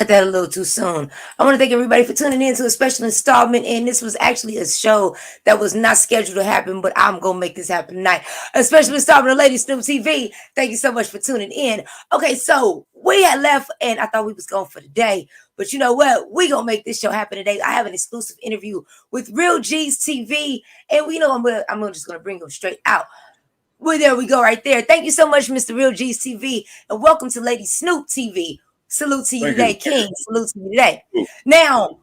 Cut that a little too soon. I want to thank everybody for tuning in to a special installment. And this was actually a show that was not scheduled to happen, but I'm going to make this happen tonight. A special installment of Lady Snoop TV. Thank you so much for tuning in. Okay, so we had left and I thought we was going for the day. But you know what? We going to make this show happen today. I have an exclusive interview with Real G's TV. And we know I'm just going to bring them straight out. Well, there we go right there. Thank you so much, Mr. Real G's TV. And welcome to Lady Snoop TV. Salute to you today, King. Salute to you today. Now,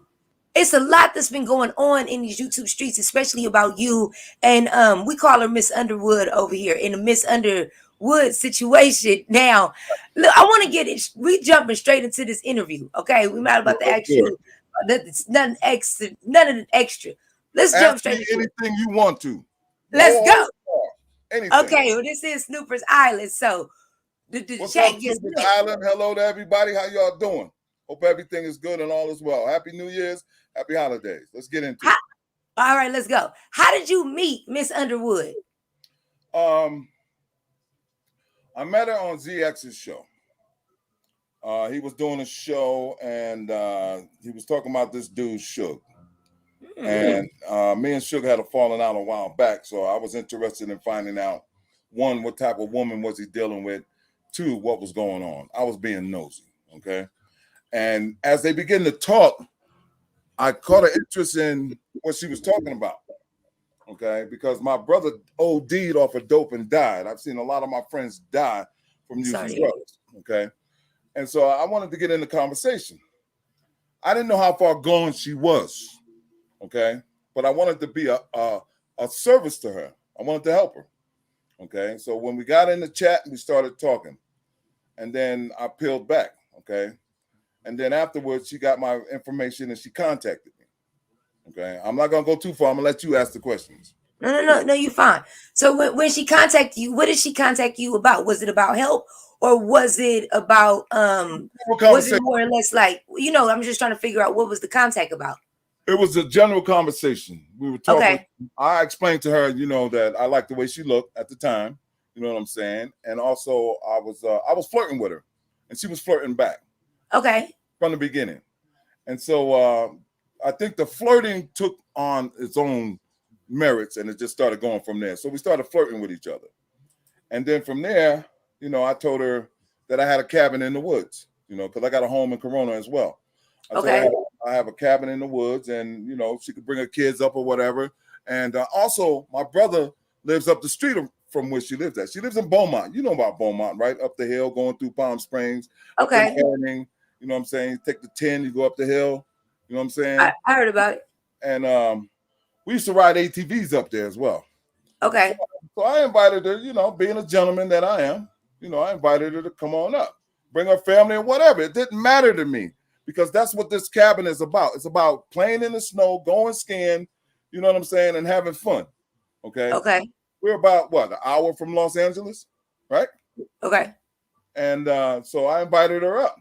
it's a lot that's been going on in these YouTube streets, especially about you. And we call her Miss Underwood over here in a Miss Underwood situation. Now, look, I want to get it. We jumping straight into this interview. Okay, we're not about to ask you nothing extra, none of the extra. Let's jump straight into anything you want to. Let's go. Anything. Okay, well, this is Snoopers Island, so. What's up, Snoopers Island? Hello to everybody. How y'all doing? Hope everything is good and all is well. Happy New Year's. Happy holidays. Let's get into it. All right, let's go. How did you meet Miss Underwood? I met her on ZX's show. He was doing a show and he was talking about this dude, Suge. And me and Suge had a falling out a while back. So I was interested in finding out, one, what type of woman was he dealing with? Two, what was going on? I was being nosy, okay? And as they began to talk, I caught an interest in what she was talking about, okay? Because my brother OD'd off of dope and died. I've seen a lot of my friends die from using drugs, okay? And so I wanted to get in the conversation. I didn't know how far gone she was, okay? But I wanted to be a service to her. I wanted to help her. Okay. So when we got in the chat, we started talking. And then I peeled back. Okay. And then afterwards, she got my information and she contacted me. Okay. I'm not going to go too far. I'm going to let you ask the questions. No, you're fine. So when she contacted you, what did she contact you about? Was it about help, or was it about was it more or less like, I'm just trying to figure out what was the contact about? It was a general conversation. We were talking. Okay. I explained to her, that I liked the way she looked at the time. You know what I'm saying? And also I was flirting with her and she was flirting back. Okay. From the beginning. And so I think the flirting took on its own merits and it just started going from there. So we started flirting with each other. And then from there, I told her that I had a cabin in the woods, because I got a home in Corona as well. I told her I have a cabin in the woods and, she could bring her kids up or whatever. And also my brother lives up the street from where she lives at. She lives in Beaumont. You know about Beaumont, right? Up the hill, going through Palm Springs. Okay. You know what I'm saying? You take the 10, you go up the hill. You know what I'm saying? I heard about it. And we used to ride ATVs up there as well. Okay. So I invited her, being a gentleman that I am, I invited her to come on up, bring her family or whatever. It didn't matter to me because that's what this cabin is about. It's about playing in the snow, going skiing, you know what I'm saying, and having fun. Okay. Okay. We're about an hour from Los Angeles, right? Okay. And so I invited her up.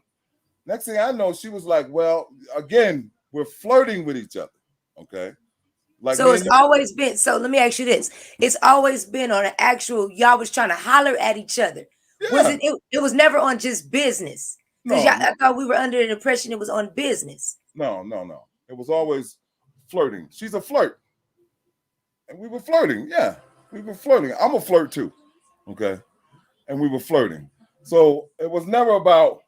Next thing I know, she was like, well, again, we're flirting with each other. Okay. So it's always been, so let me ask you this. It's always been on an actual, y'all was trying to holler at each other. Yeah. Was it was never on just business? Because I thought we were under the impression it was on business. No. It was always flirting. She's a flirt. And we were flirting. Yeah. We were flirting. I'm a flirt too. Okay. And we were flirting. So it was never about,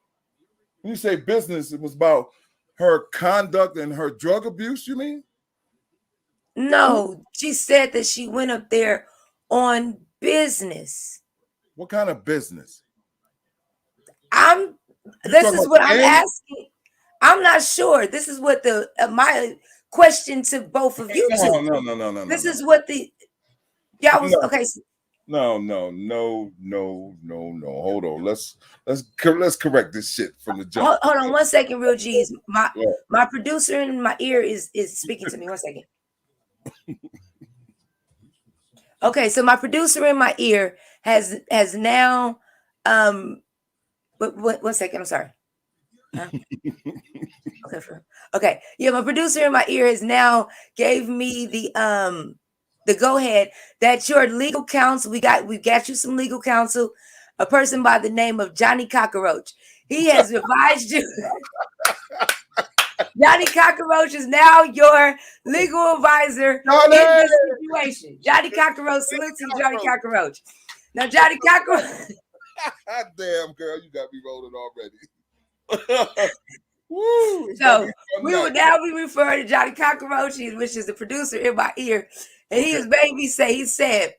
when you say business, it was about her conduct and her drug abuse, you mean? No, she said that she went up there on business. What kind of business? This is what I'm asking. I'm not sure. This is what my question to both of you two. No. This is what y'all was okay. No. Hold on. Let's correct this shit from the jump. Hold on 1 second, Real G's. My producer in my ear is speaking to me. 1 second. Okay, so my producer in my ear has now but 1 second, I'm sorry. Huh? Okay. Yeah, my producer in my ear has now gave me the go ahead that your legal counsel, we got you some legal counsel, a person by the name of Johnny Cockroach. He has advised you. Johnny Cockroach is now your legal advisor in this situation. Johnny Cockroach, salute to Johnny Cockroach. Now, Johnny Cockroach. Damn, girl, you got me rolling already. Woo, so we will now be referring to Johnny Cockroach, which is the producer in my ear. And he has made me say, he said,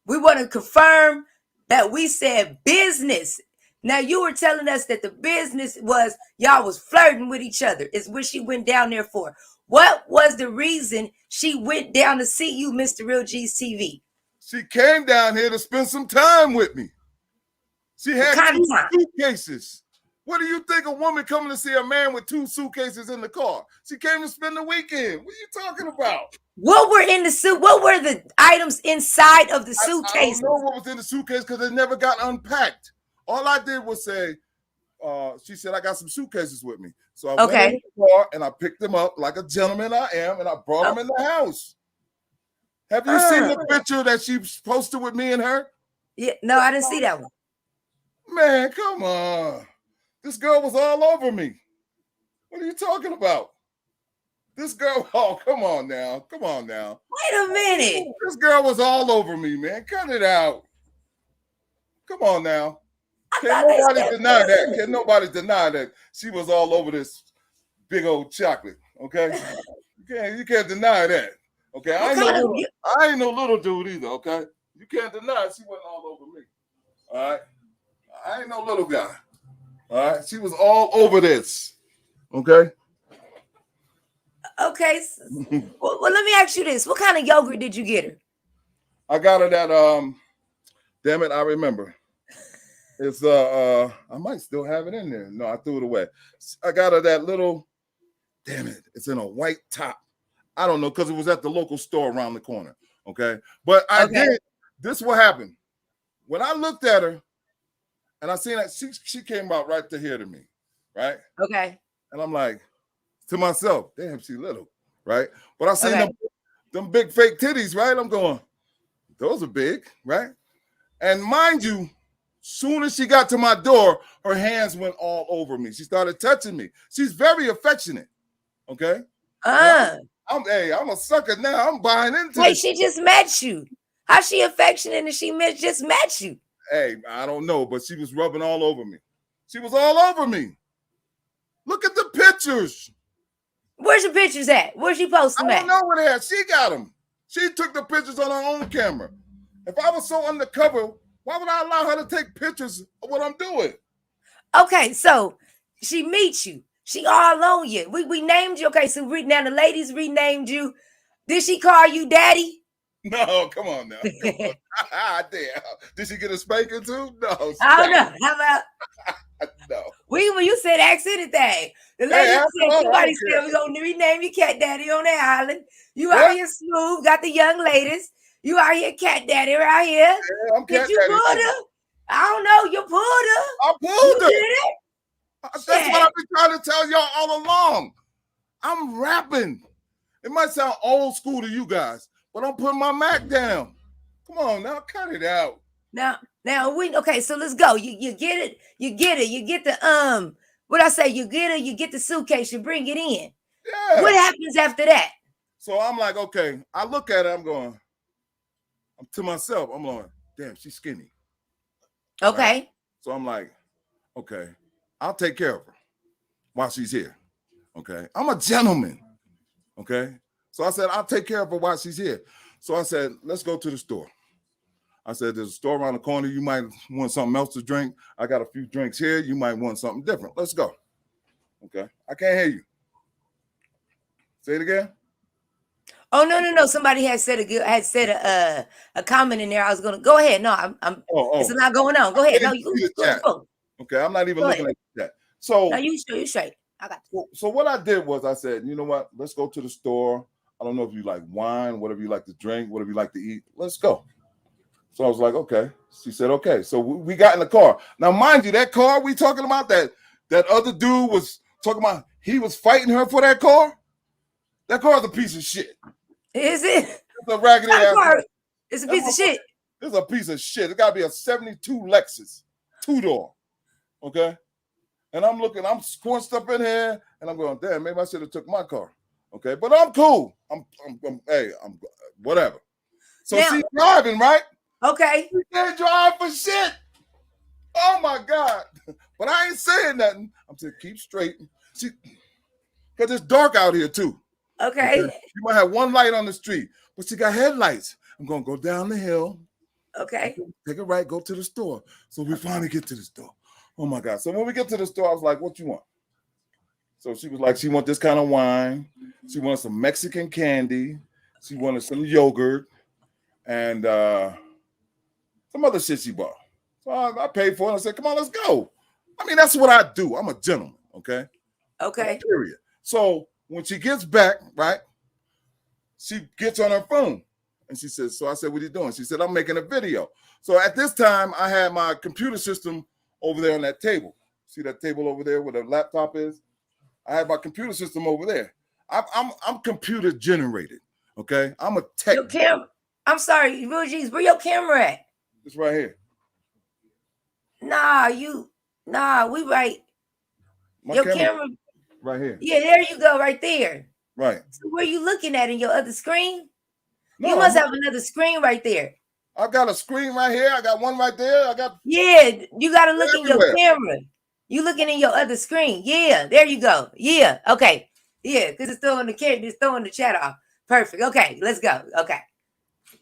we want to confirm that we said business. Now, you were telling us that the business was y'all was flirting with each other. Is what she went down there for. What was the reason she went down to see you, Mr. Real G's TV? She came down here to spend some time with me. She had 2 suitcases. What do you think a woman coming to see a man with 2 suitcases in the car? She came to spend the weekend. What are you talking about? What were in the suit? What were the items inside of the suitcase? I don't know what was in the suitcase because it never got unpacked. All I did was say, she said, I got some suitcases with me. So I went in the car and I picked them up like a gentleman I am, and I brought them in the house. Have you seen the picture that she posted with me and her? Yeah, no, I didn't see that one. Man, come on. This girl was all over me. What are you talking about? This girl, come on now. Wait a minute. This girl was all over me, man. Cut it out. Come on now. Can nobody deny that she was all over this big old chocolate? Okay, you can't deny that. Okay, I ain't no little dude either. Okay, you can't deny she wasn't all over me. All right, I ain't no little guy. All right, she was all over this. Okay. Okay. Well, let me ask you this: what kind of yogurt did you get her? I got her that damn it, I remember. It's I might still have it in there. No, I threw it away. I got her that little, damn it, it's in a white top. I don't know, because it was at the local store around the corner. Okay. But I did. This is what happened. When I looked at her and I seen that she came out right to here to me, right? Okay. And I'm like, to myself, damn, she little, right? But I seen them big fake titties, right? I'm going, those are big, right? And mind you, soon as she got to my door, her hands went all over me. She started touching me. She's very affectionate. Okay. I'm a sucker now. I'm buying into Wait, she just met you. How's she affectionate and she just met you? Hey, I don't know, but she was rubbing all over me. She was all over me. Look at the pictures. Where's the pictures at? Where's she posting them at? I don't know where they at. She got them. She took the pictures on her own camera. If I was so undercover, why would I allow her to take pictures of what I'm doing? Okay, so she meets you. She all on you. We named you. Okay, so now the ladies renamed you. Did she call you daddy? No, come on now. Come on. Damn. Did she get a spanking too? No. I don't know. How about no? When you said ask anything. The lady said somebody said we're gonna rename your cat daddy on that island. You out here smooth, got the young ladies. You out here cat daddy right here. Yeah, I'm cat Did you daddy. pull her? I don't know. You pulled her. I pulled her. Did it? That's what I've been trying to tell y'all all along. I'm rapping. It might sound old school to you guys, but I'm putting my Mac down. Come on now, cut it out. Now we okay, so let's go. You get it, you get the what I say, you get the suitcase, you bring it in. Yeah. What happens after that? So I'm like, okay, I look at it, I'm to myself, I'm going, damn, she's skinny. Okay. Right? So I'm like, okay, I'll take care of her while she's here. Okay. I'm a gentleman. Okay. So I said, I'll take care of her while she's here. So I said, let's go to the store. I said, there's a store around the corner. You might want something else to drink. I got a few drinks here. You might want something different. Let's go. Okay. I can't hear you. Say it again. Oh, no. Somebody had said a comment in there. I was going to go ahead. No, I'm it's a lot going on. Go ahead. No, you go. Okay. I'm not even looking at that. So no, you straight. I got you. So what I did was I said, you know what? Let's go to the store. I don't know if you like wine, whatever you like to drink, whatever you like to eat. Let's go. So I was like, okay. She said, okay. So we got in the car. Now, mind you, that car we talking about, that other dude was talking about, he was fighting her for that car. That car is a piece of shit. Is it? It's a raggedy ass car. It's a piece of shit. It's a piece of shit. It got to be a 72 Lexus, 2-door. Okay. And I'm looking, I'm squished up in here, and I'm going, damn, maybe I should have took my car. Okay. But I'm cool. I'm whatever. So now, she's driving, right? Okay. She can't drive for shit. Oh my God. But I ain't saying nothing. I'm saying keep straight. Because it's dark out here too. Okay. You might have one light on the street, but she got headlights. I'm going to go down the hill. Okay. Take a right, go to the store. So we finally get to the store. Oh my God. So when we get to the store, I was like, what you want? So she was like, she want this kind of wine. She wanted some Mexican candy. She wanted some yogurt and some other shit she bought. So I paid for it. I said, come on, let's go. I mean, that's what I do. I'm a gentleman. Okay. Okay. Period. So when she gets back, right, she gets on her phone and she says, so I said, what are you doing? She said, I'm making a video. So at this time, I had my computer system over there on that table. See that table over there where the laptop is? I had my computer system over there. I'm computer generated. Okay. I'm a tech. Your camera. I'm sorry, Ruji's, where your camera at? It's right here. Nah, we right. My your camera right here. Yeah, there you go, right there. Right. So where you looking at in your other screen? No, you must have another screen right there. I got a screen right here. I got one right there. Yeah, you got to look in your camera. You looking in your other screen. Yeah, there you go. Yeah, okay. Yeah, because it's throwing the chat off. Perfect. Okay, let's go. Okay.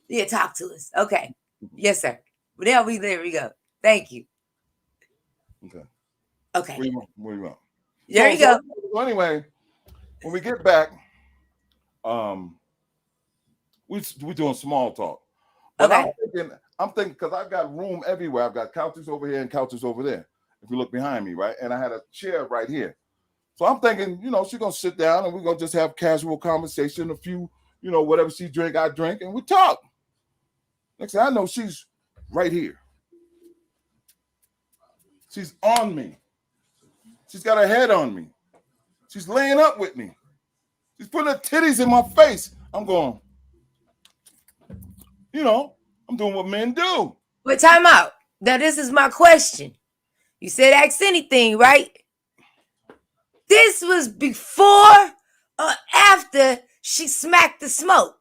Yeah, talk to us. Okay. Yes, sir. But there we go. Thank you. Okay. Okay. Where you want? There you go. So anyway, when we get bawe doing small talk. But Okay. I'm thinking because I've got room everywhere. I've got couches over here and couches over there. If you look behind me, right? And I had a chair right here. So I'm thinking, she's gonna sit down and we're gonna just have casual conversation, a few, whatever she drink, I drink, and we talk. Next thing I know, she's right here. She's on me. She's got her head on me. She's laying up with me. She's putting her titties in my face. I'm going, I'm doing what men do. But time out. Now, this is my question. You said ask anything, right? This was before or after she smacked the smoke?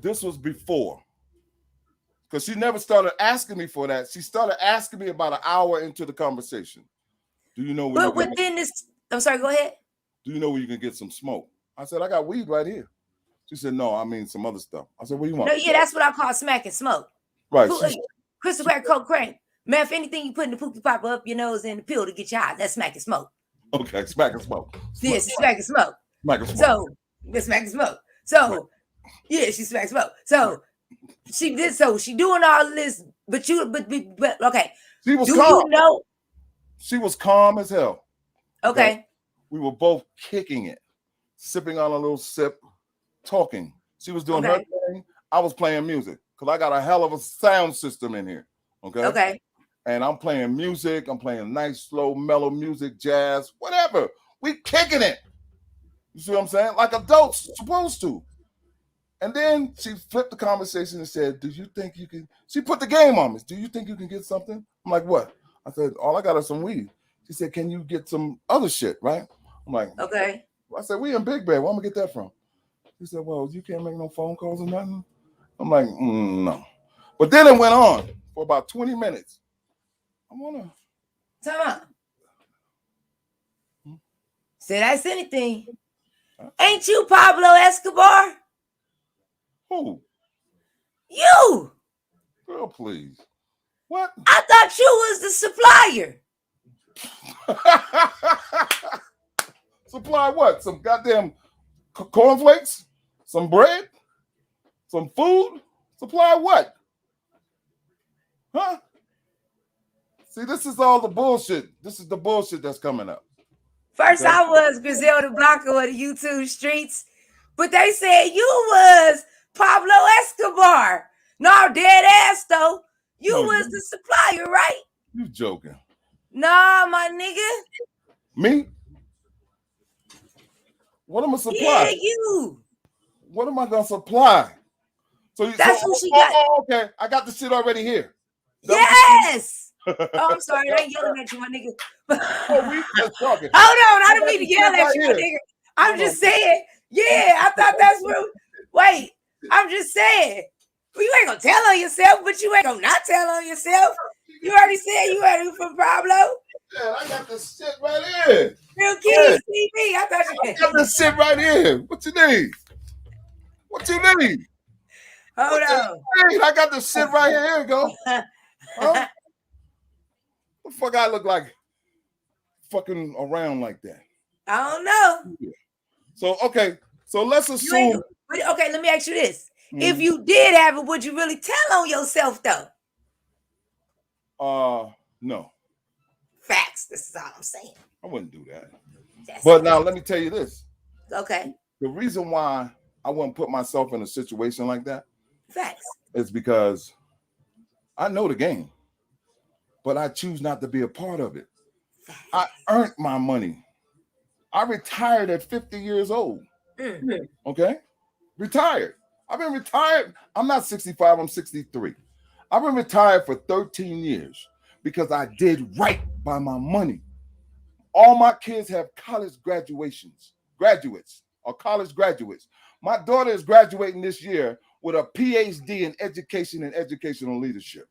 This was before. Because she never started asking me for that. She started asking me about an hour into the conversation. Do you know where But within this, I'm sorry, go ahead. Do you know where you can get some smoke? I said, I got weed right here. She said, no, I mean some other stuff. I said, what do you want? No, yeah, that's what I call smacking smoke. Right. Crystal crack, coke, crank. Man, if anything, you put in the pookie popper up your nose and the pill to get you high. That's smacking smoke. Okay, smacking smoke. Yes, she's smacking smoke. Smacking smoke. So, that's smacking smoke. So, yeah, she smacks smoke. So, she did so. She doing all this, but okay. She was Do calm. you know? She was calm as hell. Okay. We were both kicking it, sipping on a little sip, talking. She was doing her thing. I was playing music because I got a hell of a sound system in here. Okay. Okay. And I'm playing music. I'm playing nice, slow, mellow music, jazz, whatever. We kicking it. You see what I'm saying? Like adults supposed to. And then she flipped the conversation and said, do you think you can? She put the game on me. Do you think you can get something? I'm like, what? I said, all I got is some weed. She said, can you get some other shit, right? I'm like, okay. I said, we in Big Bad. Where am I get that from? She said, well, you can't make no phone calls or nothing. I'm like, no. But then it went on for about 20 minutes. I want to. Time out. Said ask anything. Ain't you Pablo Escobar? Who? You. Girl, please. What? I thought you was the supplier. Supply what? Some goddamn cornflakes? Some bread? Some food? Supply what? Huh? See, this is all the bullshit. This is the bullshit that's coming up. First, I was Griselda Blanco of the YouTube streets, but they said you was Pablo Escobar. No, dead ass though. You was the supplier, right? You joking? Nah, my nigga. Me? What am I supply? Yeah, you. What am I gonna supply? So that's who she got. Okay, I got the shit already here. Yes. Oh, I'm sorry, I ain't yelling at you, my nigga. We just talking. Hold on, I didn't mean to yell at you, my nigga. I'm just saying. Yeah, I thought that's where. Wait, I'm just saying. Well, you ain't gonna tell on yourself, but you ain't gonna not tell on yourself. You already said you had it from Pablo. Yeah, I got this shit right here. Real Keys TV. I thought I got this shit right here. What you need? What you need? Hold on. I got this shit right here. Here you go. Huh? What the fuck I look like fucking around like that? I don't know. So, okay. So let's assume. Okay, let me ask you this. If you did have it, would you really tell on yourself though? No. Facts. This is all I'm saying. I wouldn't do that. But now let me tell you this. Okay. The reason why I wouldn't put myself in a situation like that. Facts. Is because I know the game, but I choose not to be a part of it. I earned my money. I retired at 50 years old. Okay? Retired. I've been retired. I'm not 65, I'm 63. I've been retired for 13 years because I did right by my money. All my kids have college graduates or college graduates. My daughter is graduating this year with a PhD in education and educational leadership.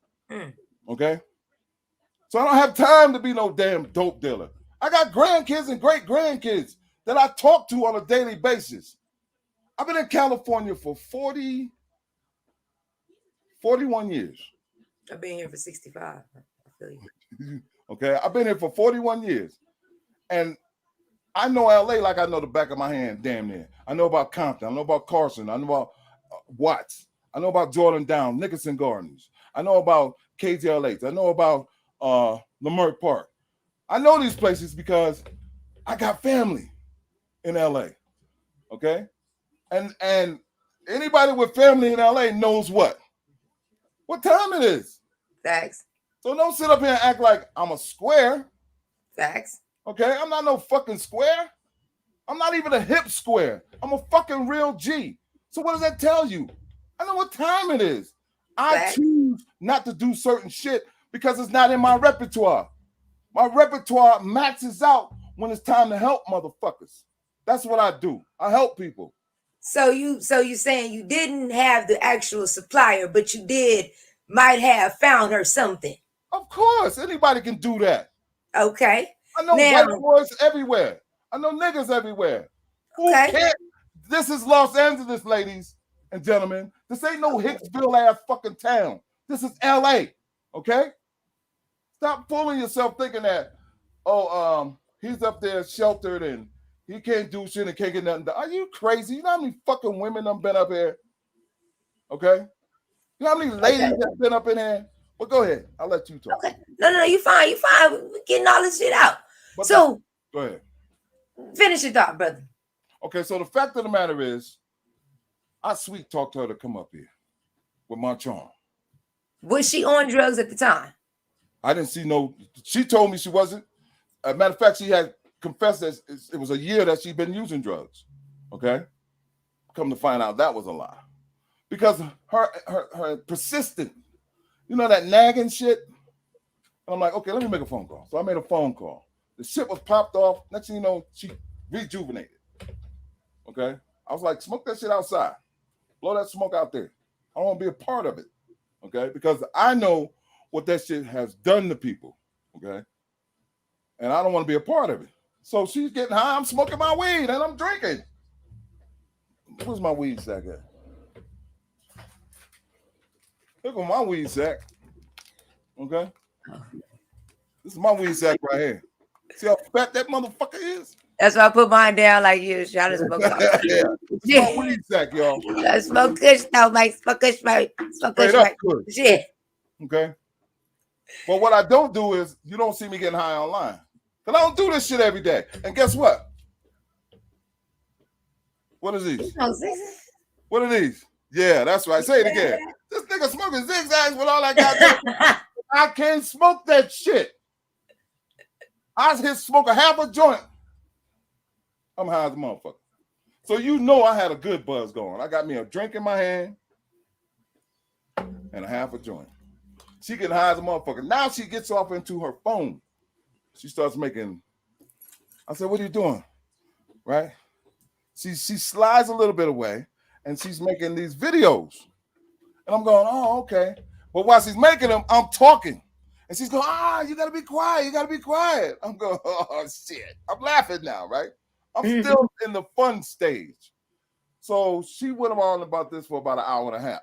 Okay? So I don't have time to be no damn dope dealer. I got grandkids and great grandkids that I talk to on a daily basis. I've been in California for 41 years. I've been here for 65. I feel you. Okay, I've been here for 41 years. And I know LA like I know the back of my hand, damn near. I know about Compton. I know about Carson. I know about Watts. I know about Jordan Down, Nickerson Gardens. I know about KTLH. I know about Leimert Park. I know these places because I got family in LA. Okay? And anybody with family in LA knows what time it is. Facts. So don't sit up here and act like I'm a square. Facts. Okay? I'm not no fucking square. I'm not even a hip square. I'm a fucking real G. So what does that tell you? I know what time it is. I choose not to do certain shit because it's not in my repertoire. My repertoire maxes out when it's time to help motherfuckers. That's what I do. I help people. So you saying you didn't have the actual supplier, but you might have found her something. Of course, anybody can do that. Okay. I know white boys everywhere. I know niggas everywhere. Okay. Who cares? This is Los Angeles, ladies and gentlemen. This ain't no Hicksville ass fucking town. This is LA. Okay? Stop fooling yourself thinking that, he's up there sheltered and he can't do shit and can't get nothing done. Are you crazy? You know how many fucking women done been up here? Okay? You know how many ladies that been up in here? Well, go ahead. I'll let you talk. Okay. No, you fine. You fine. We're getting all this shit out. But so go ahead. Finish your thought, brother. Okay, so the fact of the matter is, I sweet talked her to come up here with my charm. Was she on drugs at the time? I didn't see no. She told me she wasn't. As a matter of fact, she had confessed that it was a year that she'd been using drugs. Okay, come to find out that was a lie, because her persistent, you know, that nagging shit. And I'm like, okay, let me make a phone call. So I made a phone call. The shit was popped off. Next thing you know, she rejuvenated. Okay, I was like, smoke that shit outside, blow that smoke out there. I don't want to be a part of it. Okay, because I know what that shit has done to people. Okay, and I don't want to be a part of it. So she's getting high. I'm smoking my weed and I'm drinking. Where's my weed sack at? Look at my weed sack. Okay, this is my weed sack right here. See how fat that motherfucker is? That's why I put mine down like you. Try to smoke. Yeah, my weed sack, y'all. I smoke kush now, Mike. Smoke kush, Mike. Smoke kush, Mike. Shit. Okay. But what I don't do is you don't see me getting high online. Because I don't do this shit every day. And guess what? What is these? What are these? Yeah, that's right. Say it again. This nigga smoking zigzags with all that goddamn. I can't smoke that shit. I just smoke a half a joint. I'm high as a motherfucker. So you know I had a good buzz going. I got me a drink in my hand and a half a joint. She getting high as a motherfucker. Now she gets off into her phone. She starts making. I said, what are you doing? Right? She slides a little bit away and she's making these videos. And I'm going, oh, okay. But while she's making them, I'm talking. And she's going, you got to be quiet. You got to be quiet. I'm going, oh, shit. I'm laughing now, right? I'm still in the fun stage. So she went on about this for about an hour and a half,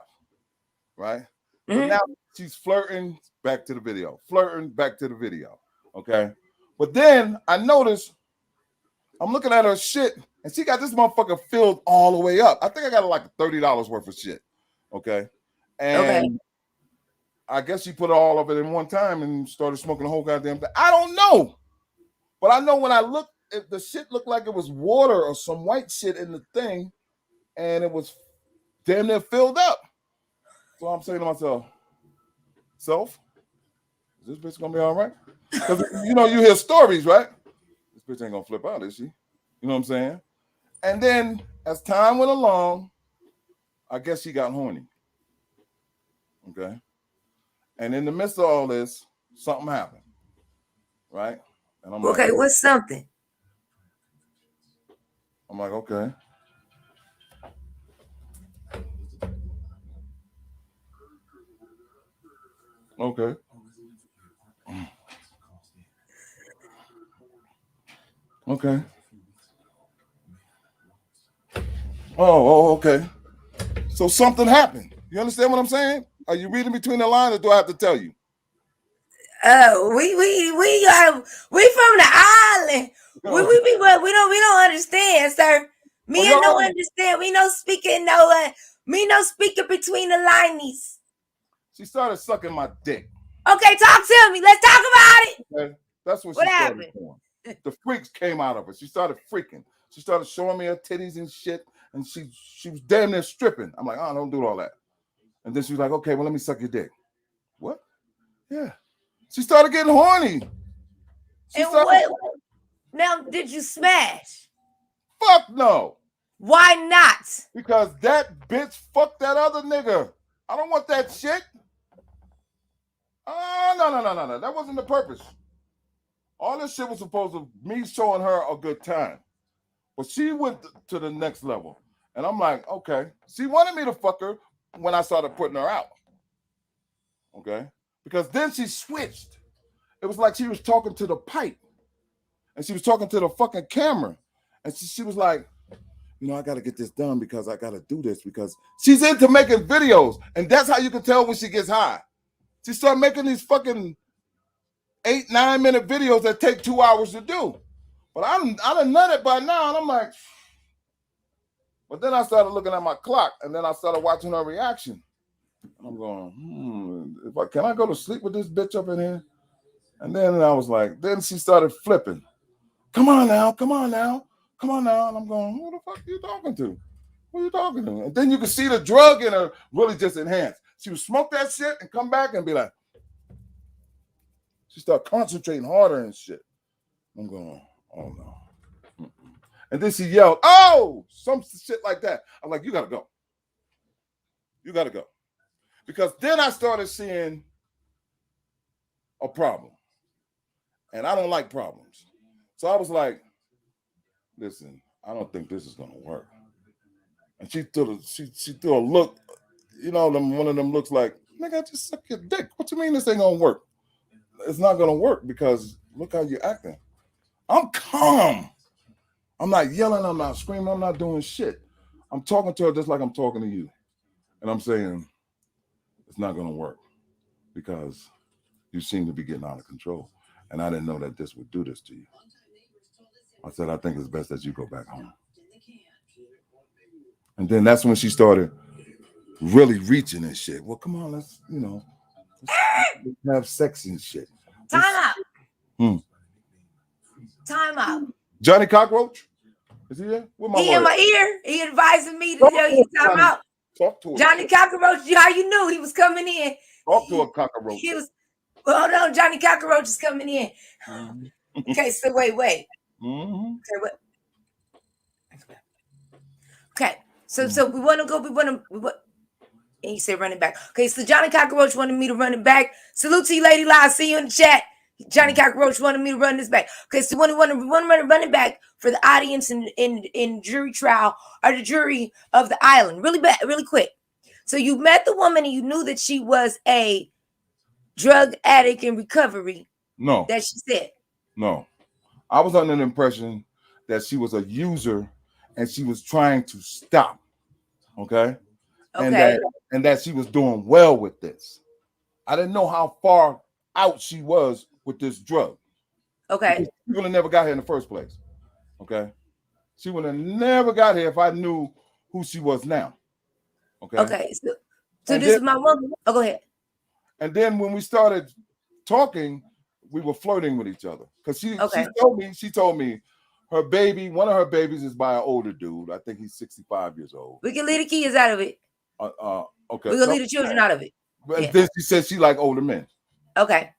right? But now she's flirting back to the video, okay? But then I noticed, I'm looking at her shit, and she got this motherfucker filled all the way up. I think I got like $30 worth of shit, okay? And I guess she put all of it in one time and started smoking the whole goddamn thing. I don't know. But I know when I looked, the shit looked like it was water or some white shit in the thing, and it was damn near filled up. So I'm saying to myself, is this bitch gonna be all right? Because you know, you hear stories, right? This bitch ain't gonna flip out, is she? You know what I'm saying? And then as time went along, I guess she got horny. Okay. And in the midst of all this, something happened. Right? And I'm okay, like, what's something? I'm like, okay. Okay. Okay. Oh, okay. So something happened. You understand what I'm saying? Are you reading between the lines, or do I have to tell you? We from the island. We don't understand, sir. Me and no understand. We no speaking no Me no speaking between the linies. She started sucking my dick. Okay, talk to me. Let's talk about it. Okay? That's what What she happened? started doing. The freaks came out of her. She started freaking. She started showing me her titties and shit, and she was damn near stripping. I'm like, oh, don't do all that. And then she was like, okay, well, let me suck your dick. What? Yeah. She started getting horny. And what? Now, did you smash? Fuck no. Why not? Because that bitch fucked that other nigga. I don't want that shit. Oh, no. That wasn't the purpose. All this shit was supposed to me showing her a good time. But she went to the next level. And I'm like, okay. She wanted me to fuck her when I started putting her out. Okay? Because then she switched. It was like she was talking to the pipe. And she was talking to the fucking camera. And she was like, you know, I got to get this done because I got to do this because she's into making videos. And that's how you can tell when she gets high. She started making these fucking 8-9 minute videos that take 2 hours to do. But I done nut it by now. And I'm like, but then I started looking at my clock and then I started watching her reaction. And I'm going, can I go to sleep with this bitch up in here? And then I was like, then she started flipping. Come on now. And I'm going, who the fuck are you talking to? Who are you talking to? And then you can see the drug in her really just enhanced. She would smoke that shit and come back and be like, she started concentrating harder and shit. I'm going, oh no. Mm-mm. And then she yelled, oh, some shit like that. I'm like, you gotta go. You gotta go. Because then I started seeing a problem. And I don't like problems. So I was like, listen, I don't think this is gonna work. And she threw a look, you know, one of them looks like, nigga, I just suck your dick. What you mean this ain't gonna work? It's not gonna work because look how you're acting. I'm calm. I'm not yelling, I'm not screaming, I'm not doing shit. I'm talking to her just like I'm talking to you. And I'm saying, it's not gonna work because you seem to be getting out of control. And I didn't know that this would do this to you. I said, I think it's best that you go back home. And then that's when she started really reaching and shit. Well, come on, let's have sex and shit. Time out. Time out. Johnny Cockroach? Is he there? He in my ear. He advising me to tell you time out. Talk to him. Johnny Cockroach, how you knew he was coming in? Talk to a cockroach. Hold on, Johnny Cockroach is coming in. Mm-hmm. Okay, so wait. Mm-hmm. Okay, so we want to. And he said run it back. Okay, so Johnny Cockroach wanted me to run it back. Salute to you, Lady Live. See you in the chat. Johnny Cockroach wanted me to run this back. Okay, so we want to run it back for the audience in jury trial or the jury of the island. Really quick. So you met the woman and you knew that she was a drug addict in recovery. No. That she said. No. I was under the impression that she was a user and she was trying to stop. Okay. And that she was doing well with this. I didn't know how far out she was with this drug. Okay. Because she would have never got here in the first place. Okay. She would have never got here if I knew who she was now. Okay. Okay. So this is my woman. Oh, go ahead. And then when we started talking, we were flirting with each other. Because she told me her baby, one of her babies is by an older dude. I think he's 65 years old. We can leave the kids out of it. Okay. We're gonna leave the children out of it. But then she said she like older men. Okay.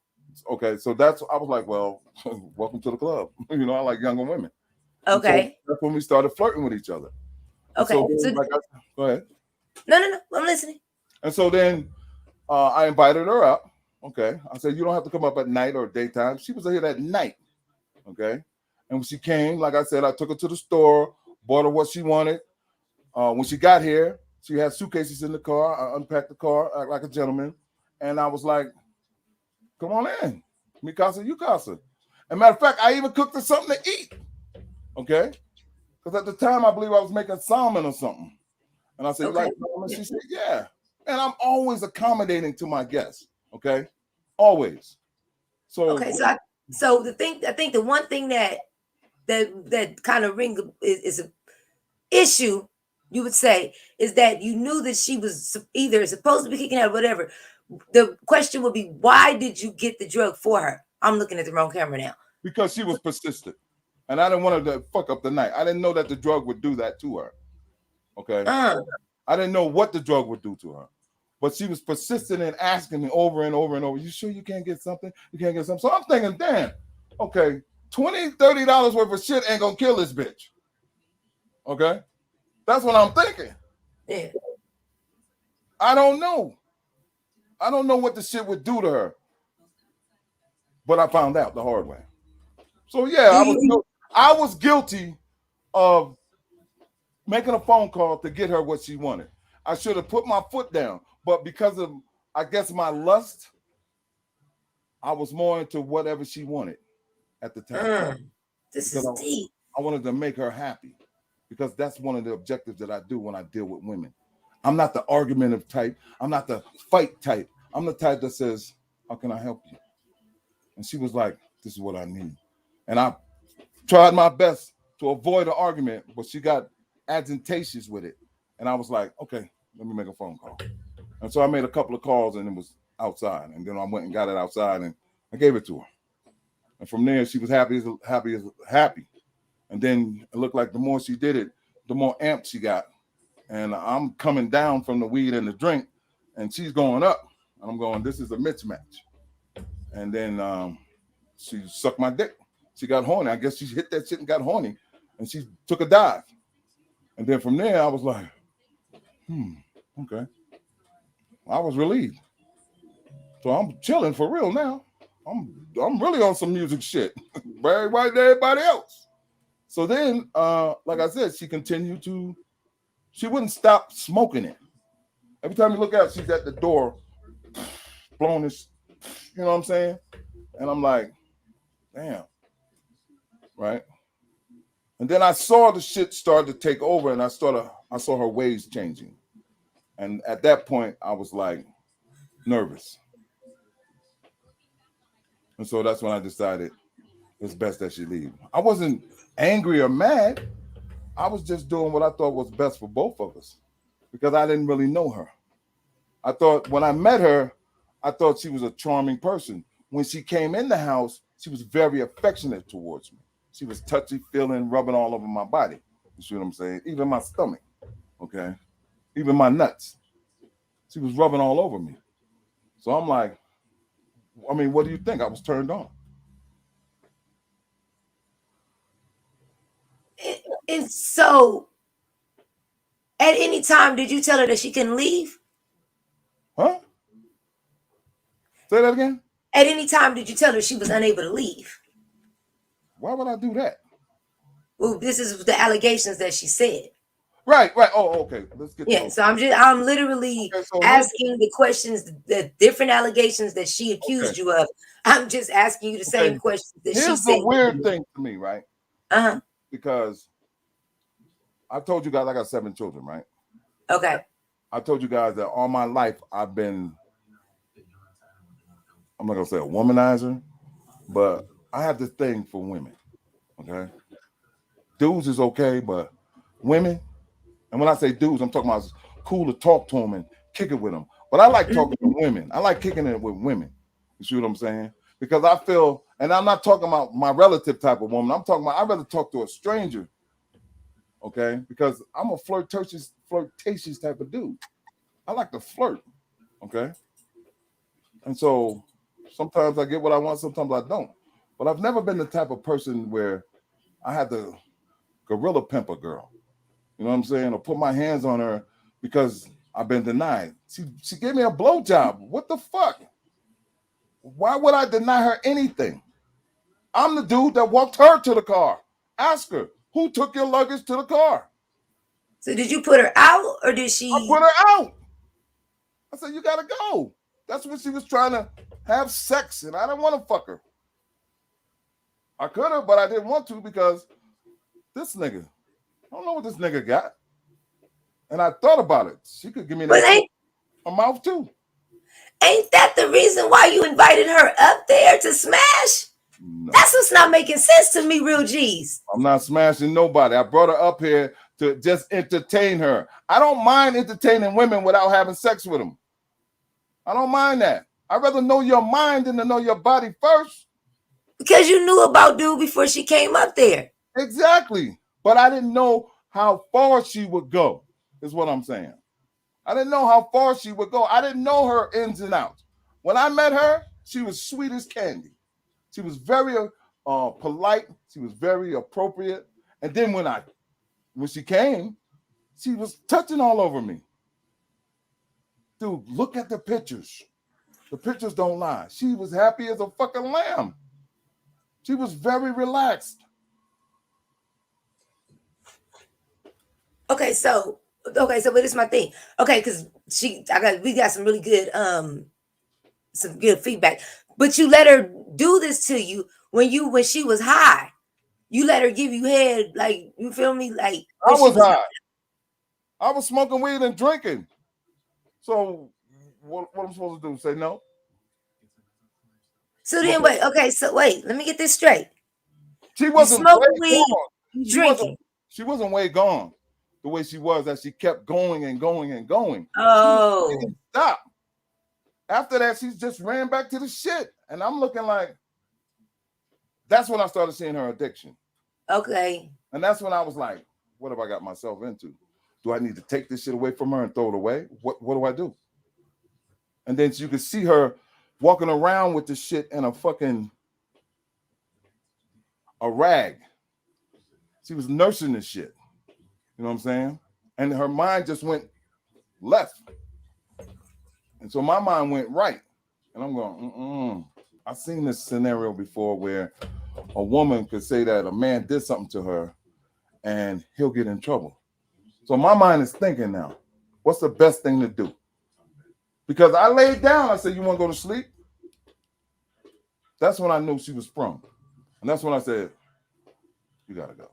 Okay, so I was like, well, welcome to the club. I like younger women. Okay. So that's when we started flirting with each other. Okay. Go ahead. No, I'm listening. And so then I invited her up. Okay. I said, you don't have to come up at night or daytime. She was here at night. Okay. And when she came, like I said, I took her to the store, bought her what she wanted. When she got here, she had suitcases in the car. I unpacked the car like a gentleman. And I was like, come on in. Mi casa, you casa. As a matter of fact, I even cooked her something to eat. Okay? Because at the time, I believe I was making salmon or something. And I said, you like salmon? She said, yeah. And I'm always accommodating to my guests. Okay? Always. So so I think the one thing that kind of is an issue you would say is that you knew that she was either supposed to be kicking out or whatever. The question would be, why did you get the drug for her? I'm looking at the wrong camera now. Because she was persistent. And I didn't want her to fuck up the night. I didn't know that the drug would do that to her. Okay. I didn't know what the drug would do to her. But she was persistent in asking me over and over and over, you sure you can't get something? You can't get something? So I'm thinking, damn, okay, $20, $30 worth of shit ain't gonna kill this bitch. Okay? That's what I'm thinking. Yeah. I don't know. I don't know what the shit would do to her. But I found out the hard way. So yeah, I was guilty of making a phone call to get her what she wanted. I should have put my foot down, but because of, I guess, my lust, I was more into whatever she wanted at the time. This is deep. I wanted to make her happy because that's one of the objectives that I do when I deal with women. I'm not the argumentative type. I'm not the fight type. I'm the type that says, how can I help you? And she was like, this is what I need. And I tried my best to avoid an argument, but she got agitated with it. And I was like, okay, let me make a phone call. And so I made a couple of calls and it was outside. And then I went and got it outside and I gave it to her. And from there, she was happy. And then it looked like the more she did it, the more amped she got. And I'm coming down from the weed and the drink and she's going up. And I'm going, this is a mismatch. And then she sucked my dick. She got horny. I guess she hit that shit and got horny. And she took a dive. And then from there, I was like, okay. I was relieved. So I'm chilling for real now. I'm really on some music shit. Very white to everybody else. So then, like I said, she continued to, she wouldn't stop smoking it. Every time you look out, she's at the door, blowing this, you know what I'm saying? And I'm like, damn. Right? And then I saw the shit start to take over and I saw her ways changing. And at that point, I was like nervous. And so that's when I decided it's best that she leave. I wasn't angry or mad. I was just doing what I thought was best for both of us because I didn't really know her. I thought when I met her, I thought she was a charming person. When she came in the house, she was very affectionate towards me. She was touchy-feeling, rubbing all over my body. You see what I'm saying? Even my stomach, okay? Even my nuts. She was rubbing all over me. So I'm like, I mean, what do you think? I was turned on. And so, at any time, did you tell her that she couldn't leave? Huh? Say that again? At any time, did you tell her she was unable to leave? Why would I do that? Well, this is the allegations that she said. Right. Oh, okay. Let's get those. So I'm literally asking the questions, the different allegations that she accused you of. I'm just asking you the same questions that she said. Here's the weird thing to me, right? Because I told you guys I got 7 children, right? Okay. I told you guys that all my life I've been, I'm not gonna say a womanizer, but I have this thing for women. Okay. Dudes is okay, but women, and when I say dudes, I'm talking about it's cool to talk to them and kick it with them. But I like talking to women. I like kicking it with women. You see what I'm saying? Because I feel, and I'm not talking about my relative type of woman. I'm talking about I'd rather talk to a stranger. Okay, because I'm a flirtatious type of dude. I like to flirt. Okay, and so sometimes I get what I want, sometimes I don't. But I've never been the type of person where I had to gorilla pimp a girl. You know what I'm saying? Or put my hands on her because I've been denied. She gave me a blowjob. What the fuck? Why would I deny her anything? I'm the dude that walked her to the car. Ask her, who took your luggage to the car? So did you put her out or did she? I put her out. I said, you gotta go. That's when she was trying to have sex and I didn't want to fuck her. I could have, but I didn't want to because this nigga, I don't know what this nigga got. And I thought about it. She could give me that a mouth too. Ain't that the reason why you invited her up there to smash? No. That's what's not making sense to me, real G's. I'm not smashing nobody. I brought her up here to just entertain her. I don't mind entertaining women without having sex with them. I don't mind that. I'd rather know your mind than to know your body first. Because you knew about dude before she came up there. Exactly. But I didn't know how far she would go, is what I'm saying. I didn't know how far she would go. I didn't know her ins and outs. When I met her, she was sweet as candy. She was very polite. She was very appropriate. And then when she came, she was touching all over me. Dude, look at the pictures. The pictures don't lie. She was happy as a fucking lamb. She was very relaxed. Okay, so but this is my thing. Okay, because we got some really good some good feedback. But you let her do this to you when she was high. You let her give you head, like, you feel me? Like, I was high. I was smoking weed and drinking. So what I'm supposed to do? Say no? So then wait, let me get this straight. She wasn't smoking way weed, gone. drinking. She wasn't way gone the way she was, that she kept going and going and going. Oh. She didn't stop. After that, she just ran back to the shit. And I'm looking like, that's when I started seeing her addiction. Okay. And that's when I was like, what have I got myself into? Do I need to take this shit away from her and throw it away? What do I do? And then you could see her walking around with the shit in a rag. She was nursing this shit. You know what I'm saying? And her mind just went left. And so my mind went right. And I'm going, I've seen this scenario before where a woman could say that a man did something to her and he'll get in trouble. So my mind is thinking now, what's the best thing to do? Because I laid down, I said, you want to go to sleep? That's when I knew she was sprung. And that's when I said, you got to go.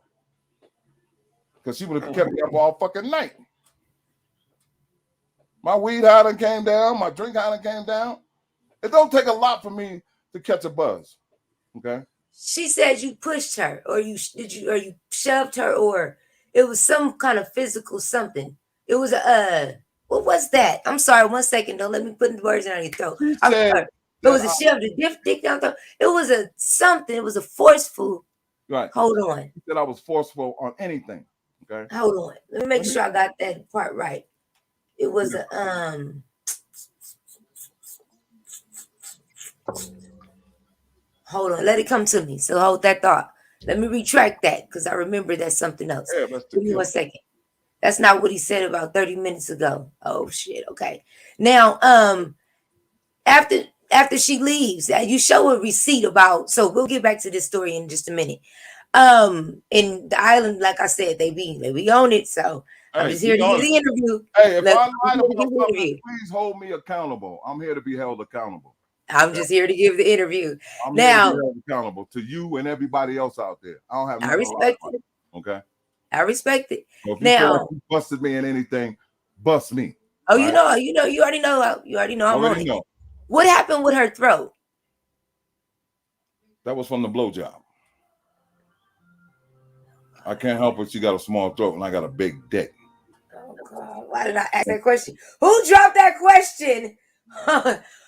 Because she would have kept me up all fucking night. My weed high done came down. My drink high done came down. It don't take a lot for me to catch a buzz. Okay. She said you pushed her, or you shoved her, or it was some kind of physical something. It was what was that? I'm sorry. 1 second. Don't let me put the words in your throat. I'm sorry. It was a shove, the dick down throat. It was a something. It was a forceful. Right. Hold on. She said I was forceful on anything. Okay. Hold on. Let me make sure I got that part right. It was a Hold on. Let it come to me. So hold that thought. Let me retract that because I remember that's something else. Yeah, give me 1 second. That's not what he said about 30 minutes ago. Oh shit. Okay. Now, after she leaves, you show a receipt about. So we'll get back to this story in just a minute. In the island, like I said, they be on it. So I'm just here to give the interview. Hey, if I lie about something, please hold me accountable. I'm here to be held accountable. I'm just here to give the interview. I'm now here to be held accountable to you and everybody else out there. I don't have. I respect it. Okay. I respect it. So if you feel like you busted me in anything, bust me. Oh, right? you already know. You already know. I'm on it. What happened with her throat? That was from the blowjob. I can't help it. She got a small throat and I got a big dick. Oh God! Why did I ask that question? Who dropped that question?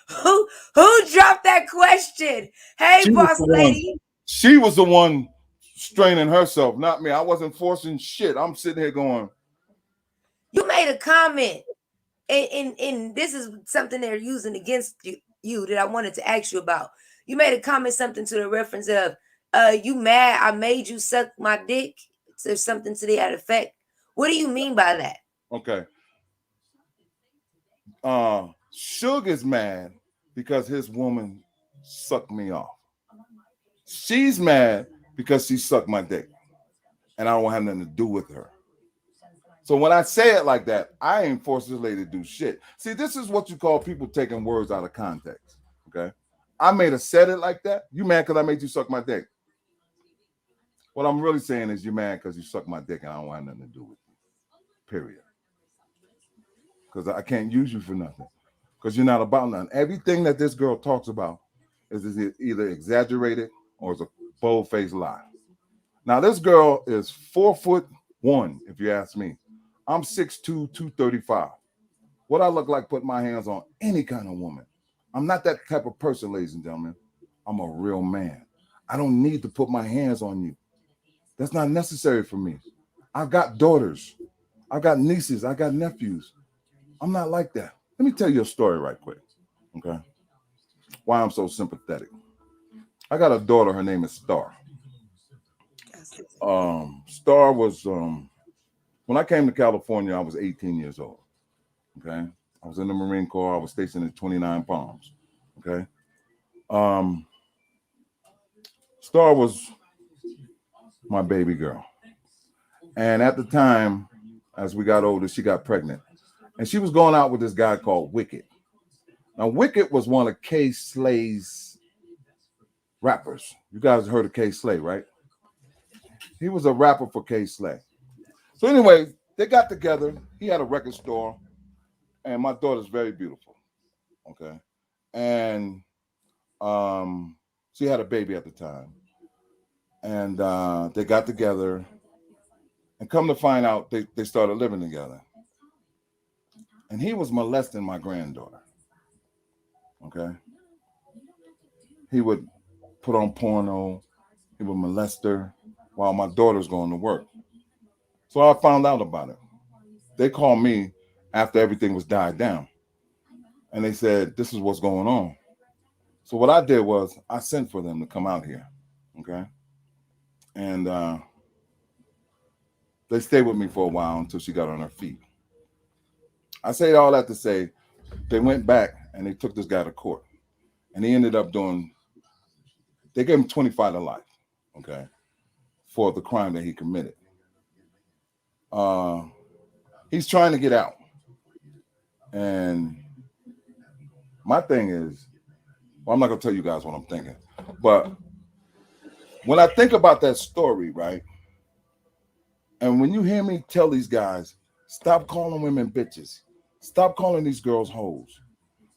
Who dropped that question? Hey, boss lady. She was the one straining herself, not me. I wasn't forcing shit. I'm sitting here going. You made a comment, and this is something they're using against you that I wanted to ask you about. You made a comment, something to the reference of, you mad I made you suck my dick? There's something to that effect. What do you mean by that? Okay. Suge is mad because his woman sucked me off. She's mad because she sucked my dick. And I don't have nothing to do with her. So when I say it like that, I ain't forced this lady to do shit. See, this is what you call people taking words out of context. Okay. I may have said it like that. You mad because I made you suck my dick. What I'm really saying is you're mad because you suck my dick and I don't have nothing to do with you. Period. Because I can't use you for nothing. Because you're not about nothing. Everything that this girl talks about is either exaggerated or is a bold-faced lie. Now, this girl is 4 foot One, if you ask me. I'm 6'2", 235. What I look like putting my hands on any kind of woman. I'm not that type of person, ladies and gentlemen. I'm a real man. I don't need to put my hands on you. That's not necessary for me. I've got daughters. I've got nieces. I got nephews. I'm not like that. Let me tell you a story right quick, okay? Why I'm so sympathetic. I got a daughter. Her name is Star. Star was, when I came to California, I was 18 years old, okay? I was in the Marine Corps. I was stationed at 29 Palms, okay? Star was my baby girl. And at the time, as we got older, she got pregnant. And she was going out with this guy called Wicked. Now, Wicked was one of Kay Slay's rappers. You guys heard of Kay Slay, right? He was a rapper for Kay Slay. So anyway, they got together. He had a record store. And my daughter's very beautiful, okay? And she had a baby at the time. And they got together. And come to find out, they started living together. And he was molesting my granddaughter, okay? He would put on porno. He would molest her while my daughter's going to work. So I found out about it. They called me after everything was died down. And they said, this is what's going on. So what I did was I sent for them to come out here, okay? And they stayed with me for a while until she got on her feet. I say all that to say they went back and they took this guy to court. And he ended up they gave him 25 to life, okay, for the crime that he committed. He's trying to get out. And my thing is, well, I'm not going to tell you guys what I'm thinking. But when I think about that story, right, and when you hear me tell these guys, stop calling women bitches, stop calling these girls hoes,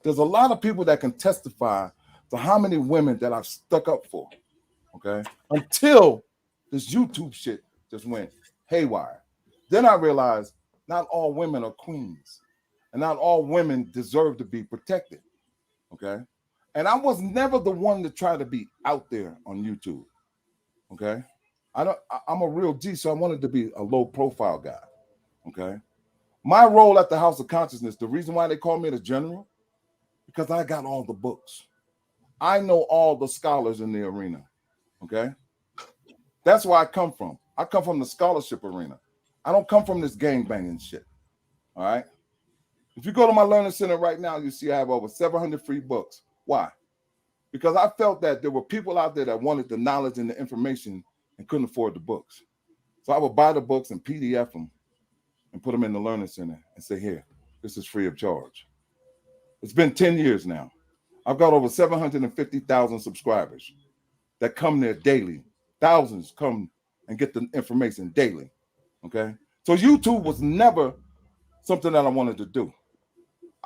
there's a lot of people that can testify to how many women that I've stuck up for, okay, until this YouTube shit just went haywire. Then I realized not all women are queens and not all women deserve to be protected, okay? And I was never the one to try to be out there on YouTube, okay? I'm a real G, so I wanted to be a low profile guy, okay? My role at the House of Consciousness, the reason why they call me the general, because I got all the books. I know all the scholars in the arena, okay? That's where I come from. I come from the scholarship arena. I don't come from this gangbanging shit, all right? If you go to my learning center right now, you see I have over 700 free books. Why? Because I felt that there were people out there that wanted the knowledge and the information and couldn't afford the books. So I would buy the books and PDF them and put them in the learning center and say, here, this is free of charge. It's been 10 years now. I've got over 750,000 subscribers that come there daily. Thousands come and get the information daily, okay? So YouTube was never something that I wanted to do.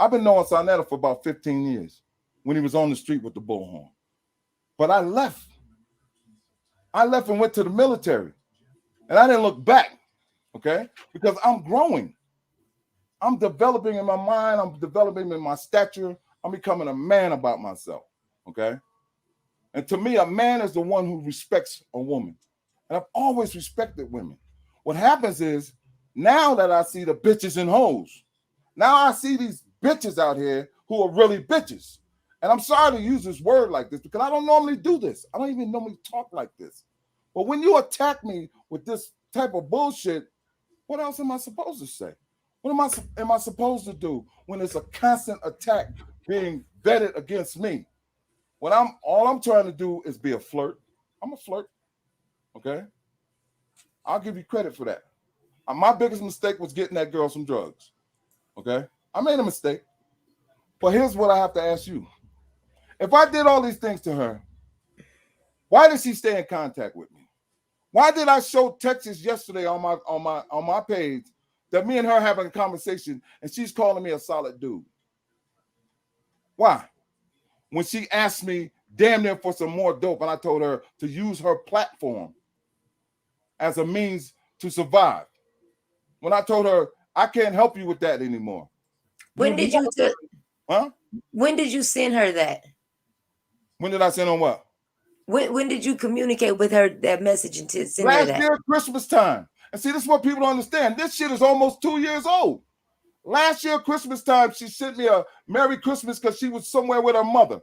I've been knowing Sarnetta for about 15 years when he was on the street with the bullhorn. But I left. I left and went to the military. And I didn't look back, okay? Because I'm growing. I'm developing in my mind. I'm developing in my stature. I'm becoming a man about myself, okay? And to me, a man is the one who respects a woman. And I've always respected women. What happens is, now that I see the bitches and hoes, now I see these bitches out here who are really bitches. And I'm sorry to use this word like this because I don't normally do this. I don't even normally talk like this. But when you attack me with this type of bullshit, what else am I supposed to say? What am I supposed to do when it's a constant attack being vetted against me? When all I'm trying to do is be a flirt. I'm a flirt, okay? I'll give you credit for that. My biggest mistake was getting that girl some drugs, okay? I made a mistake. But here's what I have to ask you. If I did all these things to her, why did she stay in contact with me? Why did I show Texas yesterday on my page that me and her having a conversation and she's calling me a solid dude? Why? When she asked me damn near for some more dope and I told her to use her platform as a means to survive. when I told her I can't help you with that anymore. When did you huh? When did you send her that? When did I send on what? When did you communicate with her that message and to send her Last that? year, Christmas time. And see, this is what people don't understand. This shit is almost 2 years old. Last year, Christmas time, she sent me a Merry Christmas because she was somewhere with her mother.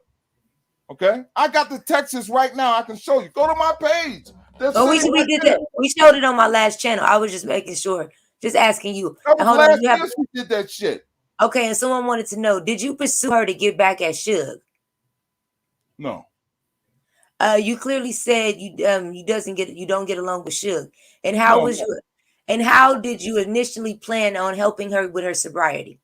Okay? I got the texts right now. I can show you. Go to my page. Oh, we did that. We showed it on my last channel. I was just making sure, just asking you. That was hold last on, you have year she did that shit. Okay, and someone wanted to know, did you pursue her to get back at Suge? No. You clearly said you don't get along with Suge. And how how did you initially plan on helping her with her sobriety?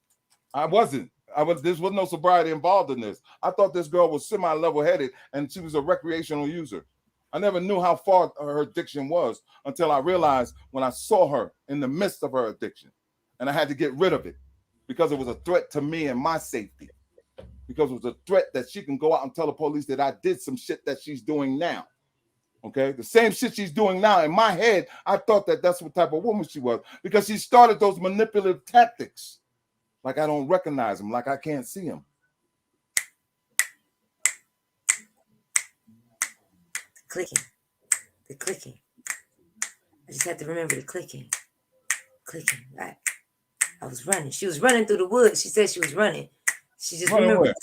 I wasn't. There was no sobriety involved in this. I thought this girl was semi-level-headed and she was a recreational user. I never knew how far her addiction was until I realized when I saw her in the midst of her addiction. And I had to get rid of it because it was a threat to me and my safety. Because it was a threat that she can go out and tell the police that I did some shit that she's doing now. Okay? The same shit she's doing now. In my head, I thought that that's what type of woman she was because she started those manipulative tactics. Like I don't recognize him, like I can't see him. The clicking. I just have to remember the clicking. Right. I was running. She was running through the woods. She said she was running. She just remembered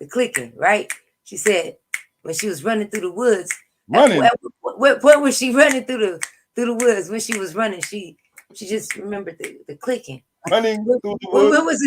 the clicking, right? She said when she was running through the woods. Running. At what point was she running through the woods? When she was running, she just remembered the clicking. Running through the woods. When was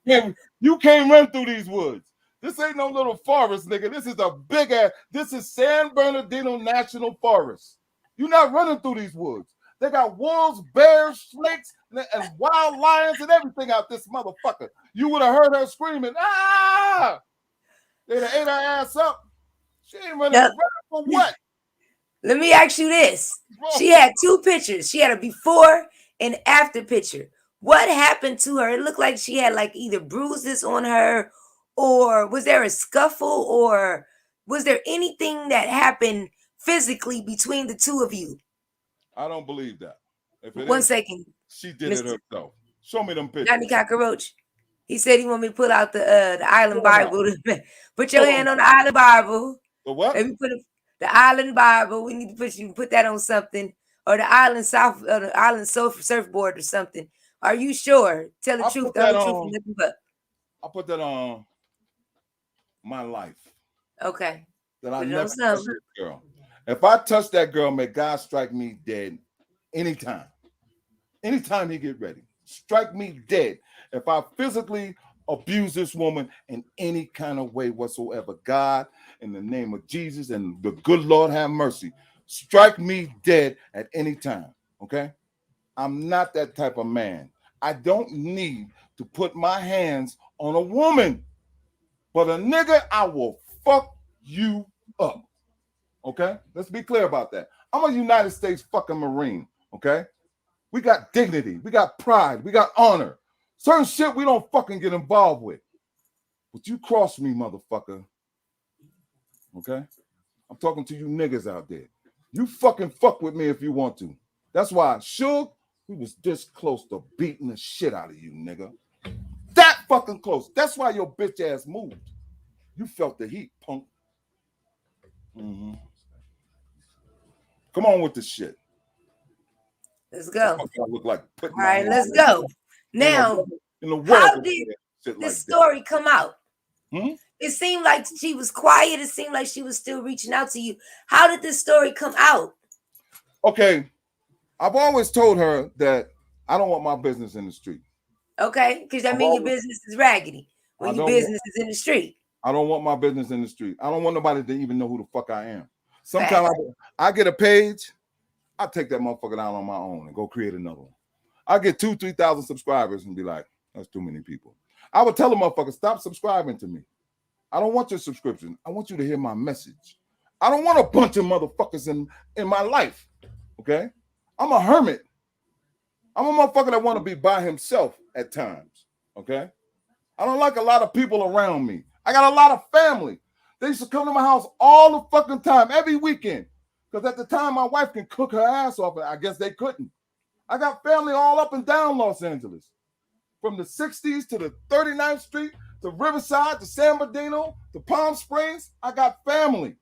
it? You can't run through these woods. This ain't no little forest, nigga. This is a big ass. This is San Bernardino National Forest. You're not running through these woods. They got wolves, bears, snakes, and wild lions and everything out this motherfucker. You would have heard her screaming, ah! They'd have ate her ass up. She ain't running for what? Let me ask you this. She had two pictures. She had a before and after picture. What happened to her? It looked like she had like either bruises on her, or was there a scuffle, or was there anything that happened physically between the two of you? I don't believe that. If it One second. She did it herself. Show me them pictures. Johnny Cockroach. He said he want me to pull out the Island Bible. Put your hand on the Island Bible. The what? Let me put the Island Bible. We need to put that on something, or the Island surfboard or something. Are you sure? Tell the truth. Tell the truth. Nothing but. I'll put that on my life. Okay. That I never touched this girl. If I touch that girl, may God strike me dead anytime. Anytime he get ready. Strike me dead. If I physically abuse this woman in any kind of way whatsoever, God, in the name of Jesus and the good Lord have mercy, strike me dead at any time. Okay? I'm not that type of man. I don't need to put my hands on a woman. But a nigga, I will fuck you up. Okay? Let's be clear about that. I'm a United States fucking Marine. Okay? We got dignity. We got pride. We got honor. Certain shit we don't fucking get involved with. But you cross me, motherfucker. Okay? I'm talking to you niggas out there. You fucking fuck with me if you want to. That's why Suge, we was this close to beating the shit out of you, nigga. That fucking close. That's why your bitch ass moved. You felt the heat, punk. Mm-hmm. Come on with the shit. Let's go. I look like all right, let's go. Now, how did this story come out? It seemed like she was quiet. It seemed like she was still reaching out to you. How did this story come out? Okay, I've always told her that I don't want my business in the street. Okay, because that means your business is raggedy when your business is in the street. I don't want my business in the street. I don't want nobody to even know who the fuck I am. Sometimes I get a page, I take that motherfucker down on my own and go create another one. I get 2,000-3,000 subscribers and be like, that's too many people. I would tell the motherfucker, stop subscribing to me. I don't want your subscription. I want you to hear my message. I don't want a bunch of motherfuckers in my life. Okay? I'm a hermit. I'm a motherfucker that want to be by himself at times. Okay? I don't like a lot of people around me. I got a lot of family. They used to come to my house all the fucking time, every weekend. Because at the time, my wife can cook her ass off, and I guess they couldn't. I got family all up and down Los Angeles. From the 60s to the 39th Street, to Riverside, to San Bernardino, to Palm Springs. I got family.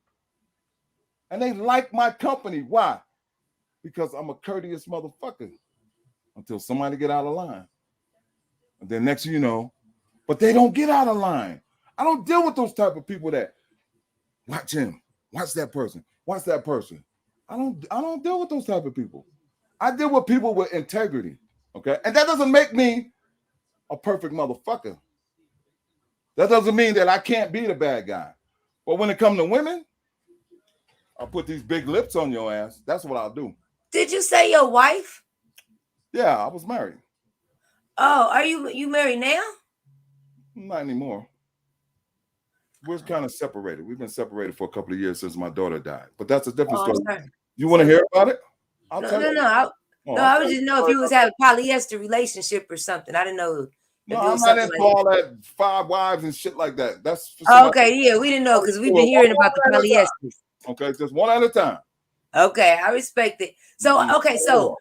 And they like my company. Why? Because I'm a courteous motherfucker. Until somebody get out of line. And then next thing you know, but they don't get out of line. I don't deal with those type of people that watch him, watch that person, watch that person. I don't deal with those type of people. I deal with people with integrity. Okay. And that doesn't make me a perfect motherfucker. That doesn't mean that I can't be the bad guy. But when it comes to women, I'll put these big lips on your ass. That's what I'll do. Did you say your wife? Yeah, I was married. Oh, are you married now? Not anymore. We're kind of separated. We've been separated for a couple of years since my daughter died. But that's a different story. You want to hear about it? I'll tell you. I would just know if you was having a polyester relationship or something. I didn't know. No, I'm not into all that 5 wives and shit like that. That's okay. Yeah, we didn't know because we've been hearing about the polyester. Okay, just one at a time. Okay, I respect it. So, okay, so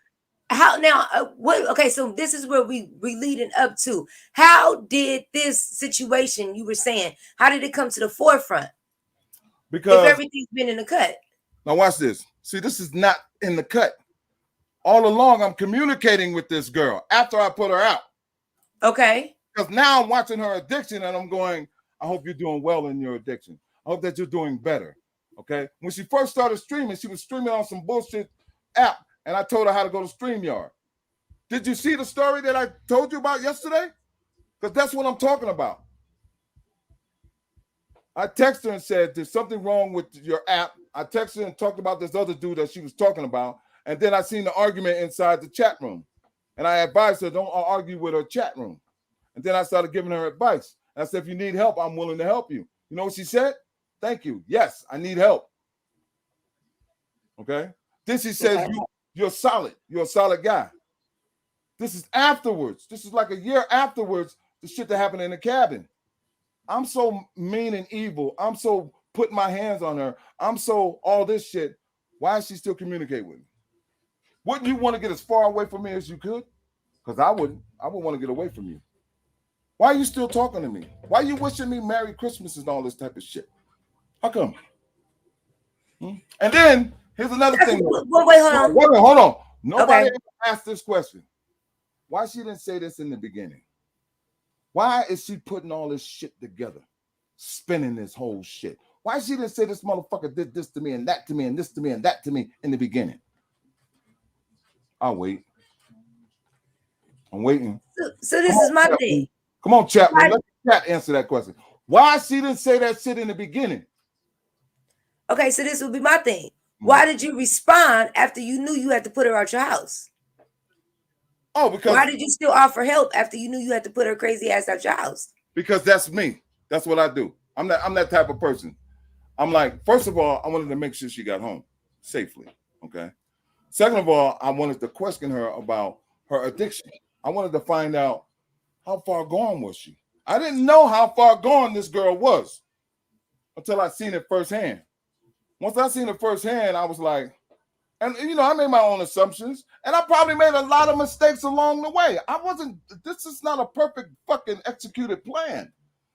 how now? What? Okay, so this is where we leading up to. How did this situation you were saying? How did it come to the forefront? Because if everything's been in the cut. Now watch this. See, this is not in the cut. All along, I'm communicating with this girl after I put her out. Okay. Because now I'm watching her addiction and I'm going, I hope you're doing well in your addiction. I hope that you're doing better. Okay. When she first started streaming, she was streaming on some bullshit app, and I told her how to go to StreamYard. Did you see the story that I told you about yesterday? Because that's what I'm talking about. I texted her and said, there's something wrong with your app. I texted her and talked about this other dude that she was talking about. And then I seen the argument inside the chat room. And I advised her, don't argue with her chat room. And then I started giving her advice. And I said, if you need help, I'm willing to help you. You know what she said? Thank you. Yes, I need help. Okay. Then she says, you're solid. You're a solid guy. This is afterwards. This is like a year afterwards, the shit that happened in the cabin. I'm so mean and evil. I'm so putting my hands on her. I'm so all this shit. Why is she still communicating with me? Wouldn't you want to get as far away from me as you could? Because I wouldn't. I would want to get away from you. Why are you still talking to me? Why are you wishing me Merry Christmas and all this type of shit? How come? And then here's another thing. Wait, hold on. Nobody ever asked this question. Why she didn't say this in the beginning? Why is she putting all this shit together? Spinning this whole shit. Why she didn't say this motherfucker did this to me and that to me and this to me and that to me in the beginning? I'll wait. I'm waiting. So this is my thing. Come on, chat. Let the chat answer that question. Why she didn't say that shit in the beginning? Okay, so this would be my thing. Why did you respond after you knew you had to put her out your house? Oh, because why did you still offer help after you knew you had to put her crazy ass out your house? Because that's me. That's what I do. I'm that type of person. I'm like, first of all, I wanted to make sure she got home safely. Okay. Second of all, I wanted to question her about her addiction. I wanted to find out how far gone was she. I didn't know how far gone this girl was until I seen it firsthand. Once I seen it firsthand, I was like, and I made my own assumptions, and I probably made a lot of mistakes along the way. This is not a perfect fucking executed plan.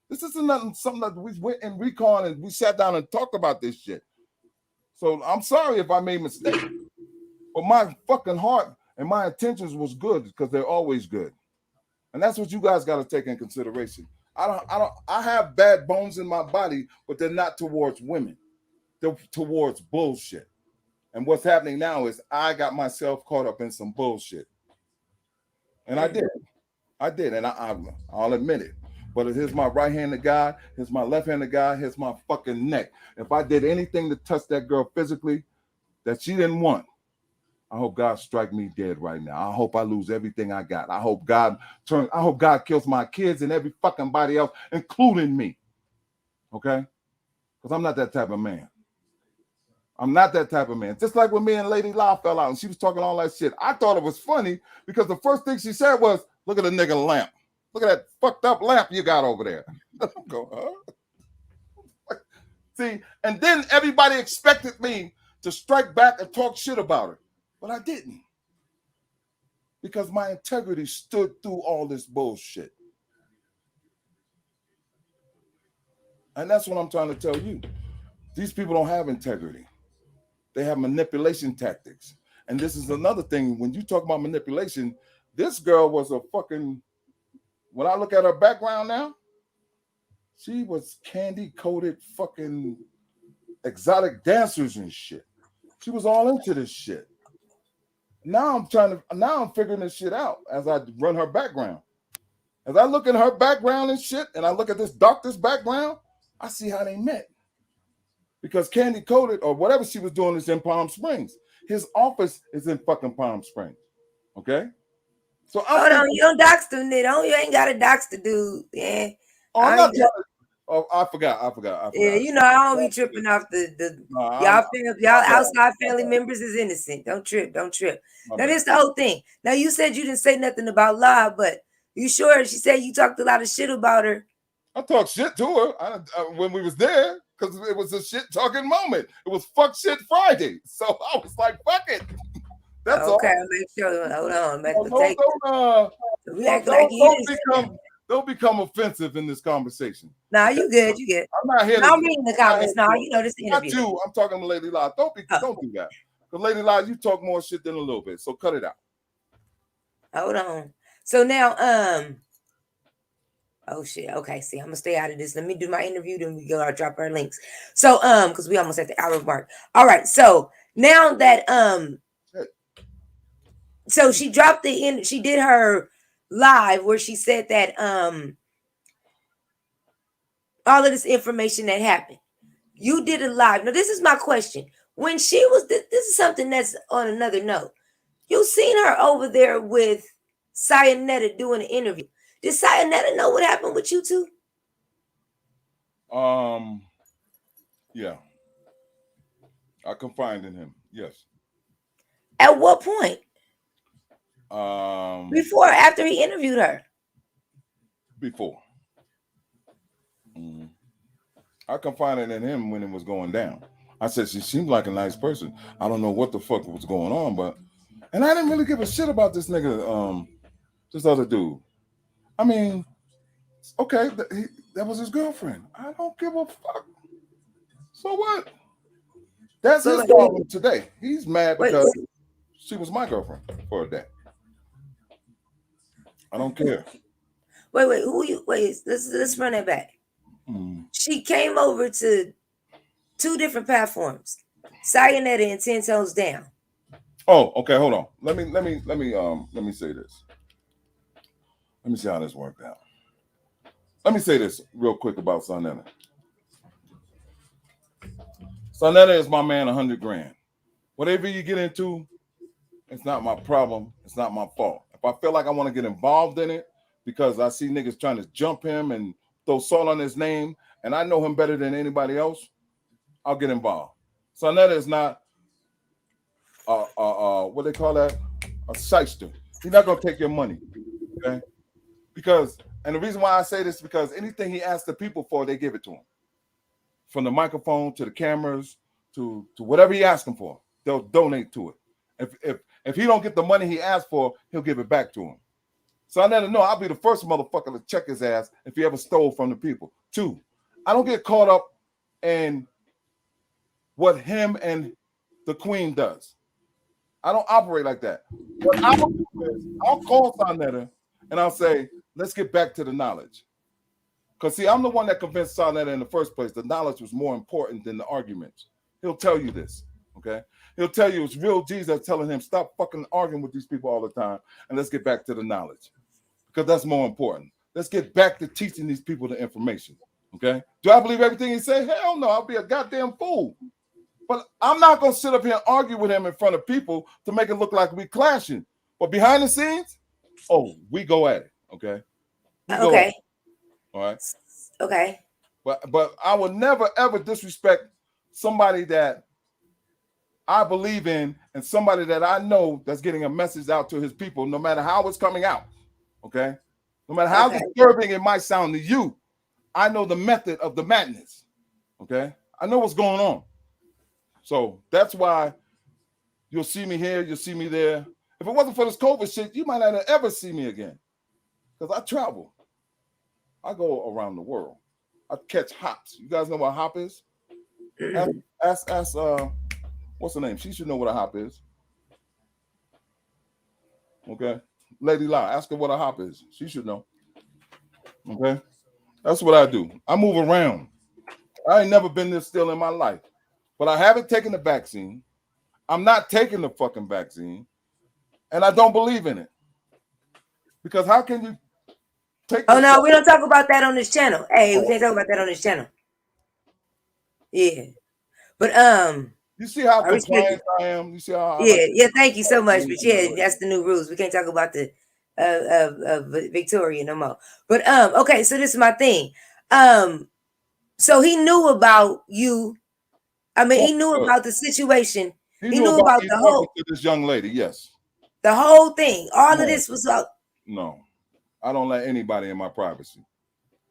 This isn't something that we went and recon and we sat down and talked about this shit. So I'm sorry if I made mistakes, but my fucking heart and my intentions was good because they're always good. And that's what you guys got to take in consideration. I have bad bones in my body, but they're not towards women. They're towards bullshit. And what's happening now is I got myself caught up in some bullshit. And I did. And I'll admit it. But here's my right hand to God. Here's my left hand to God. Here's my fucking neck. If I did anything to touch that girl physically that she didn't want, I hope God strike me dead right now. I hope I lose everything I got. I hope God kills my kids and every fucking body else, including me. Okay? Because I'm not that type of man. I'm not that type of man. Just like when me and Lady La fell out and she was talking all that shit. I thought it was funny because the first thing she said was, look at the nigga lamp. Look at that fucked up lamp you got over there. I go, huh? See, and then everybody expected me to strike back and talk shit about her, but I didn't. Because my integrity stood through all this bullshit. And that's what I'm trying to tell you. These people don't have integrity. They have manipulation tactics. And this is another thing. When you talk about manipulation, this girl was a fucking, when I look at her background now, she was candy-coated fucking exotic dancers and shit. She was all into this shit. Now I'm figuring this shit out as I run her background. As I look at her background and shit, and I look at this doctor's background, I see how they met. Because Candy Coated or whatever she was doing is in Palm Springs. His office is in fucking Palm Springs. Okay? So hold on, you don't dox them, you ain't got to dox the dude. Yeah. I'm not I forgot. Yeah, you know, I don't be tripping off y'all outside family members is innocent. Don't trip. Now, this the whole thing. Now, you said you didn't say nothing about Live, but you sure? She said you talked a lot of shit about her. I talked shit to her when we was there because it was a shit talking moment. It was fuck shit Friday. So I was like, fuck it. That's okay, all. Make sure. Hold on. Don't become offensive in this conversation. Nah, you good. I'm not here. I'm reading the comments. No, you know this interview. Not you. I'm talking to Lady Live. Don't do that. Because Lady Live, you talk more shit than a little bit. So cut it out. Hold on. So now, oh shit. Okay, see, I'm gonna stay out of this. Let me do my interview, then we go. I'll drop our links. So, because we almost at the hour mark. All right. So now that so she dropped she did her live where she said that all of this information that happened. You did a live. Now, this is my question. When she was, this is something that's on another note. You seen her over there with Sayonetta doing an interview. Did Sayonetta know what happened with you two? Yeah. I confided in him. Yes. At what point? Before or after he interviewed her? Before. I confided in him when it was going down. I said, she seemed like a nice person. I don't know what the fuck was going on, and I didn't really give a shit about this nigga, this other dude. I mean, okay, that was his girlfriend. I don't give a fuck. So what? That's his problem today. He's mad because she was my girlfriend for a day. I don't care. Let's run that back. She came over to 2 different platforms, Sayonetta and 10 Toes Down. Oh, okay. Hold on. Let me say this. Let me see how this worked out. Let me say this real quick about Sayonetta. Sayonetta is my man, 100 grand. Whatever you get into, it's not my problem. It's not my fault. If I feel like I want to get involved in it because I see niggas trying to jump him and throw salt on his name, and I know him better than anybody else, I'll get involved. Sayonetta is not what they call that? A shyster. He's not gonna take your money. Okay? And the reason why I say this is because anything he asks the people for, they give it to him. From the microphone to the cameras to whatever he asks them for, they'll donate to it. If he don't get the money he asked for, he'll give it back to him. So I never know. I'll be the first motherfucker to check his ass if he ever stole from the people. 2, I don't get caught up in what him and the queen does. I don't operate like that. What I'll do is I'll call Sayonetta and I'll say, let's get back to the knowledge. Because, see, I'm the one that convinced Sayonetta in the first place. The knowledge was more important than the arguments. He'll tell you this, okay? He'll tell you it's real G's that's telling him, stop fucking arguing with these people all the time and let's get back to the knowledge. Because that's more important. Let's get back to teaching these people the information, okay? Do I believe everything he said? Hell no, I'll be a goddamn fool. But I'm not going to sit up here and argue with him in front of people to make it look like we clashing. But behind the scenes, we go at it, okay? Okay. All right? Okay. But I will never, ever disrespect somebody that I believe in and somebody that I know that's getting a message out to his people, no matter how it's coming out, okay? No matter how disturbing it might sound to you, I know the method of the madness, okay? I know what's going on. So that's why you'll see me here, you'll see me there. If it wasn't for this COVID shit, you might not ever see me again. Because I travel. I go around the world. I catch hops. You guys know what a hop is? Ask what's her name? She should know what a hop is. Okay. Lady La, ask her what a hop is. She should know. Okay. That's what I do. I move around. I ain't never been this still in my life. But I haven't taken the vaccine. I'm not taking the fucking vaccine. And I don't believe in it. Because how can you take Oh no, we don't talk about that on this channel. Hey, we can't talk about that on this channel. Yeah. But you see how compliant I am? You see how yeah, thank you so much. But yeah, that's the new rules. We can't talk about the Victoria no more. But okay, so this is my thing. So he knew about you. I mean, he knew about the situation. He knew about the whole to this young lady, yes. The whole thing. All of this was about. No, I don't let anybody in my privacy.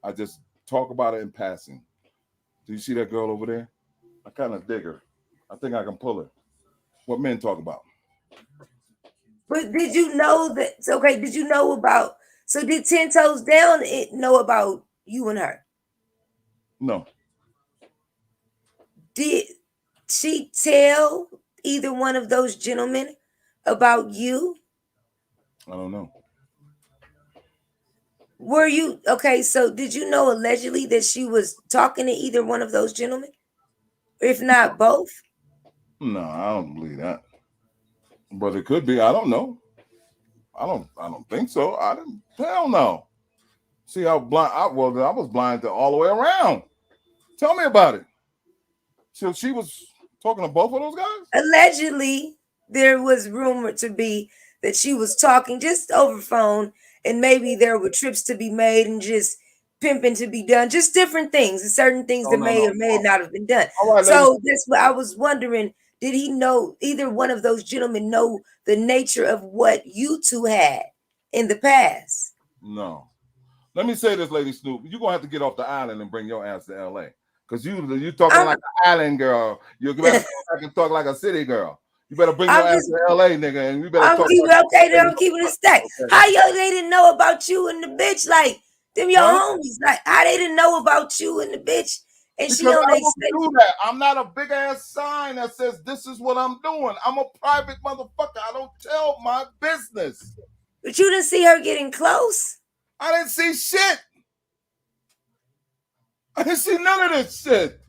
I just talk about it in passing. Do you see that girl over there? I kind of dig her. I think I can pull her. What men talk about. But did you know that? Okay, did you know about? So did 10 Toes Down know about you and her? No. Did she tell either one of those gentlemen about you? I don't know. Were you okay? So did you know allegedly that she was talking to either one of those gentlemen, if not both? No, I don't believe that. But it could be. I don't know. I don't think so. I didn't. Hell no. See how blind I was blind to all the way around. Tell me about it. So she was talking to both of those guys? Allegedly, there was rumored to be that she was talking just over phone, and maybe there were trips to be made and just pimping to be done, just different things and certain things that may or may not have been done. Right, so that's what I was wondering. Did he know, either one of those gentlemen know the nature of what you two had in the past? No. Let me say this, Lady Snoop. You're going to have to get off the island and bring your ass to L.A. Because you talking like an island girl. You better talk like a city girl. You better bring your ass to L.A., nigga, and you better talk. I'm keeping it stacked. Okay. How they didn't know about you and the bitch? Like, them your homies. Like, how they didn't know about you and the bitch? And because she on they do that. I'm not a big ass sign that says this is what I'm doing. I'm a private motherfucker. I don't tell my business. But you didn't see her getting close? I didn't see shit. I didn't see none of this shit.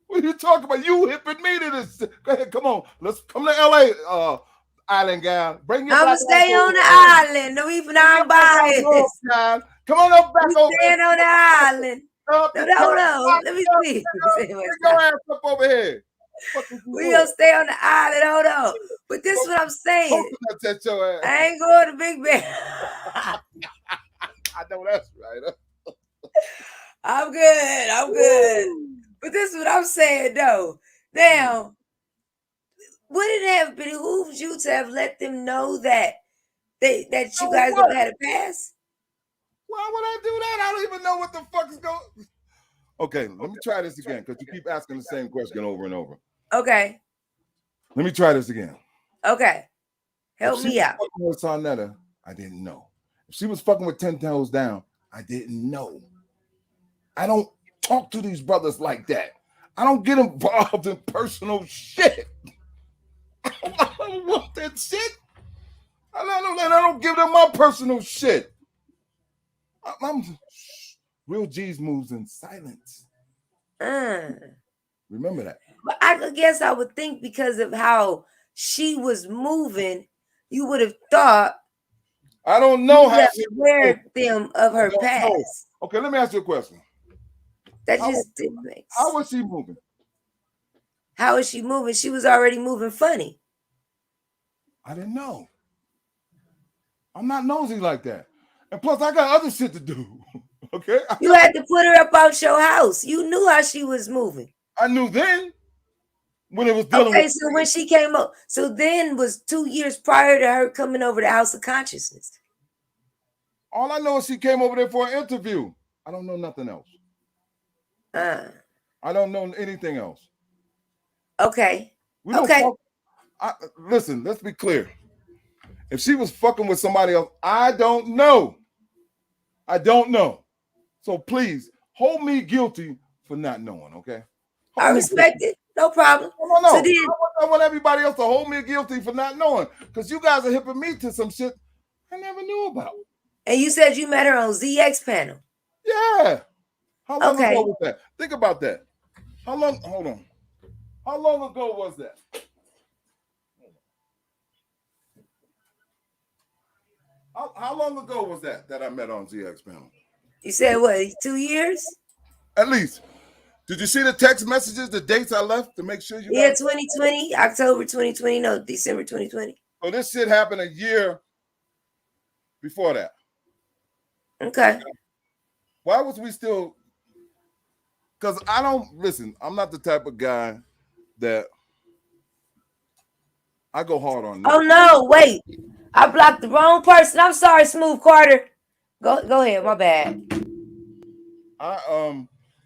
What are you talking about? You hipping me to this. Go ahead, come on. Let's come to LA, island gal. Bring your I'm stay on the island. No, even I'm biased. Come on up back over. Staying on the island. No, let me see. Bring your ass up over here. We gonna stay on the island. Hold on. But this is what I'm saying. I ain't going to Big Bear. I know that's right. I'm good. But this is what I'm saying, though. Now, would it have behooved you to have let them know that you guys have had a pass? Why would I do that? I don't even know what the fuck is going on. Okay, let me try this again, because you keep asking the same question over and over. Okay. Let me try this again. Okay. Help me out. With Sarnetta, I didn't know. If she was fucking with 10 Toes Down, I didn't know. I don't talk to these brothers like that. I don't get involved in personal shit. I don't want that shit. I don't give them my personal shit. I'm real G's moves in silence. Remember that. But I guess I would think because of how she was moving, you would have thought. I don't know how she aware them of her past. Know. Okay, let me ask you a question. That just didn't make sense. How was she moving? How was she moving? She was already moving funny. I didn't know. I'm not nosy like that. And plus, I got other shit to do. Okay? You had to put her up out your house. You knew how she was moving. I knew then when it was dealing with. Okay, so when she came up, so then was 2 years prior to her coming over to House of Consciousness. All I know is she came over there for an interview. I don't know nothing else. I don't know anything else. Okay. We don't Okay. fuck. Listen, let's be clear. If she was fucking with somebody else, I don't know. I don't know. So please hold me guilty for not knowing, okay? I respect it. No problem. No. So then, I want everybody else to hold me guilty for not knowing because you guys are hipping me to some shit I never knew about. and you said you met her on ZX panel. Yeah. How long Okay. ago was that? Think about that. How long? Hold on. How long ago was that? How long ago was that I met on ZX panel? You said what? 2 years? At least. Did you see the text messages, the dates I left to make sure you Yeah, guys? 2020, October 2020, no, December 2020. So this shit happened a year before that. Okay. Why was we still? Because I don't listen. I'm not the type of guy that I go hard on. Oh no, wait. I blocked the wrong person. I'm sorry, Smooth Carter. Go ahead, my bad.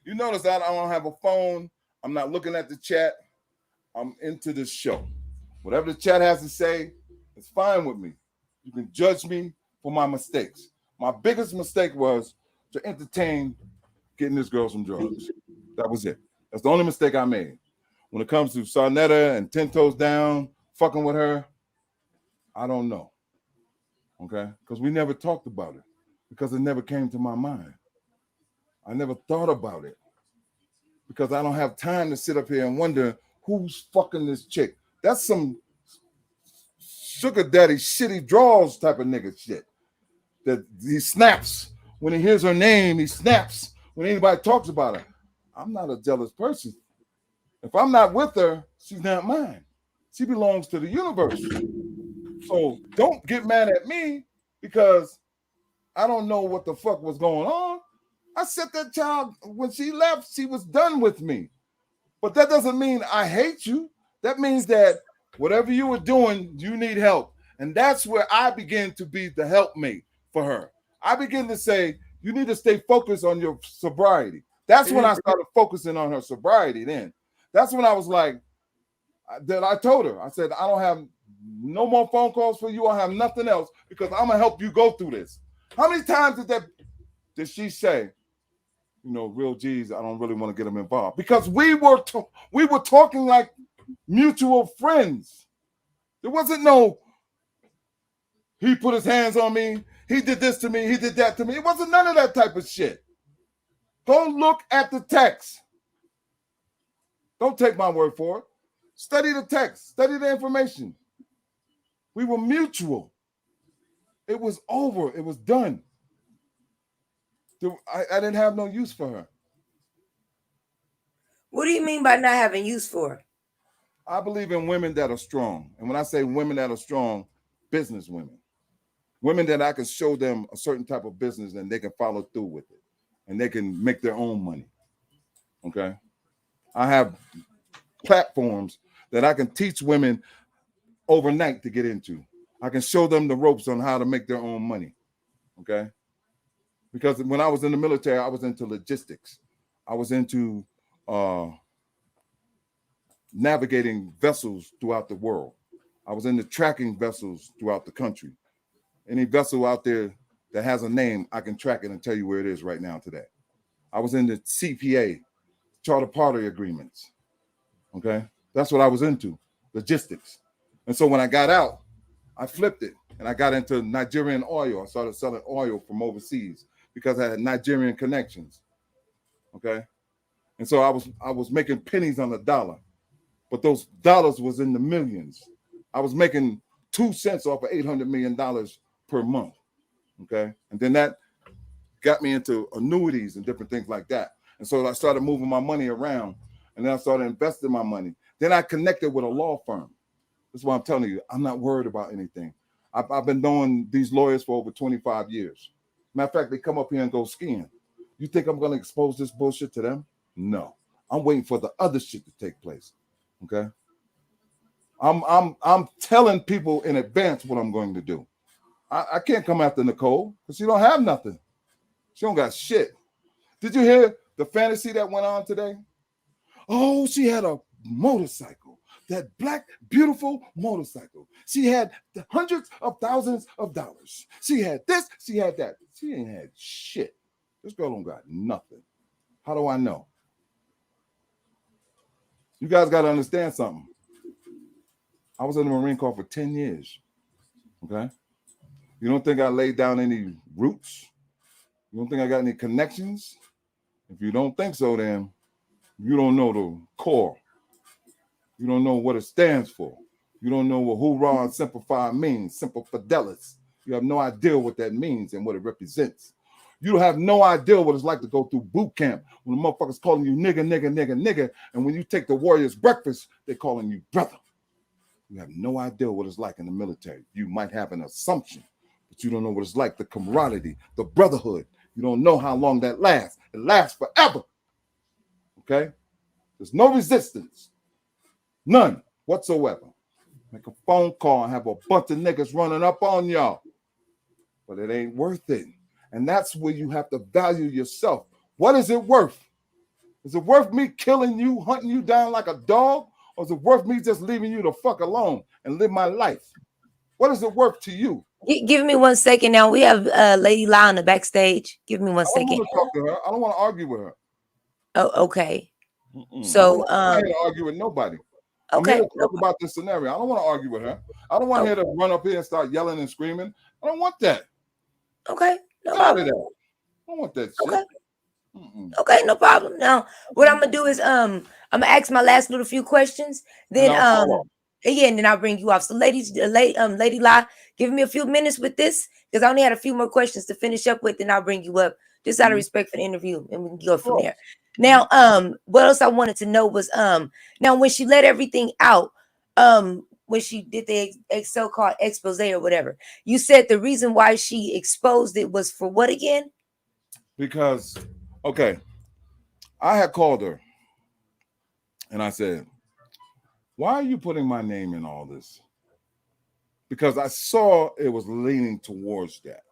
You notice that I don't have a phone. I'm not looking at the chat. I'm into this show. Whatever the chat has to say, it's fine with me. You can judge me for my mistakes. My biggest mistake was to entertain getting this girl some drugs. That was it. That's the only mistake I made. When it comes to Sarnetta and 10 Toes Down, fucking with her, I don't know. Okay? Because we never talked about it. Because it never came to my mind. I never thought about it. Because I don't have time to sit up here and wonder who's fucking this chick. That's some sugar daddy shitty draws type of nigga shit. That he snaps. When he hears her name, he snaps. When anybody talks about her. I'm not a jealous person. If I'm not with her, she's not mine. She belongs to the universe. So don't get mad at me because I don't know what the fuck was going on. I said that child, when she left, she was done with me. But that doesn't mean I hate you. That means that whatever you were doing, you need help. And that's where I begin to be the helpmate for her. I begin to say, you need to stay focused on your sobriety. That's when I started focusing on her sobriety then. That's when I was like, that I told her, I said, I don't have no more phone calls for you. I have nothing else because I'm going to help you go through this. How many times did she say, you know, real G's, I don't really want to get them involved? Because we were talking like mutual friends. There wasn't no, he put his hands on me, he did this to me, he did that to me. It wasn't none of that type of shit. Don't look at the text. Don't take my word for it. Study the text, study the information. We were mutual. It was over, it was done. I didn't have no use for her. What do you mean by not having use for her? I believe in women that are strong. And when I say women that are strong, business women. Women that I can show them a certain type of business and they can follow through with it. And they can make their own money. Okay? I have platforms that I can teach women overnight to get into. I can show them the ropes on how to make their own money. Okay? Because when I was in the military, I was into logistics. I was into navigating vessels throughout the world. I was into tracking vessels throughout the country. Any vessel out there that has a name, I can track it and tell you where it is right now today. I was into CPA, charter party agreements. Okay? That's what I was into, logistics. And so when I got out, I flipped it and I got into Nigerian oil. I started selling oil from overseas because I had Nigerian connections. Okay? And so I was making pennies on the dollar, but those dollars was in the millions. I was making 2 cents off of $800 million per month. Okay? And then that got me into annuities and different things like that. And so I started moving my money around and then I started investing my money. Then I connected with a law firm. That's why I'm telling you, I'm not worried about anything. I've been knowing these lawyers for over 25 years. Matter of fact, they come up here and go skiing. You think I'm going to expose this bullshit to them? No. I'm waiting for the other shit to take place. Okay? I'm telling people in advance what I'm going to do. I can't come after Nicole because she don't have nothing. She don't got shit. Did you hear the fantasy that went on today? Oh, she had a motorcycle, that black, beautiful motorcycle. She had hundreds of thousands of dollars. She had this, she had that. She ain't had shit. This girl don't got nothing. How do I know? You guys got to understand something. I was in the Marine Corps for 10 years. Okay? You don't think I laid down any roots? You don't think I got any connections? If you don't think so, then you don't know the Corps. You don't know what it stands for. You don't know what hoorah and Semper Fi means, Semper Fidelis. You have no idea what that means and what it represents. You have no idea what it's like to go through boot camp when the motherfuckers calling you nigga, nigga, nigga, nigga, and when you take the Warriors breakfast, they're calling you brother. You have no idea what it's like in the military. You might have an assumption, but you don't know what it's like, the camaraderie, the brotherhood. You don't know how long that lasts. It lasts forever. Okay? There's no resistance. None whatsoever. Make a phone call and have a bunch of niggas running up on y'all. But it ain't worth it. And that's where you have to value yourself. What is it worth? Is it worth me killing you, hunting you down like a dog? Or is it worth me just leaving you the fuck alone and live my life? What is it worth to you? Give me 1 second now. We have Lady La on the backstage. Give me 1 second. I don't want to talk to her. I don't want to argue with her. Oh, okay. So I'm not here to argue with nobody. Okay. I'm here to talk about this scenario. I don't want to argue with her. I don't want her to run up here and start yelling and screaming. I don't want that. Okay. No Out problem. of that. I don't want that shit. Okay. Okay, no problem. Now, what I'm gonna do is I'm gonna ask my last little few questions. Then and then I'll bring you off. So, Lady La, give me a few minutes with this because I only had a few more questions to finish up with, and I'll bring you up just out of respect for the interview, and we can go from there. Now, what else I wanted to know was now when she let everything out, when she did the so-called expose or whatever, you said the reason why she exposed it was for what again? Because, okay, I had called her and I said, why are you putting my name in all this? Because I saw it was leaning towards that.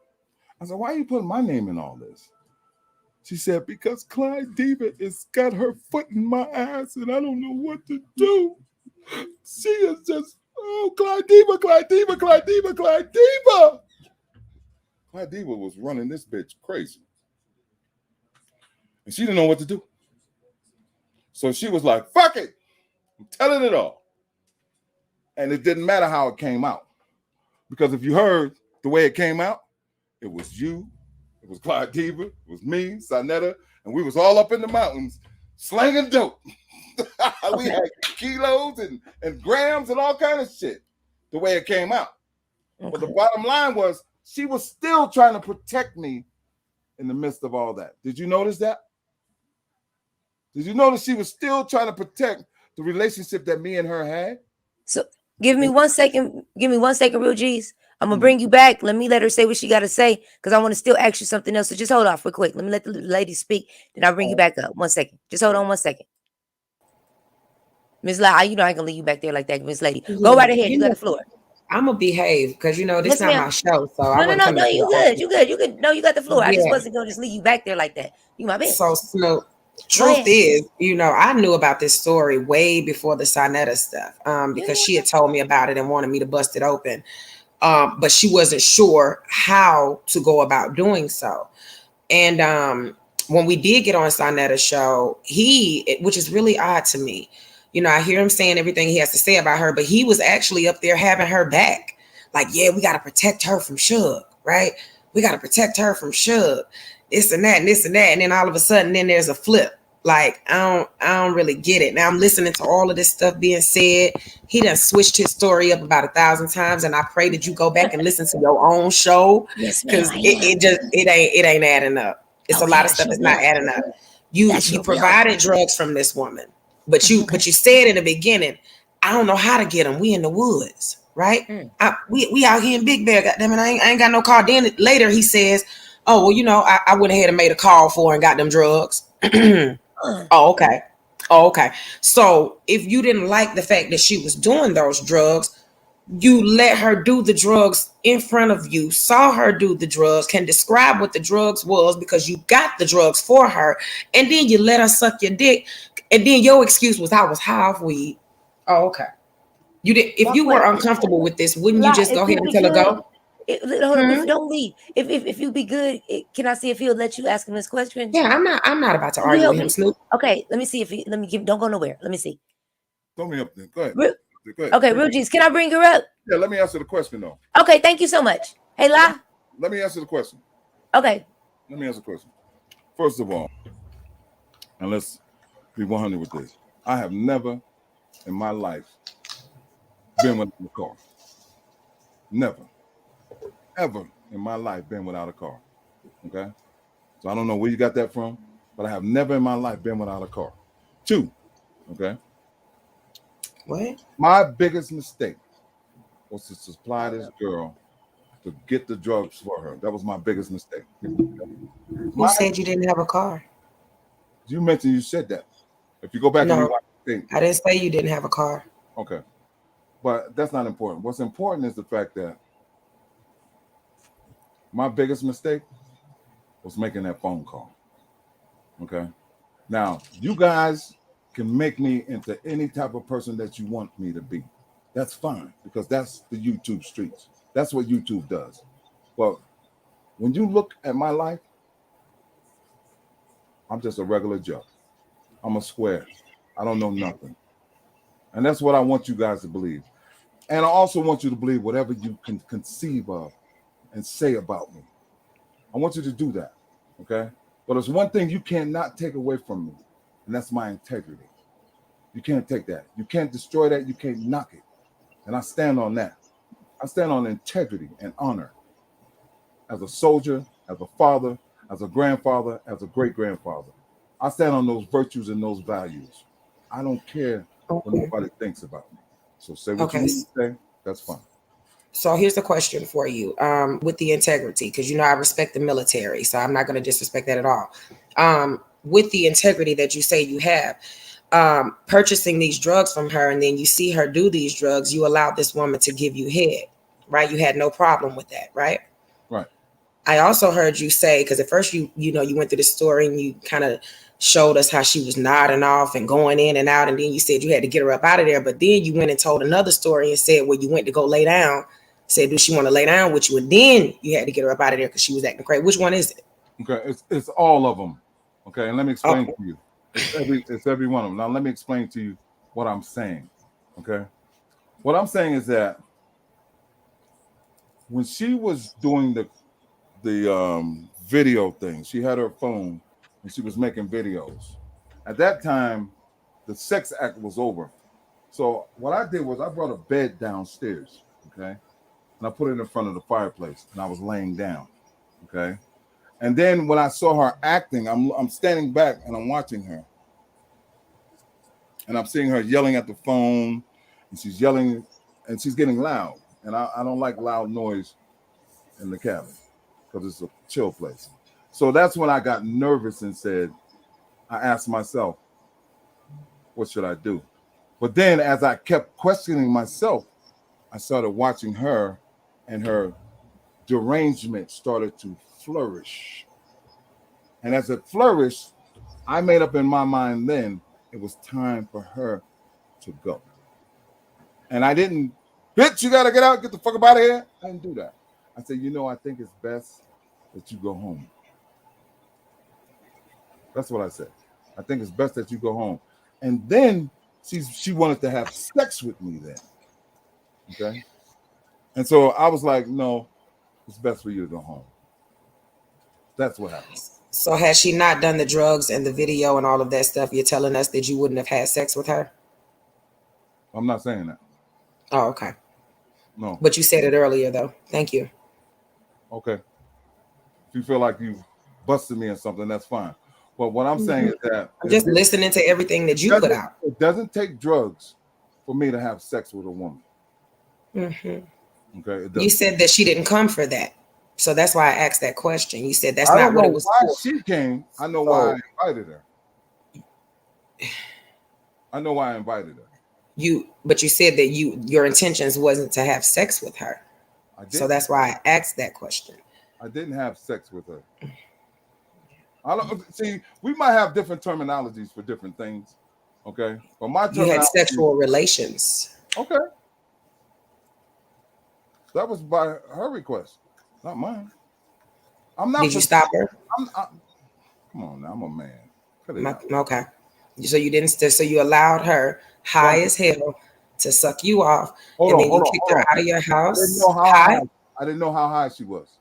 I said, why are you putting my name in all this? She said, because Clyde Diva has got her foot in my ass and I don't know what to do. She is just, oh, Clyde Diva, Clyde Diva, Clyde Diva, Clyde Diva. Clyde Diva was running this bitch crazy. And she didn't know what to do. So she was like, fuck it. I'm telling it all. And it didn't matter how it came out. Because if you heard the way it came out, it was you, it was Clyde Diva, it was me, Sonetta, and we was all up in the mountains slanging dope. We had kilos and grams and all kind of shit the way it came out. Okay. But the bottom line was she was still trying to protect me in the midst of all that. Did you notice that? Did you notice she was still trying to protect the relationship that me and her had? So give me 1 second. Give me 1 second, real G's. I'm gonna bring you back. Let me let her say what she got to say because I want to still ask you something else. So just hold off real quick. Let me let the lady speak. Then I'll bring you back up. 1 second. Just hold on 1 second. Ms. La, you know I ain't gonna leave you back there like that, Miss Lady. Go right ahead. You got the floor. I'm gonna behave because this is not my show. So no. You good. You good. No, you got the floor. I just wasn't gonna just leave you back there like that. You my bitch. So Snoop. Truth is, I knew about this story way before the Sonetta stuff, because she had told me about it and wanted me to bust it open. But she wasn't sure how to go about doing so. And when we did get on Sonetta's show, which is really odd to me, I hear him saying everything he has to say about her, but he was actually up there having her back. Like, yeah, we got to protect her from Suge, right? We got to protect her from Suge. This and that and this and that. And then all of a sudden, then there's a flip. Like, I don't really get it. Now I'm listening to all of this stuff being said. He done switched his story up about 1,000 times. And I pray that you go back and listen to your own show. Because it ain't adding up. It's a lot of stuff that's not adding up. You provided drugs from this woman. But you said in the beginning, I don't know how to get them. We in the woods, right? We out here in Big Bear. Goddamn it, I ain't got no car. Then later he says, oh, well, I went ahead and made a call for and got them drugs. Oh, okay. So if you didn't like the fact that she was doing those drugs, you let her do the drugs in front of you, saw her do the drugs, can describe what the drugs was because you got the drugs for her, and then you let her suck your dick, and then your excuse was I was high off weed. Oh, okay. You did. If My you were question- uncomfortable with this, wouldn't you La, just if go ahead you and be tell her good, go? hold on, Hmm? don't leave. If you be good, can I see if he'll let you ask him his questions? Yeah, I'm not about to Can you argue help with him, me? Snoop. Okay, let me see if he. Let me give. Don't go nowhere. Let me see. Throw me up there. Go ahead. Real, Go ahead. okay, real G's. Can I bring her up? Yeah, let me answer the question though. Okay, thank you so much. Hey, La. Let me answer the question. Okay. Let me answer the question. First of all, and let's be 100 with this. I have never in my life been without a car. Never, ever in my life been without a car. Okay? So I don't know where you got that from, but I have never in my life been without a car. 2, okay? What? My biggest mistake was to supply this girl to get the drugs for her. That was my biggest mistake. Who said you didn't have a car? You mentioned you said that. If you go back and No, rewatch the thing, I didn't say you didn't have a car. okay. But that's not important. What's important is the fact that my biggest mistake was making that phone call. Okay. Now, you guys can make me into any type of person that you want me to be. That's fine because that's the YouTube streets. That's what YouTube does. But when you look at my life, I'm just a regular Joe. I'm a square. I don't know nothing. And that's what I want you guys to believe. And I also want you to believe whatever you can conceive of and say about me. I want you to do that. Okay. But there's one thing you cannot take away from me, and that's my integrity. You can't take that. You can't destroy that. You can't knock it. And I stand on that. I stand on integrity and honor as a soldier, as a father, as a grandfather, as a great-grandfather. I stand on those virtues and those values. I don't care what nobody thinks about me. So say what you need to say. That's fine. So here's the question for you, with the integrity, because I respect the military, so I'm not going to disrespect that at all. With the integrity that you say you have, purchasing these drugs from her, and then you see her do these drugs, you allowed this woman to give you head, right? You had no problem with that, right? Right. I also heard you say, because at first you went through the story and you kind of showed us how she was nodding off and going in and out, and then you said you had to get her up out of there. But then you went and told another story and said, well, you went to go lay down, said, do she want to lay down with you? And then you had to get her up out of there because she was acting crazy. Which one is it? Okay, it's all of them. Okay, and let me explain to you. It's every one of them. Now let me explain to you what I'm saying. Okay, what I'm saying is that when she was doing the video thing, she had her phone and she was making videos. At that time, the sex act was over. So what I did was I brought a bed downstairs. Okay, and I put it in front of the fireplace, and I was laying down. Okay. And then when I saw her acting, I'm standing back and I'm watching her. And I'm seeing her yelling at the phone, and she's yelling and she's getting loud. And I don't like loud noise in the cabin because it's a chill place. So that's when I got nervous and I asked myself, what should I do? But then as I kept questioning myself, I started watching her, and her derangement started to flourish. And as it flourished, I made up in my mind then it was time for her to go. And I didn't, bitch, you gotta get out, get the fuck up out of here. I didn't do that. I said, I think it's best that you go home. That's what I said. I think it's best that you go home. And then she wanted to have sex with me then. Okay. And so I was like, no, it's best for you to go home. That's what happened. So has she not done the drugs and the video and all of that stuff, you're telling us that you wouldn't have had sex with her? I'm not saying that. Oh, okay. No. But you said it earlier, though. Thank you. Okay. If you feel like you busted me or something, that's fine. But what I'm saying is that I'm just listening to everything that you put out. It doesn't take drugs for me to have sex with a woman. Mm-hmm. Okay. You said that she didn't come for that. So that's why I asked that question. You said that's not not what it was why for. She came. I know why I invited her. I know why I invited her. But you said that your intentions wasn't to have sex with her. So that's why I asked that question. I didn't have sex with her. I don't see. We might have different terminologies for different things. Okay, but my terminology, you had sexual relations. Okay, That was by her request, not mine. I'm not. Did you stop her? Come on now, I'm a man. Cut it out. Okay. So you didn't. So you allowed her high as hell to suck you off, and then you kicked her out of your house. I didn't know how high she was.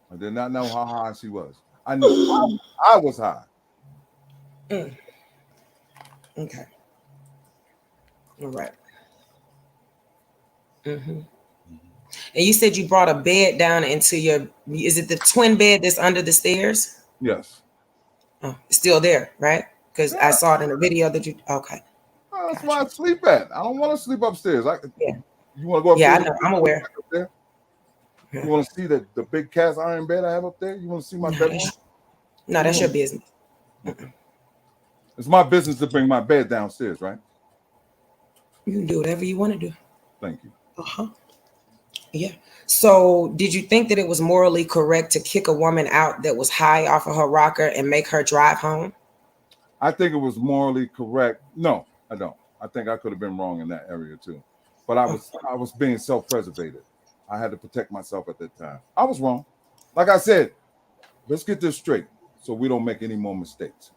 I did not know how high she was. I knew I was high. Okay. All right. Mm-hmm. And you said you brought a bed down into your. Is it the twin bed that's under the stairs? Yes. Oh, it's still there, right? Because I saw it in the video that you. Okay. That's where I sleep at. I don't want to sleep upstairs. You want to go upstairs? Yeah, I know. I'm aware. Up there? You want to see the big cast iron bed I have up there? You want to see my bedroom? No, that's your business. It's my business to bring my bed downstairs, right? You can do whatever you want to do. Thank you. Yeah. So, did you think that it was morally correct to kick a woman out that was high off of her rocker and make her drive home? I think it was morally correct. No, I don't. I think I could have been wrong in that area too. But I was being self-preservated. I had to protect myself at that time. I was wrong. Like I said, let's get this straight so we don't make any more mistakes.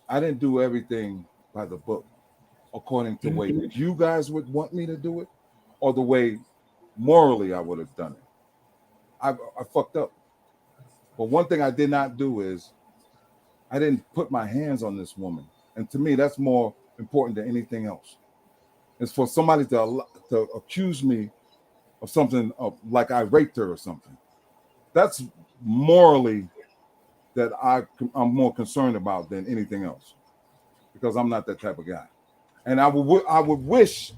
I didn't do everything by the book according to the way you guys would want me to do it or the way morally I would have done it. I fucked up. But one thing I did not do is I didn't put my hands on this woman. And to me, that's more important than anything else. It's for somebody to accuse me of something like I raped her or something. That's morally that I'm more concerned about than anything else, because I'm not that type of guy. And I would wish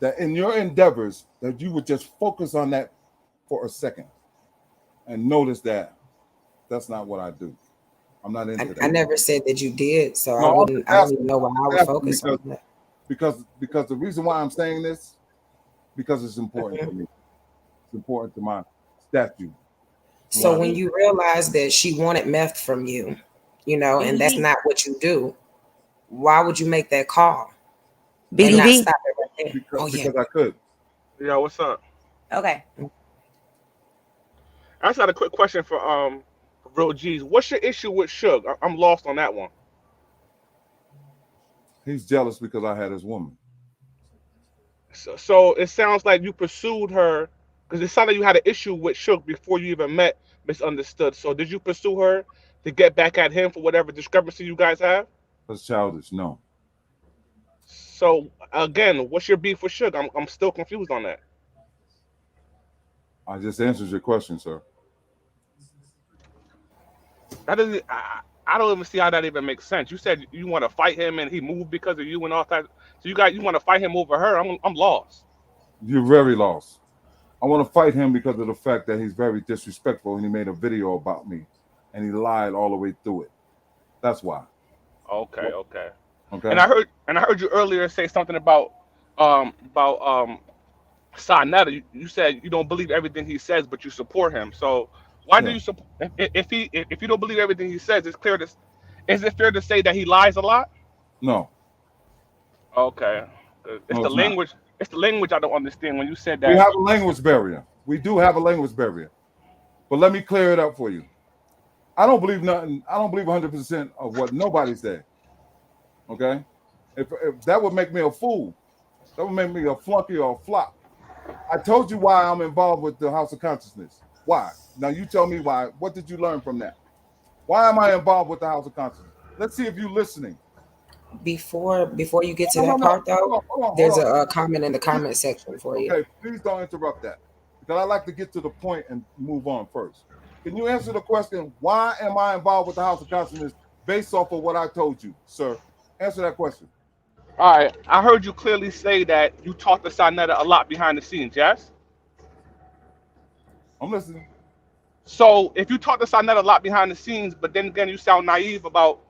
that in your endeavors that you would just focus on that for a second and notice that that's not what I do. I'm not into that. I never said that you did, so I don't even know why I would focus on that. Because the reason why I'm saying this, because it's important to me. It's important to my statute. So when you realize that she wanted meth from you, and that's not what you do, why would you make that call? And not stop it right there? Because I could. Yeah, what's up? Okay. I just got a quick question for Real G's. What's your issue with Suge? I'm lost on that one. He's jealous because I had his woman. So it sounds like you pursued her because it sounded like you had an issue with Suge before you even met Misunderstood. So did you pursue her to get back at him for whatever discrepancy you guys have? That's childish. No. So again, what's your beef with Suge? I'm still confused on that. I just answered your question, sir. That doesn't. I don't even see how that even makes sense. You said you want to fight him and he moved because of you and all that. So you want to fight him over her? I'm lost. You're very lost. I want to fight him because of the fact that he's very disrespectful and he made a video about me and he lied all the way through it. That's why. Okay. Okay. And I heard you earlier say something about Sarnetta. You said you don't believe everything he says, but you support him. So why do you support? If you don't believe everything he says, it's clear to. Is it fair to say that he lies a lot? No. Okay. It's the language. It's the language I don't understand when you said that. We have a language barrier. We do have a language barrier. But let me clear it up for you. I don't believe nothing. I don't believe 100% of what nobody said. Okay? If that would make me a fool, that would make me a flunky or a flop. I told you why I'm involved with the House of Consciousness. Why? Now you tell me why. What did you learn from that? Why am I involved with the House of Consciousness? Let's see if you're listening. Before you get to that part, though, there's a comment in the comment section for you. Okay, please don't interrupt that, because I like to get to the point and move on first. Can you answer the question, why am I involved with the House of Consciousness based off of what I told you, sir? Answer that question. All right. I heard you clearly say that you talked to Sarnetta a lot behind the scenes, yes? I'm listening. So if you talk to Sarnetta a lot behind the scenes, but then again you sound naive about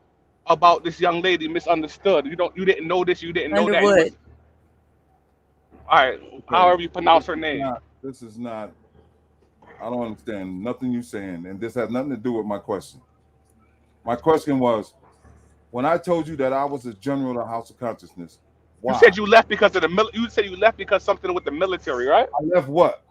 this young lady Misunderstood. You didn't know this, you didn't know Underwood. that. All right, however you pronounce her name. This is not. I don't understand nothing you're saying, and this has nothing to do with my question. My question was, when I told you that I was a general of the House of Consciousness, Why? You said you left because of the you said you left because something with the military, right? I left what?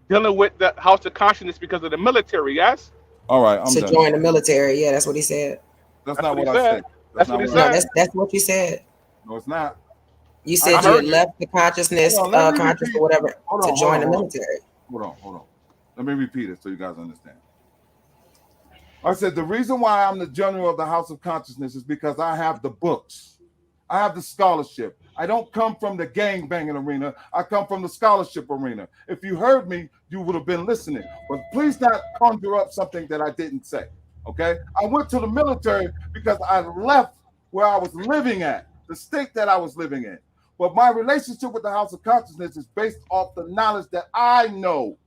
Dealing with the House of Consciousness because of the military, yes? All right, I'm To done. join the military. Yeah, that's what he said. That's That's not what he what I said. said. That's not what he what I No, said. said. that's what you said. No, it's not. You I said you heard had you. left the consciousness, Hold on, let me conscious repeat. or whatever Hold to on, join the hold on. military. Hold on. Let me repeat it so you guys understand. I said the reason why I'm the general of the House of Consciousness is because I have the books. I have the scholarship. I don't come from the gang banging arena. I come from the scholarship arena. If you heard me, you would have been listening. But please not conjure up something that I didn't say. Okay? I went to the military because I left where I was living at, the state that I was living in. But my relationship with the House of Consciousness is based off the knowledge that I know,